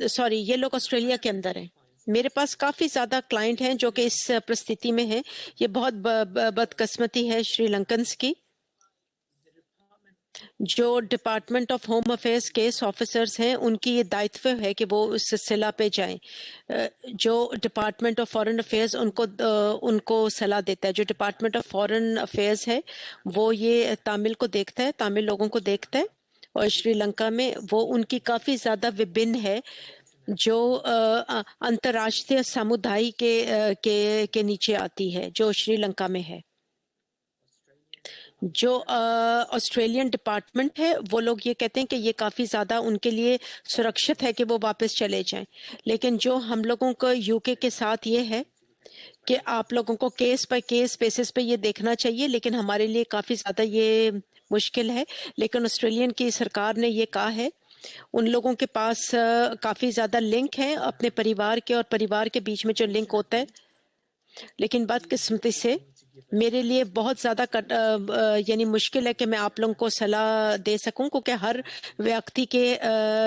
सॉरी, ये लोग ऑस्ट्रेलिया के अंदर हैं। मेरे पास काफ़ी ज़्यादा क्लाइंट हैं जो कि इस परिस्थिति में हैं। ये बहुत बदकिस्मती है श्रीलंकन्स की। जो department of home affairs case officers हैं उनकी ये दायित्व है कि वो उस सिलसिला पे जाएं। जो डिपार्टमेंट ऑफ फॉरेन अफेयर्स उनको सलाह देता है। जो डिपार्टमेंट ऑफ फॉरेन अफेयर्स है वो ये तामिल को देखता है, तामिल लोगों को देखता है, और श्रीलंका में वो उनकी काफ़ी ज़्यादा विभिन्न है जो अंतर्राष्ट्रीय समुदाय के नीचे आती है जो श्रीलंका में है। जो ऑस्ट्रेलियन डिपार्टमेंट है वो लोग ये कहते हैं कि ये काफ़ी ज़्यादा उनके लिए सुरक्षित है कि वो वापस चले जाएं। लेकिन जो हम लोगों को यूके के साथ ये है कि आप लोगों को केस बाय केस बेसिस पे ये देखना चाहिए, लेकिन हमारे लिए काफ़ी ज़्यादा ये मुश्किल है। लेकिन ऑस्ट्रेलियन की सरकार ने ये कहा है, उन लोगों के पास काफ़ी ज़्यादा लिंक है अपने परिवार के और परिवार के बीच में जो लिंक होता है। लेकिन बदकिस्मती से मेरे लिए बहुत ज़्यादा यानी मुश्किल है कि मैं आप लोगों को सलाह दे सकूं, क्योंकि हर व्यक्ति के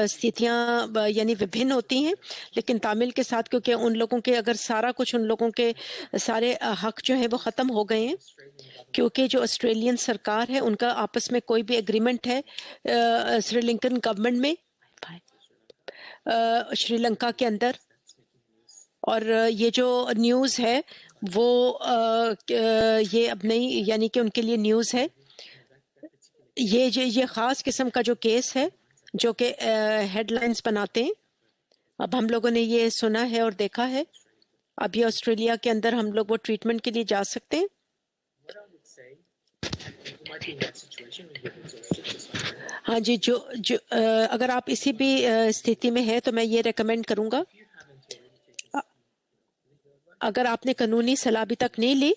स्थितियां यानी विभिन्न होती हैं। लेकिन तामिल के साथ क्योंकि उन लोगों के अगर सारा कुछ उन लोगों के सारे हक जो हैं वो ख़त्म हो गए हैं, क्योंकि जो ऑस्ट्रेलियन सरकार है उनका आपस में कोई भी एग्रीमेंट है श्रीलंकन गवर्नमेंट में श्रीलंका के अंदर। और ये जो न्यूज़ है वो ये अब नहीं, यानी कि उनके लिए न्यूज़ है। ये ख़ास किस्म का जो केस है जो कि हेडलाइंस बनाते हैं। अब हम लोगों ने ये सुना है और देखा है, अभी ऑस्ट्रेलिया के अंदर हम लोग वो ट्रीटमेंट के लिए जा सकते हैं। हाँ जी, जो अगर आप इसी भी स्थिति में है तो मैं ये रेकमेंड करूंगा, अगर आपने कानूनी सलाह अभी तक नहीं ली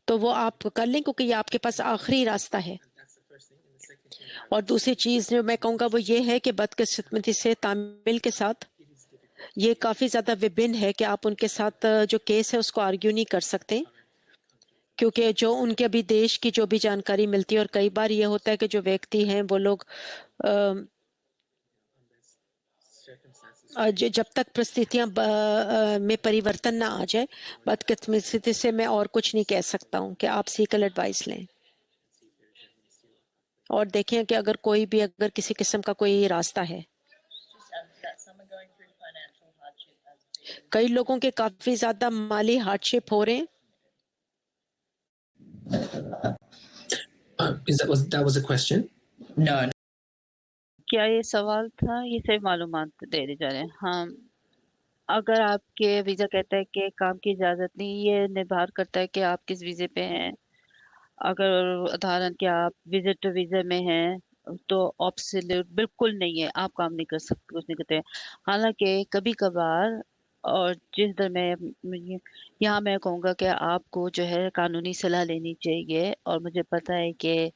तो वो आप कर लें, क्योंकि ये आपके पास आखिरी रास्ता है। और दूसरी चीज जो मैं कहूँगा वो ये है कि बदकिस्मती से तामिल के साथ ये काफी ज्यादा विभिन्न है कि आप उनके साथ जो केस है उसको आर्ग्यू नहीं कर सकते, क्योंकि जो उनके अभी देश की जो भी जानकारी मिलती है, और कई बार ये होता है कि जो व्यक्ति हैं वो लोग जब तक परिस्थितियां में परिवर्तन ना आ जाए, बदकिस्मती से मैं और कुछ नहीं कह सकता हूं कि आप सीकल एडवाइस लें और देखें कि अगर कोई भी अगर किसी किस्म का कोई रास्ता है। कई लोगों के काफी ज्यादा माली हार्डशिप हो रहे हैं। That was a question? No. क्या ये सवाल था? ये सिर्फ मालूमात दे रहे जा रहे हैं। हाँ, अगर आपके वीजा कहता है कि काम की इजाजत नहीं, ये निर्भर करता है कि आप किस वीजे पे हैं। अगर उदाहरण के आप विजिटर वीजा में हैं तो ऑब्सोल्यूट बिल्कुल नहीं है, आप काम नहीं कर सकते, कुछ नहीं करते। हालांकि कभी कभार, और जिस दर में यहाँ मैं कहूँगा कि आपको जो है कानूनी सलाह लेनी चाहिए। और मुझे पता है कि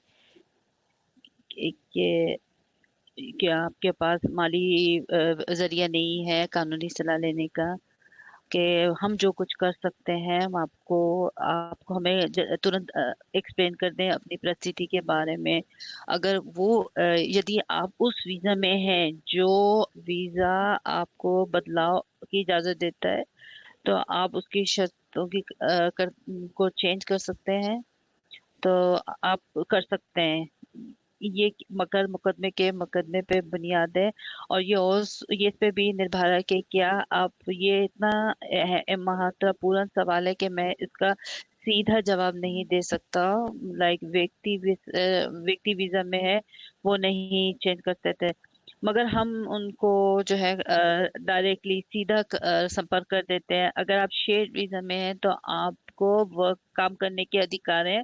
कि आपके पास माली जरिया नहीं है कानूनी सलाह लेने का, कि हम जो कुछ कर सकते हैं हम आपको हमें तुरंत एक्सप्लेन कर दें अपनी परिस्थिति के बारे में। अगर वो यदि आप उस वीजा में हैं जो वीजा आपको बदलाव की इजाजत देता है, तो आप उसकी शर्तों को चेंज कर सकते हैं, तो आप कर सकते हैं। ये मुकदमे पे बुनियाद है। और ये इस पे भी निर्भर है कि क्या आप, ये इतना महत्वपूर्ण सवाल है कि मैं इसका सीधा जवाब नहीं दे सकता। लाइक व्यक्ति वीजा में है वो नहीं चेंज कर सकते, मगर हम उनको जो है डायरेक्टली सीधा संपर्क कर देते हैं। अगर आप शेयर वीजा में हैं तो आपको वर्क काम करने के अधिकार है।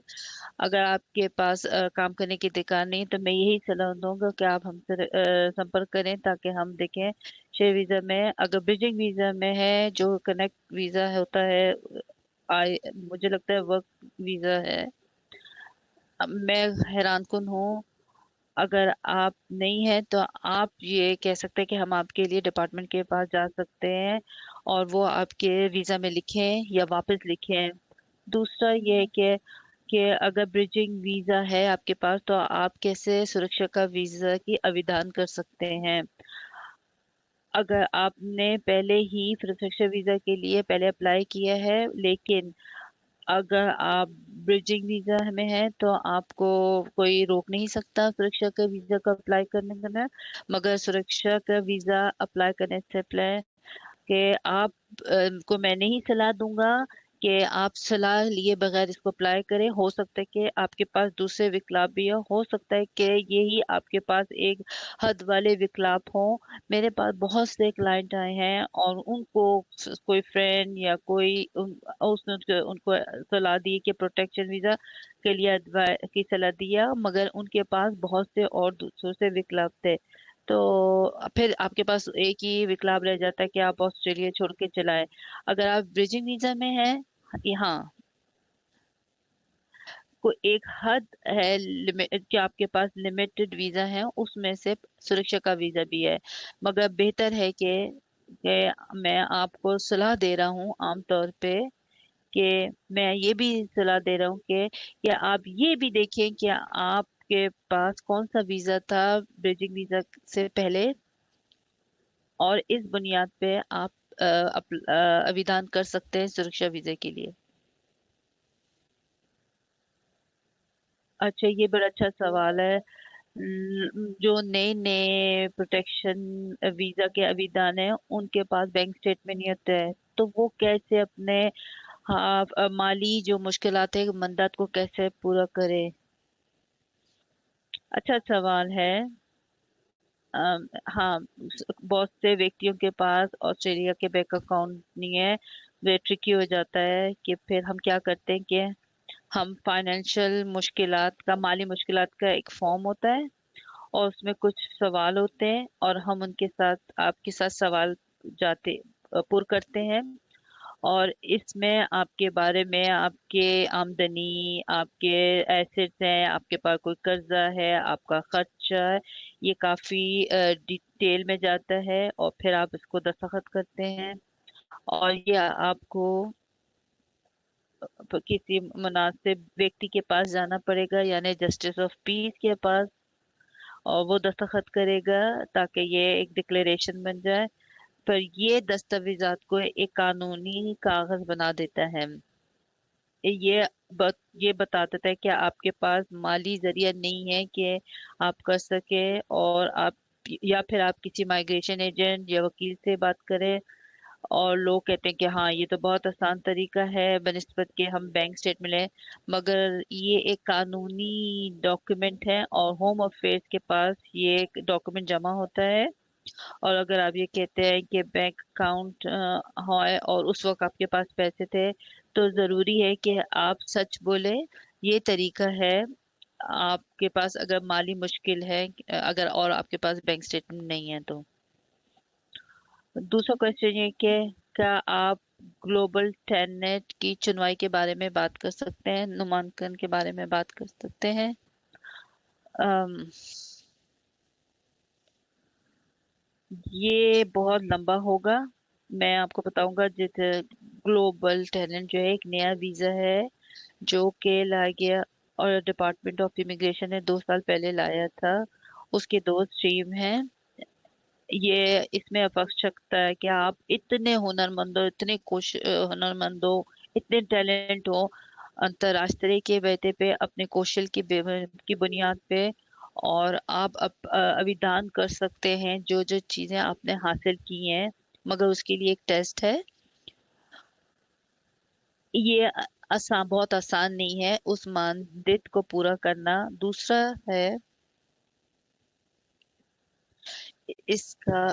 अगर आपके पास काम करने के अधिकार नहीं, तो मैं यही सलाह दूंगा कि आप हमसे संपर्क करें ताकि हम देखें। शेयर वीजा में, अगर ब्रिजिंग वीजा में है जो कनेक्ट वीजा होता है, मुझे लगता है वर्क वीजा है। मैं हैरान कुन हूँ, अगर आप नहीं है तो आप ये कह सकते हैं कि हम आपके लिए डिपार्टमेंट के पास जा सकते हैं और वो आपके वीजा में लिखें या वापस लिखें। दूसरा ये है कि अगर ब्रिजिंग वीजा है आपके पास, तो आप कैसे सुरक्षा का वीजा की आवेदन कर सकते हैं। अगर आपने पहले ही सुरक्षा वीजा के लिए पहले अप्लाई किया है, लेकिन अगर आप ब्रिजिंग वीजा में है तो आपको कोई रोक नहीं सकता सुरक्षा का वीजा का अप्लाई करने का। मगर सुरक्षा का वीजा अप्लाई करने से पहले कि आप को मैं नहीं सलाह दूंगा कि आप सलाह लिए बगैर इसको अप्लाई करें। हो सकता है कि आपके पास दूसरे विकल्प भी हो सकता है कि यही आपके पास एक हद वाले विकल्प हो। मेरे पास बहुत से क्लाइंट आए हैं और उनको कोई फ्रेंड या कोई उसने उनको सलाह दी कि प्रोटेक्शन वीजा के लिए की सलाह दिया, मगर उनके पास बहुत से और दूसरे विकल्प थे। तो फिर आपके पास एक ही विकल्प रह जाता है कि आप ऑस्ट्रेलिया छोड़ के चलाए। अगर आप ब्रिजिंग वीजा में हैं, हाँ, कोई एक हद है लिमिट कि आपके पास लिमिटेड वीजा है, उसमें से सुरक्षा का वीजा भी है। मगर बेहतर है कि मैं आपको सलाह दे रहा हूँ आमतौर पे, कि मैं ये भी सलाह दे रहा हूँ कि आप ये भी देखें कि आपके पास कौन सा वीजा था ब्रिजिंग वीजा से पहले, और इस बुनियाद पे आप आवेदन कर सकते हैं सुरक्षा वीजा के लिए। अच्छा, ये बड़ा अच्छा सवाल है। जो नए नए प्रोटेक्शन वीजा के आवेदन है उनके पास बैंक स्टेटमेंट नहीं होता है, तो वो कैसे अपने, हाँ, माली जो मुश्किलात है मंदात को कैसे पूरा करे। अच्छा सवाल है। हाँ, बहुत से व्यक्तियों के पास ऑस्ट्रेलिया के बैंक अकाउंट नहीं है। वे ट्रिकी हो जाता है कि फिर हम क्या करते हैं कि हम फाइनेंशियल मुश्किलात का, माली मुश्किलात का एक फॉर्म होता है और उसमें कुछ सवाल होते हैं और हम उनके साथ, आपके साथ सवाल जाते पुर करते हैं और इसमें आपके बारे में, आपके आमदनी, आपके एसेट्स हैं, आपके पास कोई कर्जा है, आपका खर्चा है, ये काफी डिटेल में जाता है और फिर आप इसको दस्तखत करते हैं और ये आपको किसी मुनासिब व्यक्ति के पास जाना पड़ेगा, यानी जस्टिस ऑफ पीस के पास, और वो दस्तखत करेगा ताकि ये एक डिक्लेरेशन बन जाए। पर ये दस्तावेजात को एक कानूनी कागज बना देता है। ये ये बता देता है कि आपके पास माली जरिया नहीं है कि आप कर सके, और आप या फिर आप किसी माइग्रेशन एजेंट या वकील से बात करें। और लोग कहते हैं कि हाँ, ये तो बहुत आसान तरीका है बनिस्बत के हम बैंक स्टेटमेंट लें, मगर ये एक कानूनी डॉक्यूमेंट है और होम अफेयर्स के पास ये डॉक्यूमेंट जमा होता है। और अगर आप ये कहते हैं कि बैंक अकाउंट है और उस वक्त आपके पास पैसे थे, तो जरूरी है कि आप सच बोले। ये तरीका है आपके पास अगर माली मुश्किल है, अगर और आपके पास बैंक स्टेटमेंट नहीं है तो। दूसरा क्वेश्चन ये कि क्या आप ग्लोबल टेलनेट की चुनवाई के बारे में बात कर सकते हैं, नामांकन के बारे में बात कर सकते हैं। अम, ये बहुत लंबा होगा। मैं आपको बताऊंगा। जैसे ग्लोबल टैलेंट जो है एक नया वीजा है जो कि लाया गया, और डिपार्टमेंट ऑफ इमिग्रेशन ने 2 साल पहले लाया था। उसके 2 स्ट्रीम हैं। ये इसमें आवश्यकता है कि आप इतने हुनरमंद हो, इतने हुनरमंद हो, इतने टैलेंट हो, अंतर्राष्ट्रीय के बेटे पे अपने कौशल की बुनियाद पे, और आप अभिदान कर सकते हैं जो जो चीजें आपने हासिल की हैं, मगर उसके लिए एक टेस्ट है। ये आसान, बहुत आसान नहीं है उस मानदंड को पूरा करना। दूसरा है इसका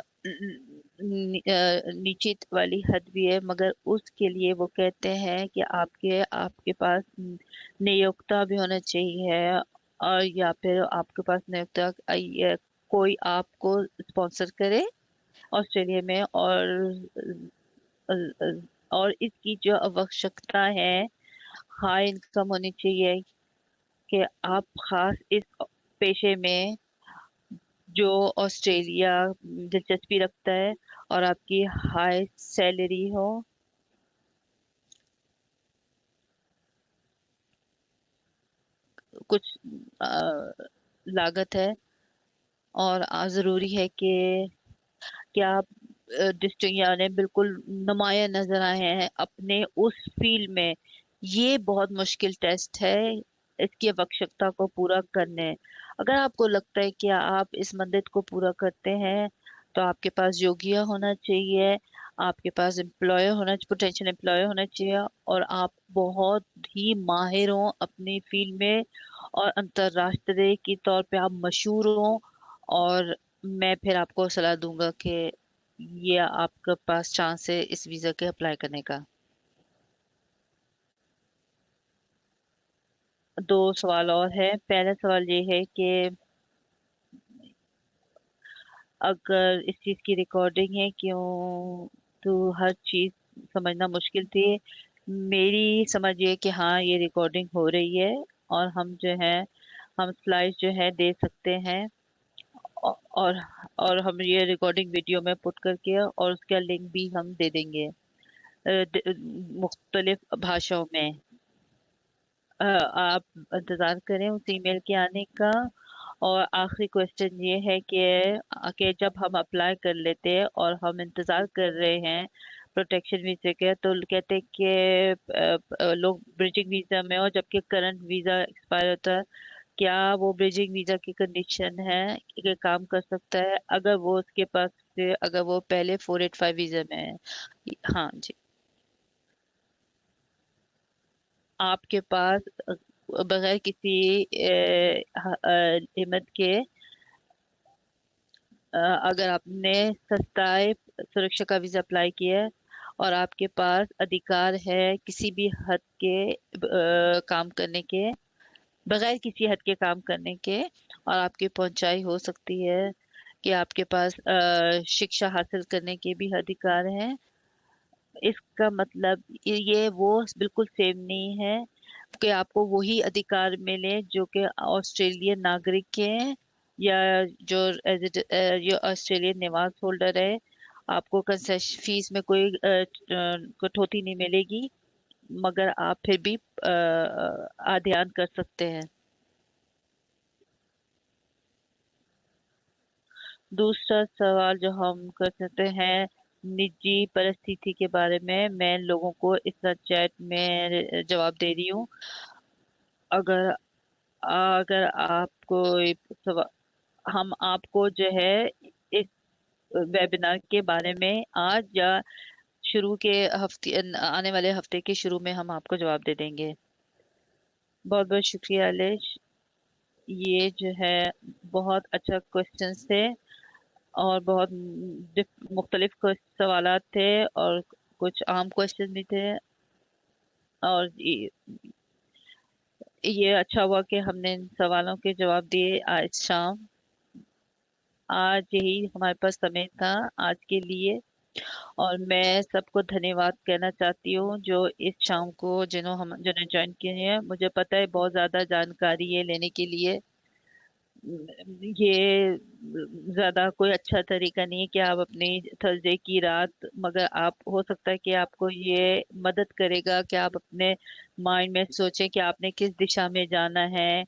निश्चित वाली हद भी है, मगर उसके लिए वो कहते हैं कि आपके आपके पास नियोक्ता भी होना चाहिए, और या फिर आपके पास नियोक्ता कोई आपको स्पॉन्सर करे ऑस्ट्रेलिया में। और इसकी जो आवश्यकता है, हाई इनकम होनी चाहिए कि आप खास इस पेशे में जो ऑस्ट्रेलिया दिलचस्पी रखता है, और आपकी हाई सैलरी हो। कुछ लागत है, और जरूरी है कि आप डिस्ट्रिक्ट यानी बिल्कुल नुमाया नजर आए हैं अपने उस फील्ड में। ये बहुत मुश्किल टेस्ट है इसकी आवश्यकता को पूरा करने। अगर आपको लगता है कि आप इस मंदिर को पूरा करते हैं, तो आपके पास योग्य होना चाहिए, आपके पास एम्प्लॉयर होना, पोटेंशियल एम्प्लॉयर होना चाहिए, और आप बहुत ही माहिर हो अपनी फील्ड में, और अंतर्राष्ट्रीय के तौर पे आप मशहूर हो। और मैं फिर आपको सलाह दूंगा कि ये आपके पास चांस है इस वीजा के अप्लाई करने का। 2 सवाल और है। पहला सवाल ये है कि अगर इस चीज की रिकॉर्डिंग है, क्यों तो हर चीज समझना मुश्किल थी। मेरी समझ ये कि हाँ, ये रिकॉर्डिंग हो रही है, और हम जो है हम स्लाइड जो है दे सकते हैं, औ- और और हम ये रिकॉर्डिंग वीडियो में पुट करके और उसका लिंक भी हम दे देंगे मुख्तलिफ भाषाओं में। आप इंतजार करें उस ईमेल के आने का। और आखिरी क्वेश्चन ये है कि जब हम अप्लाई कर लेते हैं और हम इंतजार कर रहे हैं प्रोटेक्शन वीजा के, तो कहते हैं कि लोग ब्रिजिंग वीजा में, और जबकि करंट वीजा एक्सपायर होता है। क्या वो ब्रिजिंग वीजा की कंडीशन है कि काम कर सकता है अगर वो उसके पास से, अगर वो पहले 485 वीजा में है? हाँ जी। आपके पास बगैर किसी हिम्मत के अगर आपने सस्ताए सुरक्षा का वीजा अप्लाई किया है और आपके पास अधिकार है किसी भी हद के काम करने के, बगैर किसी हद के काम करने के, और आपकी पहुंचाई हो सकती है कि आपके पास शिक्षा हासिल करने के भी अधिकार हैं। इसका मतलब ये वो बिल्कुल सेम नहीं है कि आपको वही अधिकार मिले जो कि ऑस्ट्रेलियन नागरिक के हैं या जो जो ऑस्ट्रेलियन निवास होल्डर है। आपको कंसेशन फीस में कोई कटौती नहीं मिलेगी, मगर आप फिर भी अध्ययन कर सकते हैं। दूसरा सवाल जो हम कर सकते हैं निजी परिस्थिति के बारे में, मैं लोगों को इस चैट में जवाब दे रही हूँ। अगर अगर आपको हम आपको जो है इस वेबिनार के बारे में आज या शुरू के हफ्ते, आने वाले हफ्ते के शुरू में हम आपको जवाब दे देंगे। बहुत बहुत शुक्रिया आलेश, ये जो है बहुत अच्छा क्वेश्चन थे और बहुत मुख्तलिफ सवालात थे और कुछ आम क्वेश्चन भी थे, और ये अच्छा हुआ कि हमने इन सवालों के जवाब दिए आज शाम। आज यही हमारे पास समय था आज के लिए, और मैं सबको धन्यवाद कहना चाहती हूँ जो इस शाम को जिन्होंने ज्वाइन किए हैं। मुझे पता है बहुत ज़्यादा जानकारी है लेने के लिए, ये ज्यादा कोई अच्छा तरीका नहीं है कि आप अपनी थर्सडे की रात, मगर आप हो सकता है कि आपको ये मदद करेगा कि आप अपने माइंड में सोचें कि आपने किस दिशा में जाना है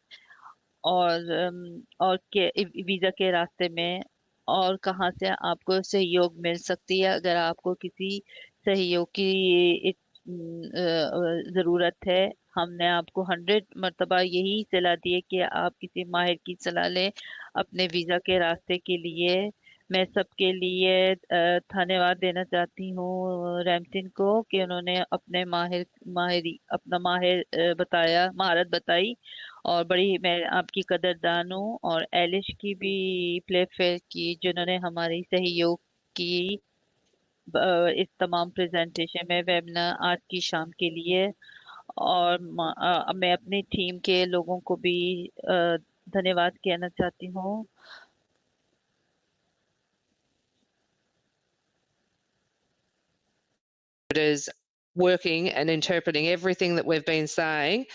और के वीजा के रास्ते में और कहाँ से आपको सहयोग मिल सकती है। अगर आपको किसी सहयोग की जरूरत है, हमने आपको 100 मरतबा यही सलाह दी है कि आप किसी माहिर की सलाह लें अपने वीजा के रास्ते के लिए। मैं सबके लिए धन्यवाद देना चाहती हूँ रैमसिन को कि उन्होंने अपने अपना महारत बताई, और बड़ी मैं आपकी कदरदान हूँ, और एलिश की भी प्लेफेयर की जिन्होंने हमारी सहयोग की इस तमाम प्रेजेंटेशन में वेबिनार आज की शाम के लिए। और मैं अपनी टीम के लोगों को भी धन्यवाद कहना चाहती हूँ। Is working and interpreting everything that we've been saying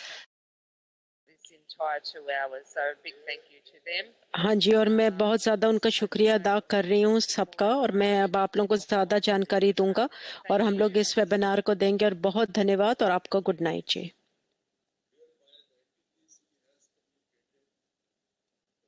this entire 2 hours, so a big thank you to them. हाँ जी, और मैं बहुत ज़्यादा उनका शुक्रिया अदा कर रही हूँ सबका, और मैं अब आप लोगों को ज़्यादा जानकारी दूंगा और हम लोग इस वेबिनार को देंगे। और बहुत धन्यवाद और आपका गुड नाइट जी।